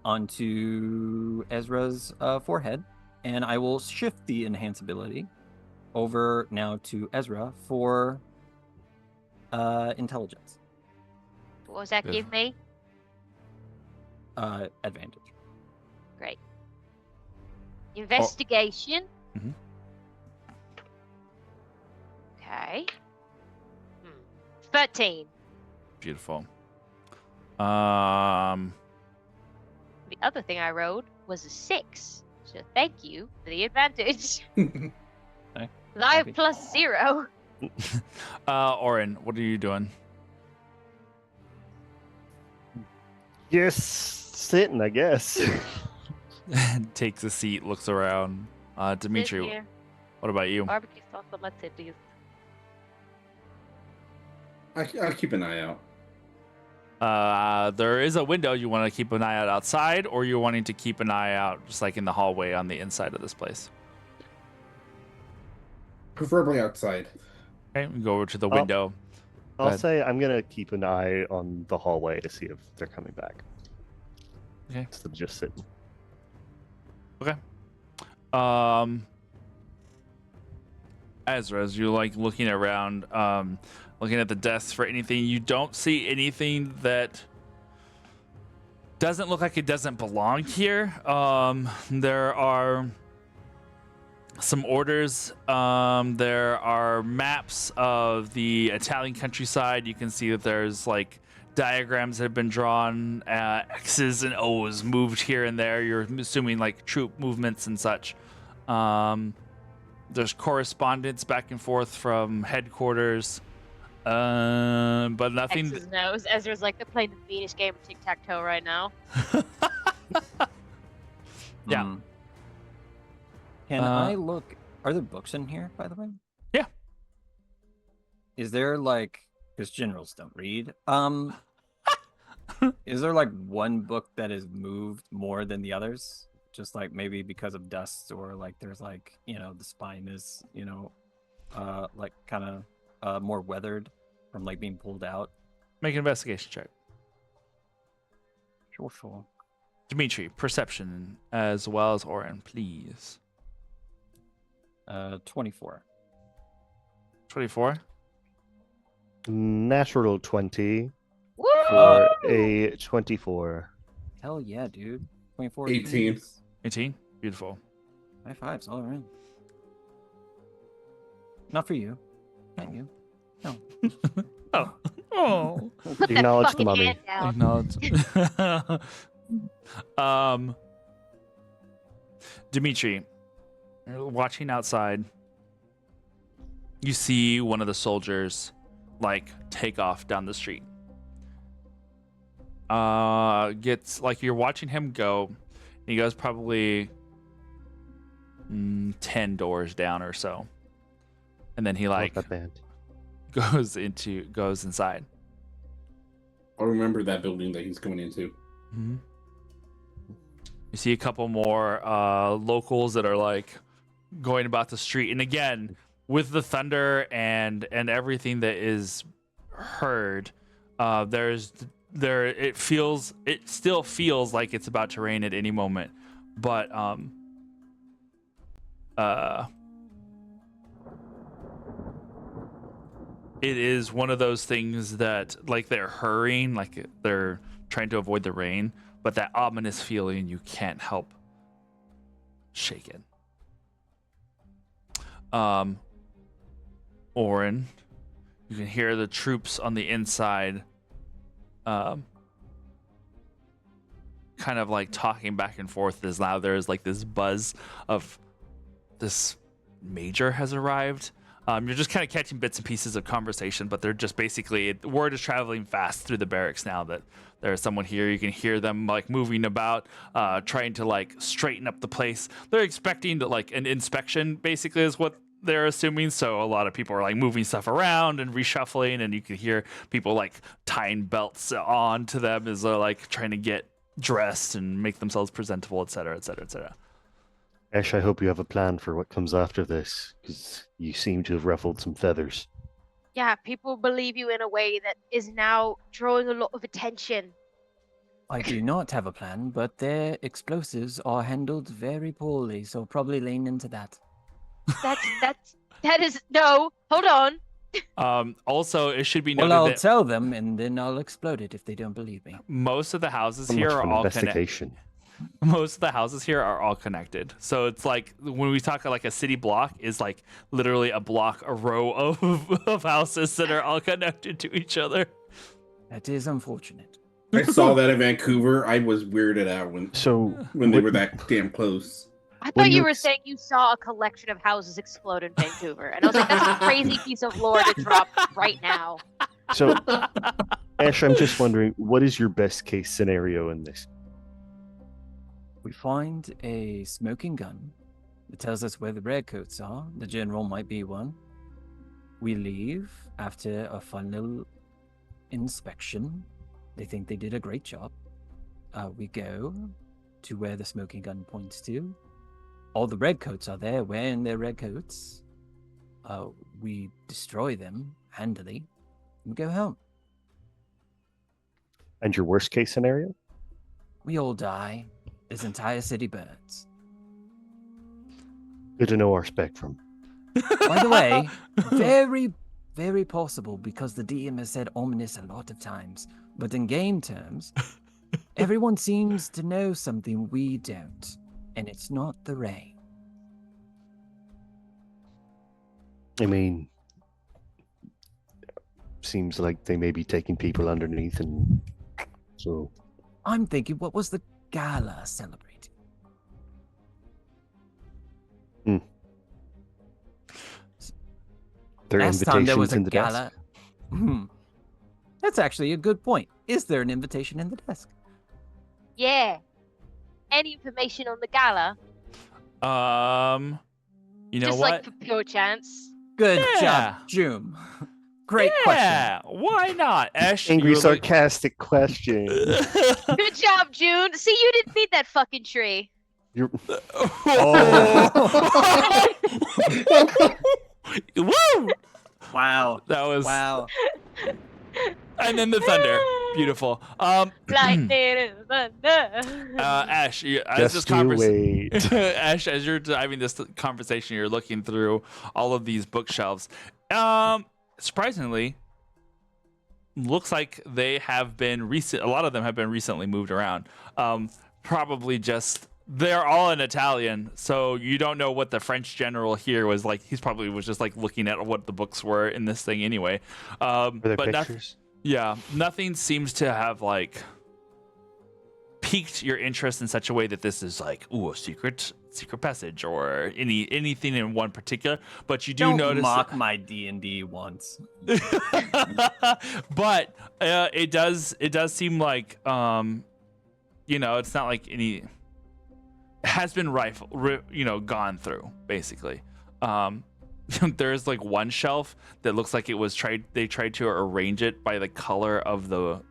onto Ezra's forehead, and I will shift the enhanceability over now to Ezra for intelligence. What does that Good. give me? Advantage. Great. Investigation. Mhm. Okay. 13. Beautiful. The other thing I rolled was a 6. So thank you for the advantage. Okay. 5 plus 0. Oren, what are you doing? Just sitting, I guess. Takes a seat, looks around. Dimitri, Here. what about you? Barbecue sauce on my titties. I'll keep an eye out. There is a window. You want to keep an eye out outside, or you're wanting to keep an eye out just like in the hallway on the inside of this place? Preferably outside. Okay, we go over to the window. I'll ahead. say I'm gonna keep an eye on the hallway to see if they're coming back. Okay. Instead of just sitting. Ezra, as you're looking around, looking at the desks for anything, you don't see anything that doesn't look like it doesn't belong here. There are some orders. There are maps of the Italian countryside. You can see that there's diagrams that have been drawn, X's and O's moved here and there. You're assuming troop movements and such. There's correspondence back and forth from headquarters, but nothing. X's and O's. Ezra's like, they're playing the meanest game of tic-tac-toe right now. Yeah. Can I look? Are there books in here, by the way? Yeah. Is there because generals don't read? Is there like one book that is moved more than the others? Just like maybe because of dust, or like there's like, the spine is, like kind of more weathered from like being pulled out. Make an investigation check. Sure. Dimitri, perception as well as Oren, please. 24. 24. Natural 20 Woo! for a 24. Hell yeah, dude. 24. 18. please. 18. Beautiful. High fives all around. Not for you. Not you. No. Oh. Put that Acknowledge the fucking mummy. hand down. Acknowledge. Dimitri, you're watching outside. You see one of the soldiers like take off down the street. Gets like you're watching him go. He goes probably 10 doors down or so, and then he like Not that bad. goes inside. I'll remember that building that he's going into. Mm-hmm. You see a couple more locals that are like going about the street, and again with the thunder and everything that is heard, it still feels like it's about to rain at any moment, but it is one of those things that like they're hurrying, like they're trying to avoid the rain, but that ominous feeling you can't help shake it. Oren, you can hear the troops on the inside kind of like talking back and forth as loud. There's like this buzz of this major has arrived. You're just kind of catching bits and pieces of conversation, but they're just basically, word is traveling fast through the barracks now that there's someone here. You can hear them like moving about, trying to like straighten up the place. They're expecting to, like an inspection basically is what they're assuming. So a lot of people are like moving stuff around and reshuffling, and you can hear people like tying belts on to them as they're like trying to get dressed and make themselves presentable, etc., etc., etc. Ash, I hope you have a plan for what comes after this, because you seem to have ruffled some feathers. Yeah, people believe you in a way that is now drawing a lot of attention. I do not have a plan, but their explosives are handled very poorly, so probably lean into that. That is no. Hold on. Also, it should be noted Well, I'll that tell them, and then I'll explode it if they don't believe me. most of the houses So here much are for all investigation. most of the houses here are all connected. So it's like when we talk like a city block is like literally a row of houses that are all connected to each other. That is unfortunate. I saw that in Vancouver. I was weirded out when they were that damn close. I What thought do you you were ex- saying you saw a collection of houses explode in Vancouver, and I was like, that's a crazy piece of lore to drop right now. So, Ash, I'm just wondering, what is your best case scenario in this? We find a smoking gun that tells us where the redcoats are. The general might be one. We leave after a fun little inspection. They think they did a great job. We go to where the smoking gun points to. All the redcoats are there wearing their redcoats. We destroy them handily and go home. And your worst case scenario? We all die. This entire city burns. Good to know our spectrum. By the way, very, very possible because the DM has said ominous a lot of times. But in game terms, everyone seems to know something we don't. And it's not the rain. I mean, seems like they may be taking people underneath, and so I'm thinking, what was the gala celebrating? their Last time there was invitations a in the gala. desk. That's actually a good point. Is there an invitation in the desk? Yeah. Any information on the gala? You know Just what? like for pure chance. Good Yeah. job, Joom. Great question. Yeah, why not? Ash, Angry, you're like- sarcastic question. Good job, June. See, you didn't need that fucking tree. You're... Oh. Woo! Wow. That was Wow. and then the thunder. Beautiful. Lightning and thunder. Ash, as this Just you conversation, wait. Ash, as you're having this conversation, you're looking through all of these bookshelves. Surprisingly, looks like they have been recent. A lot of them have been recently moved around. Probably just they're all in Italian, so you don't know what the French general here was like. He's probably was just like looking at what the books were in this thing anyway. Were there But pictures? nothing seems to have like piqued your interest in such a way that this is like, ooh, a secret passage or anything in one particular. But you do Don't notice mock my D&D once. but it does seem like it's not like any has been gone through basically. There's like one shelf that looks like it was they tried to arrange it by the color of the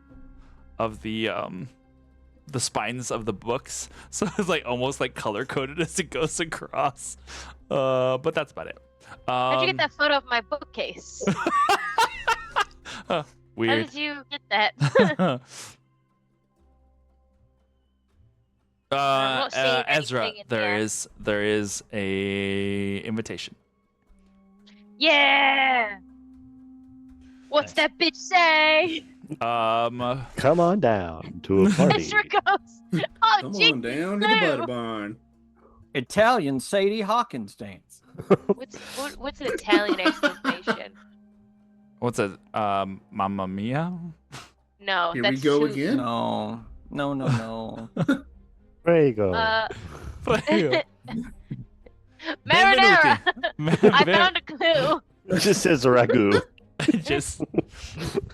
spines of the books, so it's like almost like color coded as it goes across. But that's about it. How'd you get that photo of my bookcase? How Weird. did you get that? I'm not seeing Ezra, anything in there here. is a invitation. Yeah. What's that bitch say? Come on down to a party. Ezra goes. Oh, Come gee, on down to the butter barn. Italian Sadie Hawkins dance. what's an Italian exclamation? What's it? Mamma Mia? No, Here we that's go too- again. No. There you go. Marinara. I Benvenuti. found a clue. It just says ragu. Just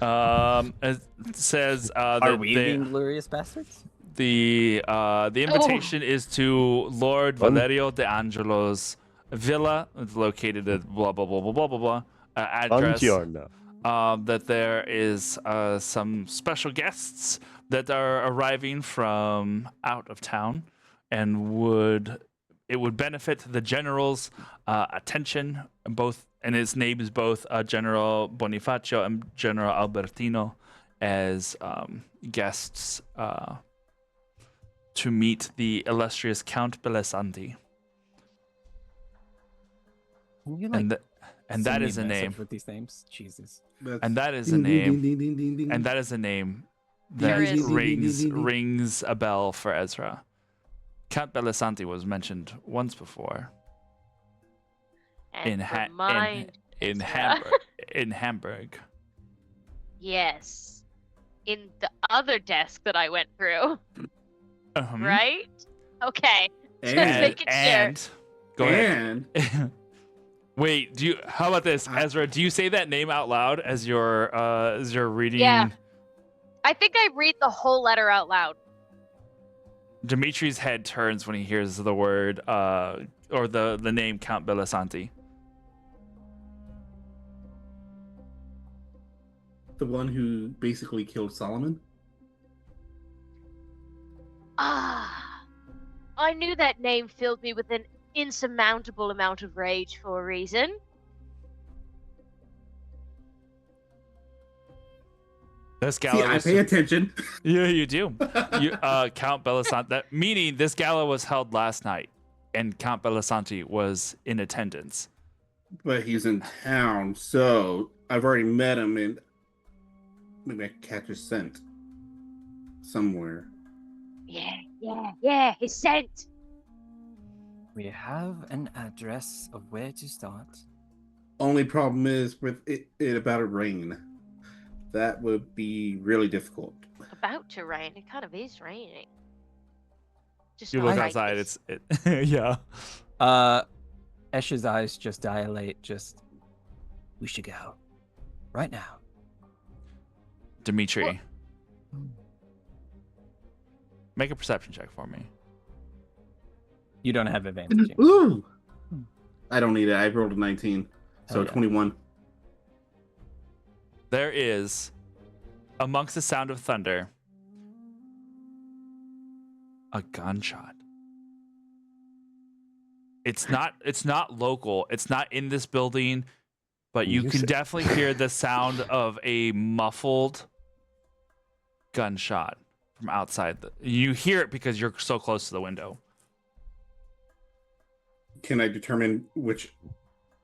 it says Are we the Inglorious Bastards? the invitation is to Lord Valerio de Angelo's villa. It's located at blah blah blah blah blah blah blah address. Buongiorno. That there is some special guests that are arriving from out of town, and it would benefit the general's attention, and his name is both General Bonifacio and General Albertino, as guests to meet the illustrious Count Bellesanti. Can you, And send that me is a message name. with these names. Jesus. And that is a Ding, ding, name. ding, ding, ding, ding. And that is a name There that is. rings a bell for Ezra. Count Bellesanti was mentioned once before And in remind Ezra. Hamburg. Yes. In the other desk that I went through, Mhm. right? Okay. Just And- making sure. And go ahead. And Wait, how about this, Ezra? Do you say that name out loud as you're reading? Yeah. I think I read the whole letter out loud. Dimitri's head turns when he hears the word or the name Count Bellesanti. the one who basically killed Solomon. Ah. I knew that name filled me with an insurmountable amount of rage for a reason. This See, gala I was pay attention. Yeah, you do. Count Bellesanti. That meaning this gala was held last night, and Count Bellesanti was in attendance. But he's in town, so I've already met him, and maybe I can catch his scent somewhere. Yeah, his scent. We have an address of where to start. Only problem is with it about a rain. That would be really difficult. About to rain. It kind of is raining. Just You not look like outside. this. Yeah. Esh's eyes just dilate. We should go. Right now. Dimitri, What? make a perception check for me. You don't have advantage. Ooh! I don't need it. I rolled a 19, so Hell yeah. 21. there is, amongst the sound of thunder, a gunshot. It's not local. It's not in this building, but you can definitely hear the sound of a muffled gunshot from outside. You hear it because you're so close to the window. Can I determine which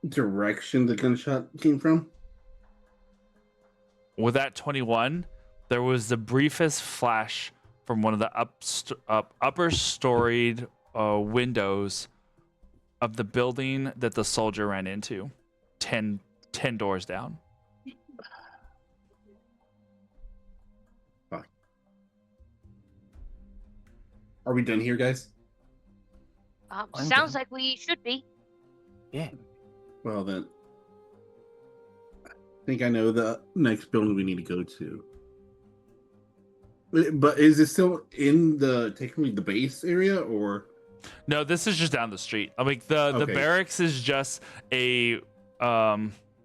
direction the gunshot came from? With that 21, there was the briefest flash from one of the upper storied windows of the building that the soldier ran into, 10 doors down. Are we done here, guys? Sounds like we should be. Yeah. Well, then. I think I know the next building we need to go to. But is it still in technically the base area, or? No, this is just down the street. I mean, the barracks is just a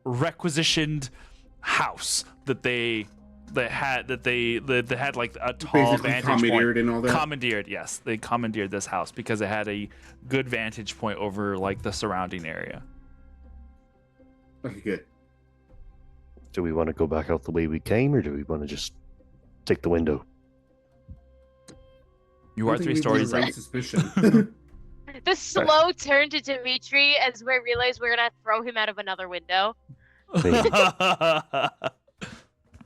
requisitioned house that they had like a tall Basically vantage commandeered point. And all that? Commandeered, yes. They commandeered this house because it had a good vantage point over like the surrounding area. Okay, good. Do we want to go back out the way we came, or do we want to just take the window? You are 3 stories up. Suspicion. The slow turn to Dimitri as we realize we're gonna throw him out of another window.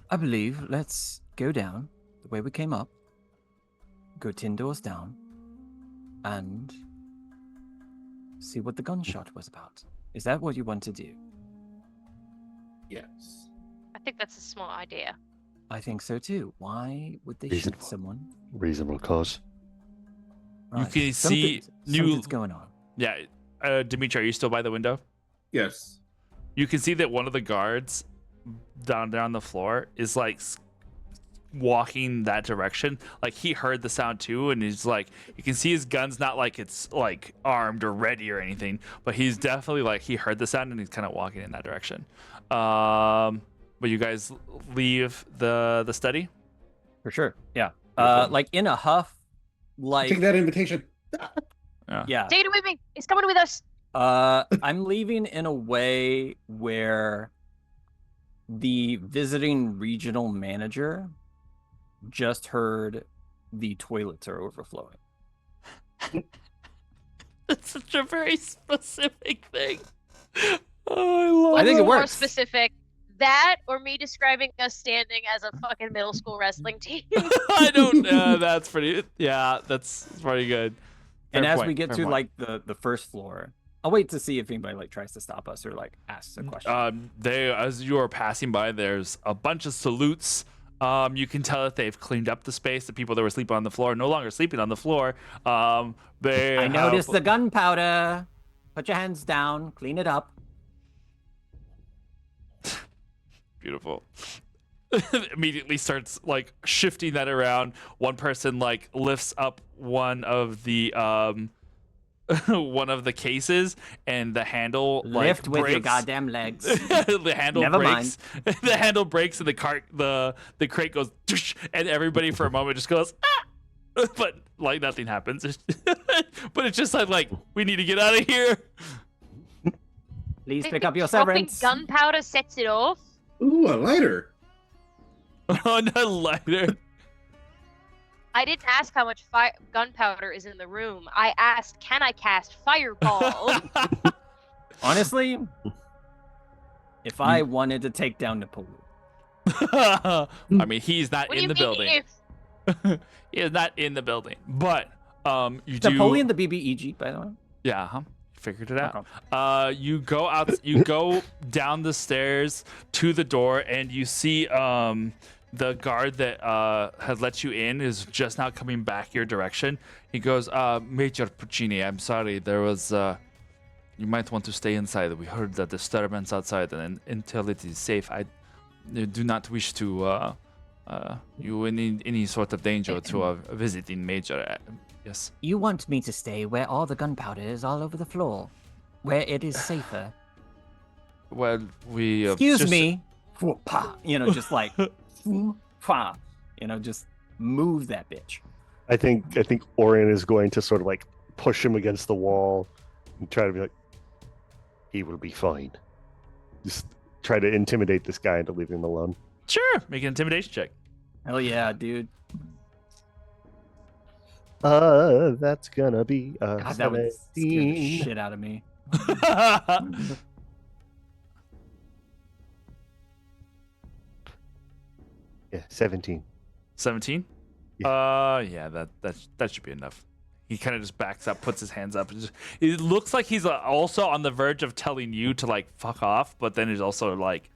I believe let's go down the way we came up, go 10 doors down, and see what the gunshot was about. Is that what you want to do? Yes. I think that's a smart idea. I think so too. Why would they Reasonable. shoot someone? Reasonable cause. You can see something's going on. Yeah, Dimitri, are you still by the window? Yes. You can see that one of the guards down there on the floor is like walking that direction. Like he heard the sound too, and he's like, you can see his gun's not like it's like armed or ready or anything, but he's definitely like he heard the sound and he's kind of walking in that direction. But you guys leave the study? For sure. Yeah. Like in a huff. Like Take that invitation. yeah. Take it with me. He's coming with us. I'm leaving in a way where the visiting regional manager just heard the toilets are overflowing. That's such a very specific thing. Oh, I think it More works. specific, that or me describing us standing as a fucking middle school wrestling team. I don't know. That's pretty. Yeah, that's pretty good. And Fair as point, we get fair to point. like the first floor, I'll wait to see if anybody like tries to stop us or like asks a question. As you are passing by, there's a bunch of salutes. You can tell that they've cleaned up the space. The people that were sleeping on the floor are no longer sleeping on the floor. I noticed the gunpowder. Put your hands down. Clean it up. Beautiful. Immediately starts like shifting that around. One person like lifts up one of the one of the cases, and the handle like Lift with your breaks. goddamn legs. The handle Never breaks. The handle breaks, and the crate goes, "Toosh," and everybody for a moment just goes, ah! But like nothing happens. But it's just like we need to get out of here. Please Think pick up your dropping severance. gunpowder sets it off. Ooh, a lighter. On a lighter. I didn't ask how much gunpowder is in the room. I asked, can I cast fireball? Honestly, if I wanted to take down Napoleon, I mean, he's not What do in you the mean building. if? He is not in the building. But you do. Napoleon the BBEG, by the way. Yeah, huh? Figured it out. Okay. You go out. You go down the stairs to the door, and you see the guard that had let you in is just now coming back your direction. He goes, Major Puccini, I'm sorry. There was. You might want to stay inside. We heard the disturbance outside, and until it is safe, I do not wish to you in any sort of danger to a visiting major. Yes. You want me to stay where all the gunpowder is all over the floor, where it is safer. Well, we. Excuse just- me. just like, just move that bitch. I think Orin is going to sort of like push him against the wall and try to be like, he will be fine. Just try to intimidate this guy into leaving him alone. Sure, make an intimidation check. Hell yeah, dude. That's gonna be God, that would scare the 17. shit out of me. Yeah, 17. 17. Yeah, that should be enough. He kind of just backs up, puts his hands up. And it looks like he's also on the verge of telling you to like fuck off, but then he's also like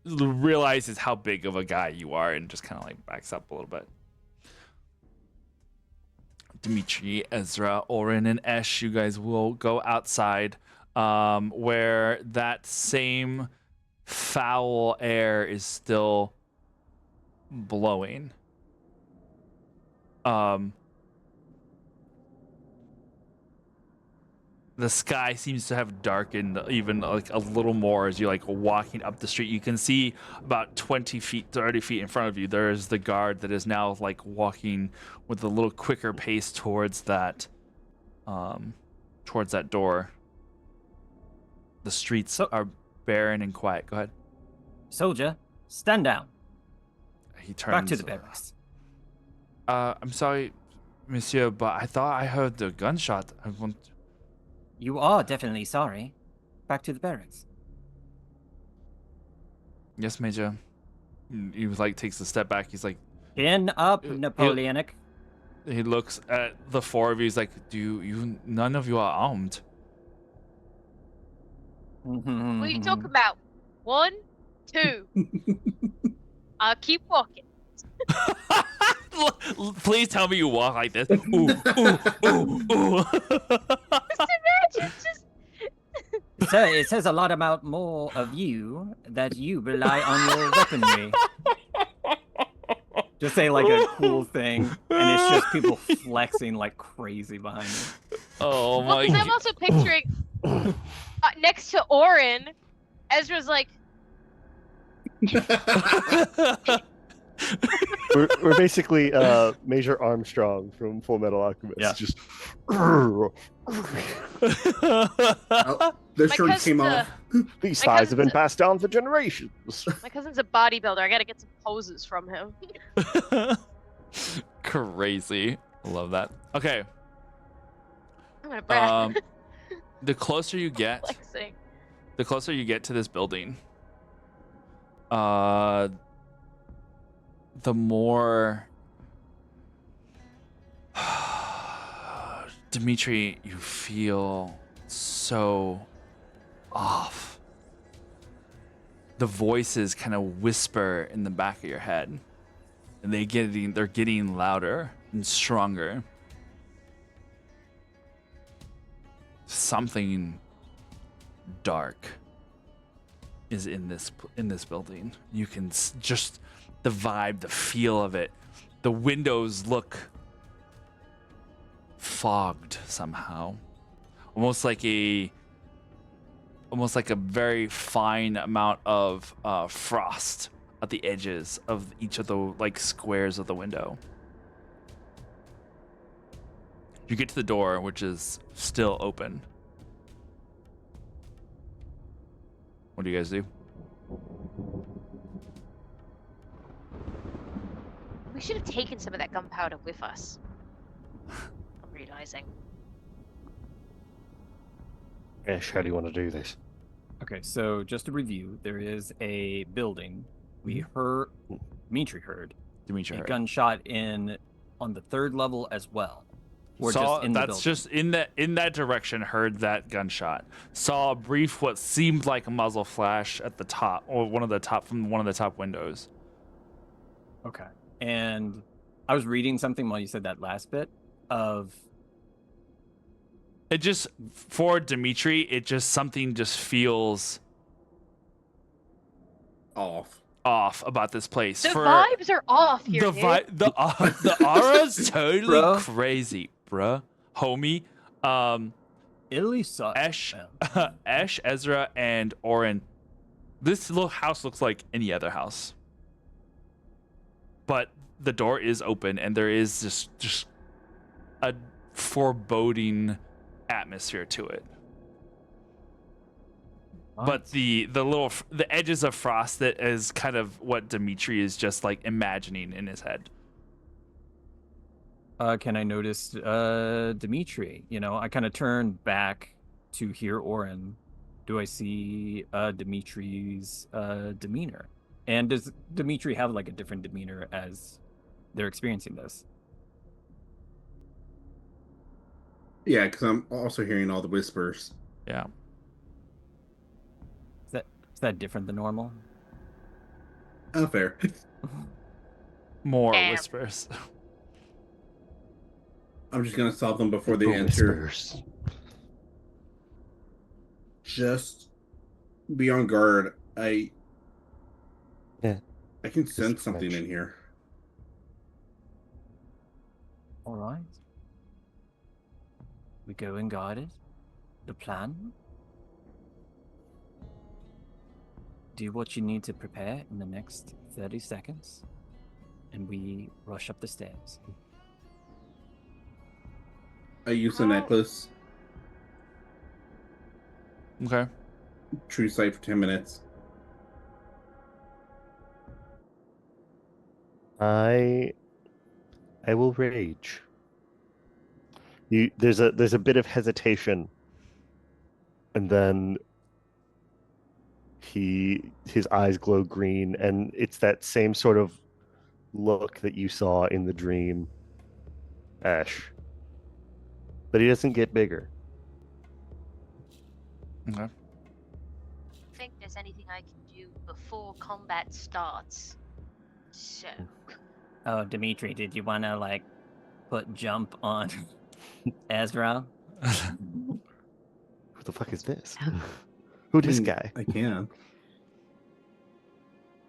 realizes how big of a guy you are and just kind of like backs up a little bit. Dimitri, Ezra, Orin, and Esh, you guys will go outside, where that same foul air is still blowing. The sky seems to have darkened even like a little more as you're like walking up the street. You can see about 20 feet, 30 feet in front of you. There is the guard that is now like walking with a little quicker pace towards that door. The streets are barren and quiet. Go ahead. Soldier, stand down. He turns Back to the barracks. I'm sorry, monsieur, but I thought I heard the gunshot. You are definitely sorry. Back to the barracks. Yes, Major. He like takes a step back. He's like, Chin up, Napoleonic. he looks at the four of you. He's like, none of you are armed. What are you talking about? 1, 2. I'll keep walking. Please tell me you walk like this. Ooh, ooh, ooh. Sir, it says a lot about more of you that you rely on your weaponry. Just say like a cool thing, and it's just people flexing like crazy behind you. Oh Well, my 'cause I'm god. also picturing next to Orin, Ezra's like, We're basically Major Armstrong from Full Metal Alchemist. Yeah. Just The My shirt cousin, came off. these My ties have been cousin's- passed down for generations. my cousin's a bodybuilder. I gotta get some poses from him. Crazy. I love that. Okay. I'm gonna brag. The closer you get, Flexing. to this building, the more Dimitri, you feel so off. The voices kind of whisper in the back of your head, and they're getting louder and stronger. Something dark is in this building. You can just the vibe, the feel of it. The windows look fogged somehow, almost like a very fine amount of frost at the edges of each of the like squares of the window. You get to the door, which is still open. What do you guys do? We should have taken some of that gunpowder with us. I'm realizing. Ash, how do you want to do this? Okay, so just to review, there is a building. We heard, Dimitri heard, Dimitri a heard. gunshot on the 3rd level as well. Or just in the that's building. just in that direction. Heard that gunshot. Saw a brief what seemed like a muzzle flash at the top, or one of the top windows. Okay. And I was reading something while you said that last bit of It just for Dimitri, something just feels off about this place. The vibes are off here, dude. The aura's totally Bro. crazy, bruh. Homie. Elisa. Esh, Ezra, and Orin, This little house looks like any other house, but the door is open and there is just a foreboding atmosphere to it. But the edges of frost, that is kind of what Dimitri is just like imagining in his head. Can I notice Dimitri? I kind of turn back to hear Orin. Do I see Dimitri's demeanor? And does Dimitri have like a different demeanor as they're experiencing this? Yeah, because I'm also hearing all the whispers. Yeah. Is that different than normal? Oh, fair. More Damn. whispers. I'm just gonna stop them before they enter. Whispers. Just be on guard. I can sense something French. in here. All right. We go and guard it. The plan? Do what you need to prepare in the next 30 seconds, and we rush up the stairs. I use the Oh. necklace. Okay. True sight for 10 minutes. I will rage. There's a bit of hesitation, and then his eyes glow green, and it's that same sort of look that you saw in the dream, Ash. But he doesn't get bigger. Okay. I think there's anything I can do before combat starts. So, Oh, Dimitri, did you want to like put jump on Ezra? Who the fuck is this? Who this guy? I can.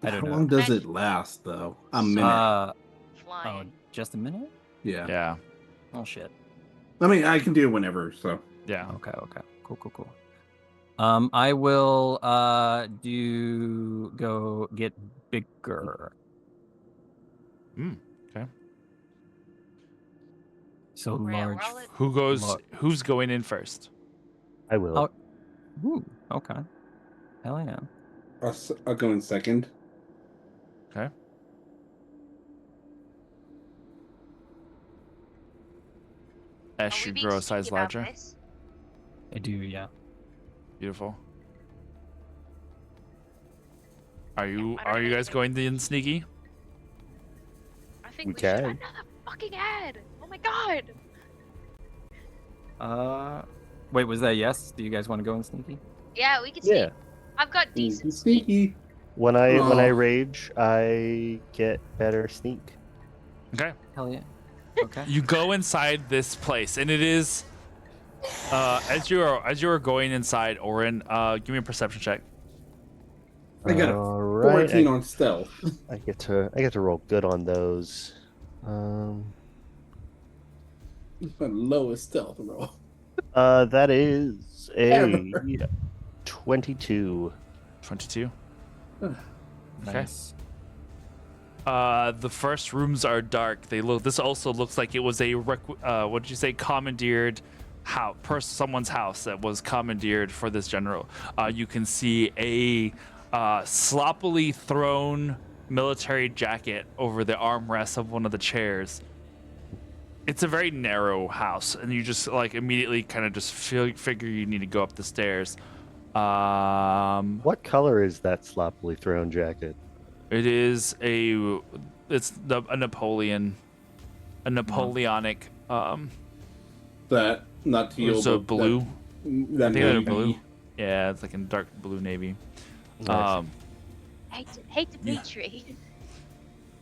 I don't How know. long does it last, though? A minute. Oh, flying. just a minute? Yeah. Yeah. Oh shit. I mean, I can do it whenever, so. Yeah. Okay. Cool. I will go get bigger. Okay. So Yeah, we're large. all at- Who's going in first? I will. Oh. Ooh, okay. Hell yeah. I'll go in second. Okay. Are Ash, we you being grow a size sneaky about larger. this? I do, yeah. Beautiful. Are you I don't know guys anything. going in sneaky? I think We we should. can. Another fucking ad. Oh my god. Wait, was that yes? Do you guys want to go in sneaky? Yeah, we can sneak. Yeah. I've got Sneaky, decent sneak. sneaky. When I Oh. rage, I get better sneak. Okay. Hell yeah. Okay. You go inside this place, and it is as you are going inside, Orin, give me a perception check. I got a All right, 14 on stealth. I get to roll good on those. My lowest stealth roll. That is a Ever. 22. 22. Okay. Nice. The first rooms are dark. This also looks like it was a what did you say? Commandeered house, someone's house that was commandeered for this general. You can see a sloppily thrown military jacket over the armrest of one of the chairs. It's a very narrow house, and you just like immediately kind of just figure you need to go up the stairs. What color is that sloppily thrown jacket? It is a Napoleonic. That, not teal. It's a but blue. That I think it's navy. blue. Yeah, it's like a dark blue navy. Nice. Hate Dimitri.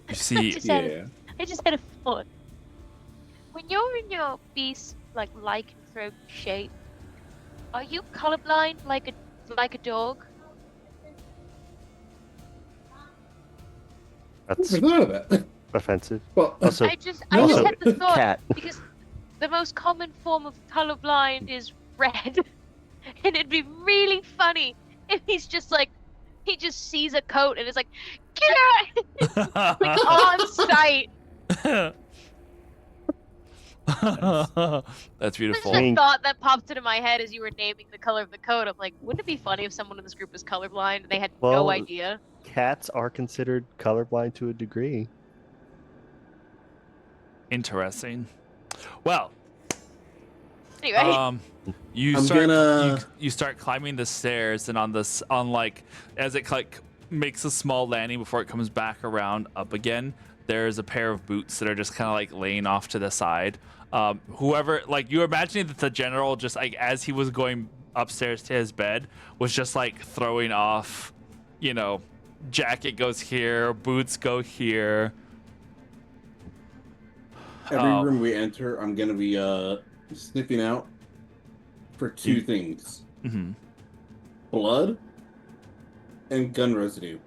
You see, Yeah. I just had a thought. When you're in your beast like lycanthrope shape, are you colorblind like a dog? That's Never thought of that. offensive. Well, Also, I just had the thought cat. because the most common form of colorblind is red, and it'd be really funny if he's just like He just sees a coat and is like, get it! Like on sight. That's beautiful. Just a thought that popped into my head as you were naming the color of the coat. I'm like, wouldn't it be funny if someone in this group was colorblind and they had Well, no idea? Cats are considered colorblind to a degree. Interesting. Well, Anyway, you I'm start gonna- you start climbing the stairs, and on like as it like makes a small landing before it comes back around up again, there's a pair of boots that are just kind of like laying off to the side. Whoever, like, you're imagining that the general, just like as he was going upstairs to his bed, was just like throwing off, you know, jacket goes here, boots go here. Every Oh. room we enter, I'm gonna be sniffing out for two things: Mm-hmm. blood and gun residue.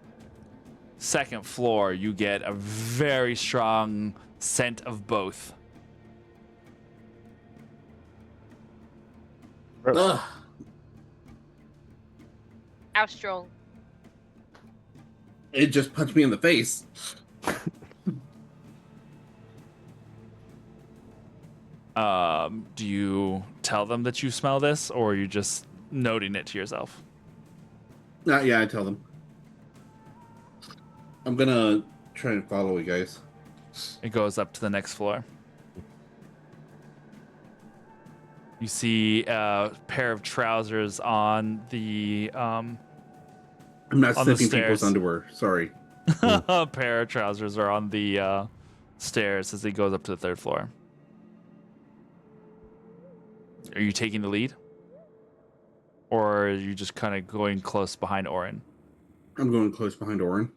Second floor, you get a very strong scent of both. Ugh. how strong? It just punched me in the face. Do you tell them that you smell this, or are you just noting it to yourself? Yeah, I tell them. I'm gonna try and follow you guys. It goes up to the next floor. You see a pair of trousers on the I'm not On the sniffing people's stairs. underwear. Sorry. a pair of trousers are on the stairs as he goes up to the third floor. Are you taking the lead? Or are you just kind of going close behind Orin? I'm going close behind Orin.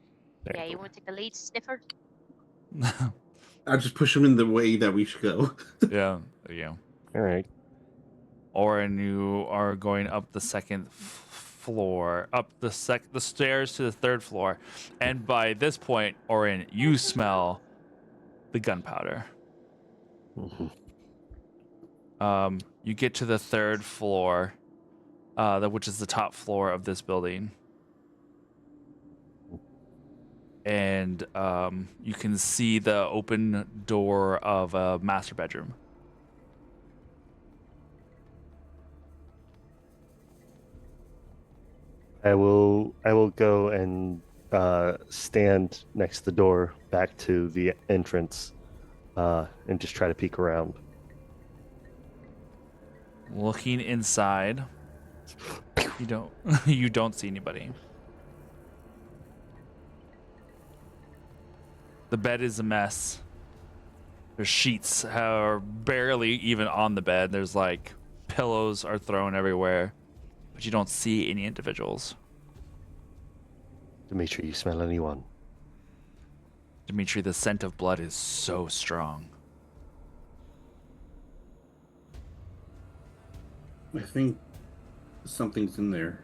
Yeah, you want to take the lead, sniffer? I'll just push him in the way that we should go. Yeah, there you go. All right. Orin, you are going up the second floor, up the stairs to the third floor, and by this point, Orin, you smell the gunpowder. Mhm. You get to the third floor, which is the top floor of this building, and you can see the open door of a master bedroom. I will go and stand next to the door back to the entrance and just try to peek around. Looking inside, you don't see anybody. The bed is a mess. There's sheets are barely even on the bed. There's like pillows are thrown everywhere, but you don't see any individuals. Dimitri, you smell anyone? Dimitri, the scent of blood is so strong. I think something's in there.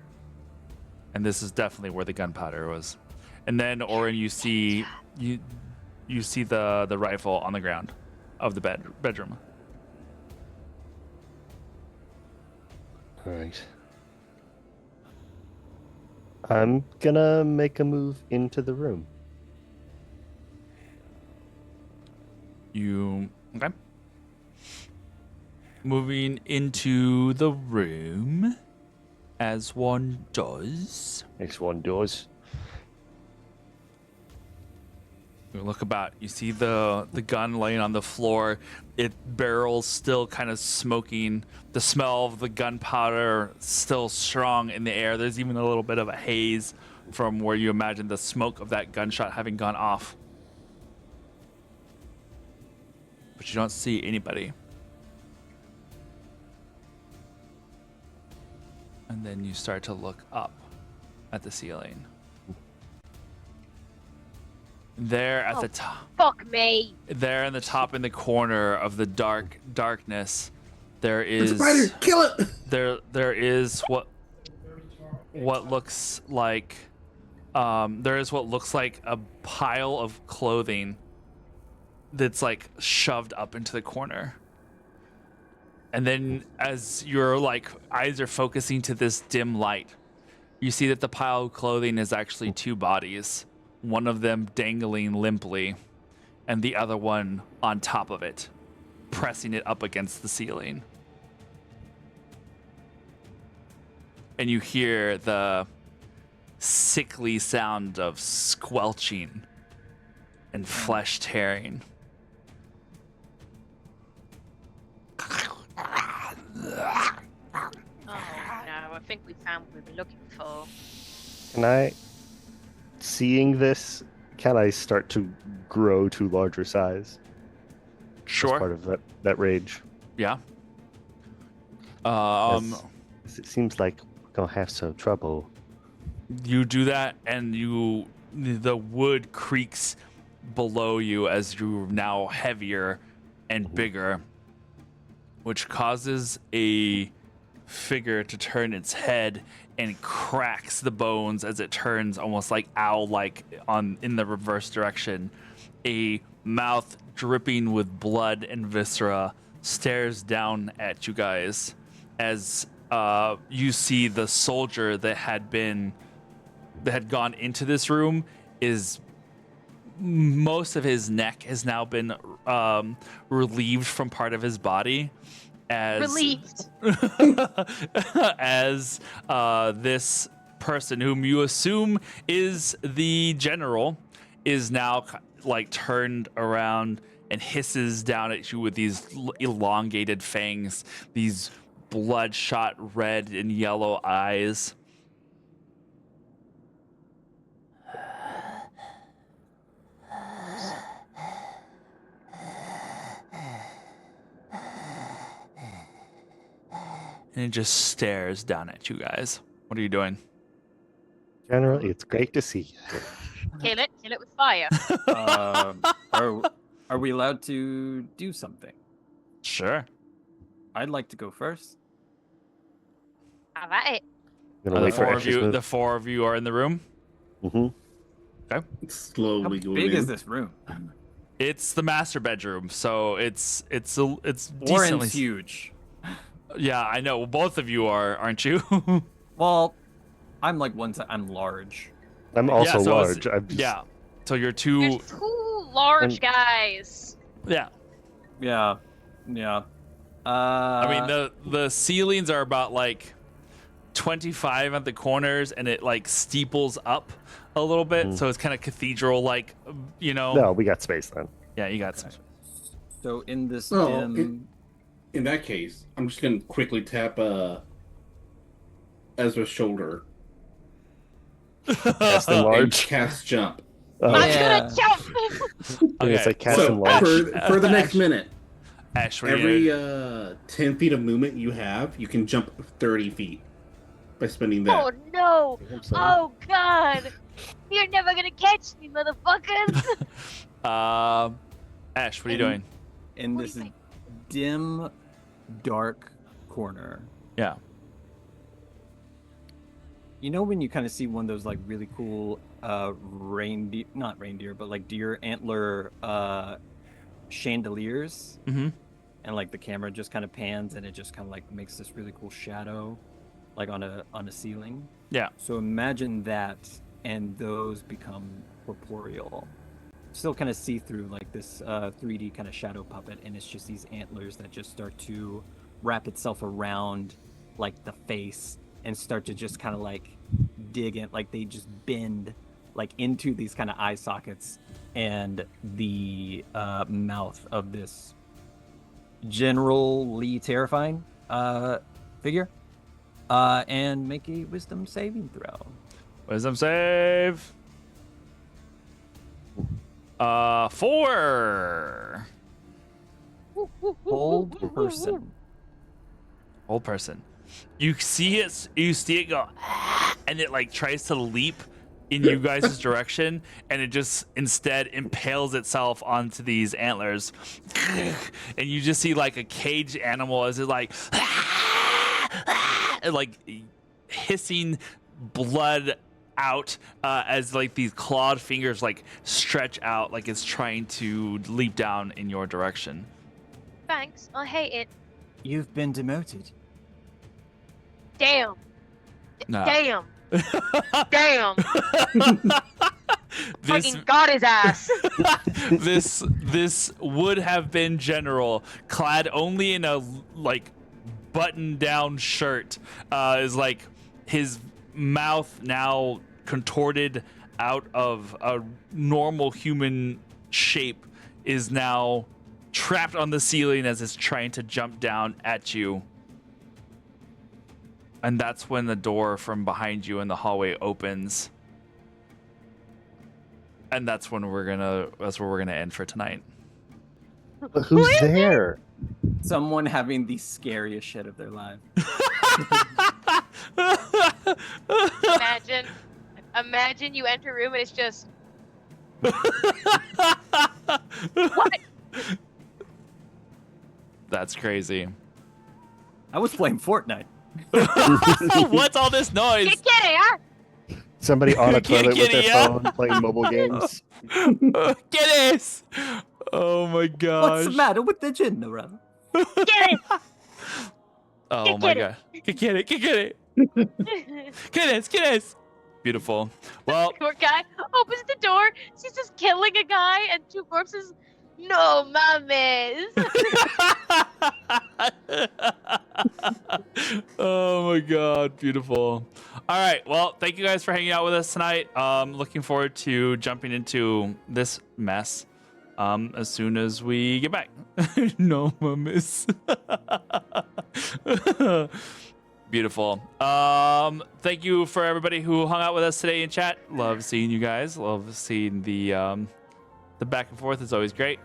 And this is definitely where the gunpowder was. And then, Orin, you see you see the rifle on the ground of the bedroom. All right. I'm gonna make a move into the room. You okay? Moving into the room, as one does. Next one does. You look about. You see the gun laying on the floor. It barrel's still kind of smoking. The smell of the gunpowder still strong in the air. There's even a little bit of a haze from where you imagine the smoke of that gunshot having gone off. But you don't see anybody. And then you start to look up at the ceiling. There at the top. Fuck me. There in the top in the corner of the darkness, there It's a is spider! Kill it! there is what looks like a pile of clothing that's like shoved up into the corner. And then as your like eyes are focusing to this dim light, You see that the pile of clothing is actually 2 bodies, one of them dangling limply, and the other one on top of it, pressing it up against the ceiling. And you hear the sickly sound of squelching and flesh tearing. Oh no, I think we found what we were looking for. Can I, seeing this, can I start to grow to larger size? As Sure. part of that rage. Yeah. As it seems like we're gonna have some trouble. You do that, and the wood creaks below you as you're now heavier and bigger, which causes a figure to turn its head and cracks the bones as it turns almost like owl-like in the reverse direction. A mouth dripping with blood and viscera stares down at you guys as you see the soldier that had gone into this room is most of his neck has now been relieved from part of his body as Relieved. as this person whom you assume is the general is now like turned around and hisses down at you with these elongated fangs, these bloodshot red and yellow eyes. And it just stares down at you guys. What are you doing? General, it's great to see you. Kill it with fire. Are we allowed to do something? Sure. I'd like to go first. All right. Gonna wait for Ash's move. The 4 of you are in the room. Mm-hmm. Okay. Slowly How going big in. is this room? It's the master bedroom, so it's decently Warren's huge. Yeah, I know. Well, both of you are, aren't you? Well, I'm like I'm large. I'm also so it's- large. I'm just, Yeah. So you're There's 2. 2 large guys. Yeah. Yeah. Yeah. I mean the ceilings are about like 25 at the corners, and it like steeples up a little bit, so it's kind of cathedral like, you know. No, we got space then. Yeah, you got some. So in this Oh, dim, In that case, I'm just gonna quickly tap Ezra's shoulder Cast and enlarge. cast jump. I'm Yeah. gonna jump. It's like cast So enlarge. for the next minute, Ash, what are you every 10 feet of movement you have, you can jump 30 feet by spending Oh that. no! So- Oh god! You're never gonna catch me, motherfuckers! Ash, what are you doing? in What this do you think? dim, dark corner. Yeah. You know when you kind of see one of those like really cool reindeer, not reindeer, but like deer antler chandeliers, Mm-hmm. and like the camera just kind of pans and it just kind of like makes this really cool shadow, like on a ceiling. Yeah. So imagine that, and those become corporeal. Still kind of see through like this 3D kind of shadow puppet, and it's just these antlers that just start to wrap itself around like the face and start to just kind of like dig in, like they just bend like into these kind of eye sockets and the mouth of this generally terrifying figure, and make a wisdom saving throw. Wisdom save. 4. Old person. Old person. You see it. You see it go, and it like tries to leap in you guys' direction, and it just instead impales itself onto these antlers, and you just see like a caged animal as it like, and, like hissing blood out as like these clawed fingers like stretch out like it's trying to leap down in your direction. Thanks, I hate it. You've been demoted. Damn. No. Damn. Damn! This Fucking got his ass. this would have been General, clad only in a like button-down shirt, is like his mouth now contorted out of a normal human shape is now trapped on the ceiling as it's trying to jump down at you. And that's when the door from behind you in the hallway opens. And that's when where we're gonna end for tonight. But who's there? Someone having the scariest shit of their life. Imagine you enter a room and it's just what? That's crazy. I was playing Fortnite. What's all this noise? Get it, huh? Somebody on a toilet with their yeah. phone playing mobile games. Get it! Oh my gosh. What's the matter with the General? Get it! Oh my god. Get it. Get it. Beautiful. Well, Poor guy opens the door, sees us killing a guy and two corpses. No mames. oh my god, beautiful. All right, well, thank you guys for hanging out with us tonight. Looking forward to jumping into this mess as soon as we get back. No mames. Beautiful. Thank you for everybody who hung out with us today in chat. Love seeing you guys. Love seeing the back and forth is always great.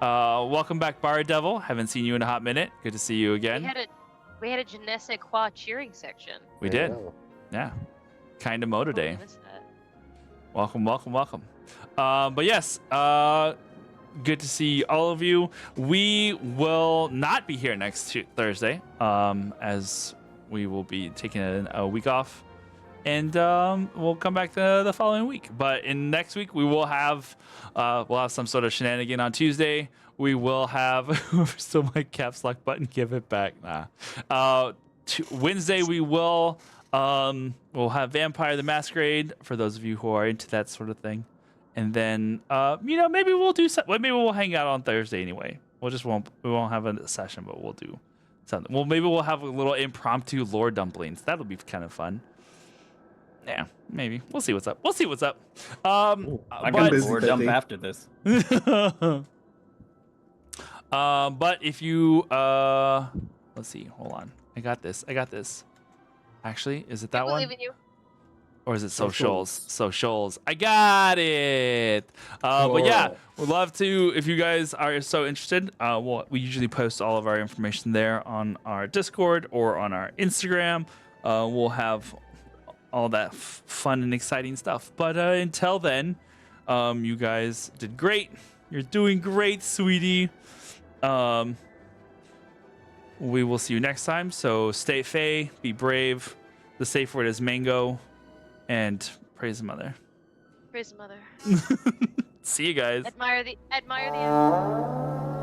Welcome back, Bar Devil. Haven't seen you in a hot minute. Good to see you again. We had a je ne sais quoi cheering section. We did. Yeah. Kind of mo today. Welcome. But yes, good to see all of you. We will not be here next Thursday, as we will be taking a week off. And we'll come back to the following week. But in next week, we will have some sort of shenanigan on Tuesday. We will have still my caps lock button. Give it back. Nah. Wednesday we we'll have Vampire the Masquerade for those of you who are into that sort of thing. And then maybe we'll do maybe we'll hang out on Thursday anyway. We won't have a session, but we'll do something. Well, maybe we'll have a little impromptu lore dumplings. That'll be kind of fun. Yeah, maybe. We'll see what's up. I got lore dump after this. But if you let's see, hold on. I got this. Actually, is it that one? I believe in you. Or is it socials? I got it. But yeah, we'd love to, if you guys are so interested, we usually post all of our information there on our Discord or on our Instagram. We'll have all that fun and exciting stuff. But until then, you guys did great. You're doing great, sweetie. We will see you next time. So stay fey, be brave. The safe word is mango, and praise the mother. Praise the mother. See you guys. Admire the end.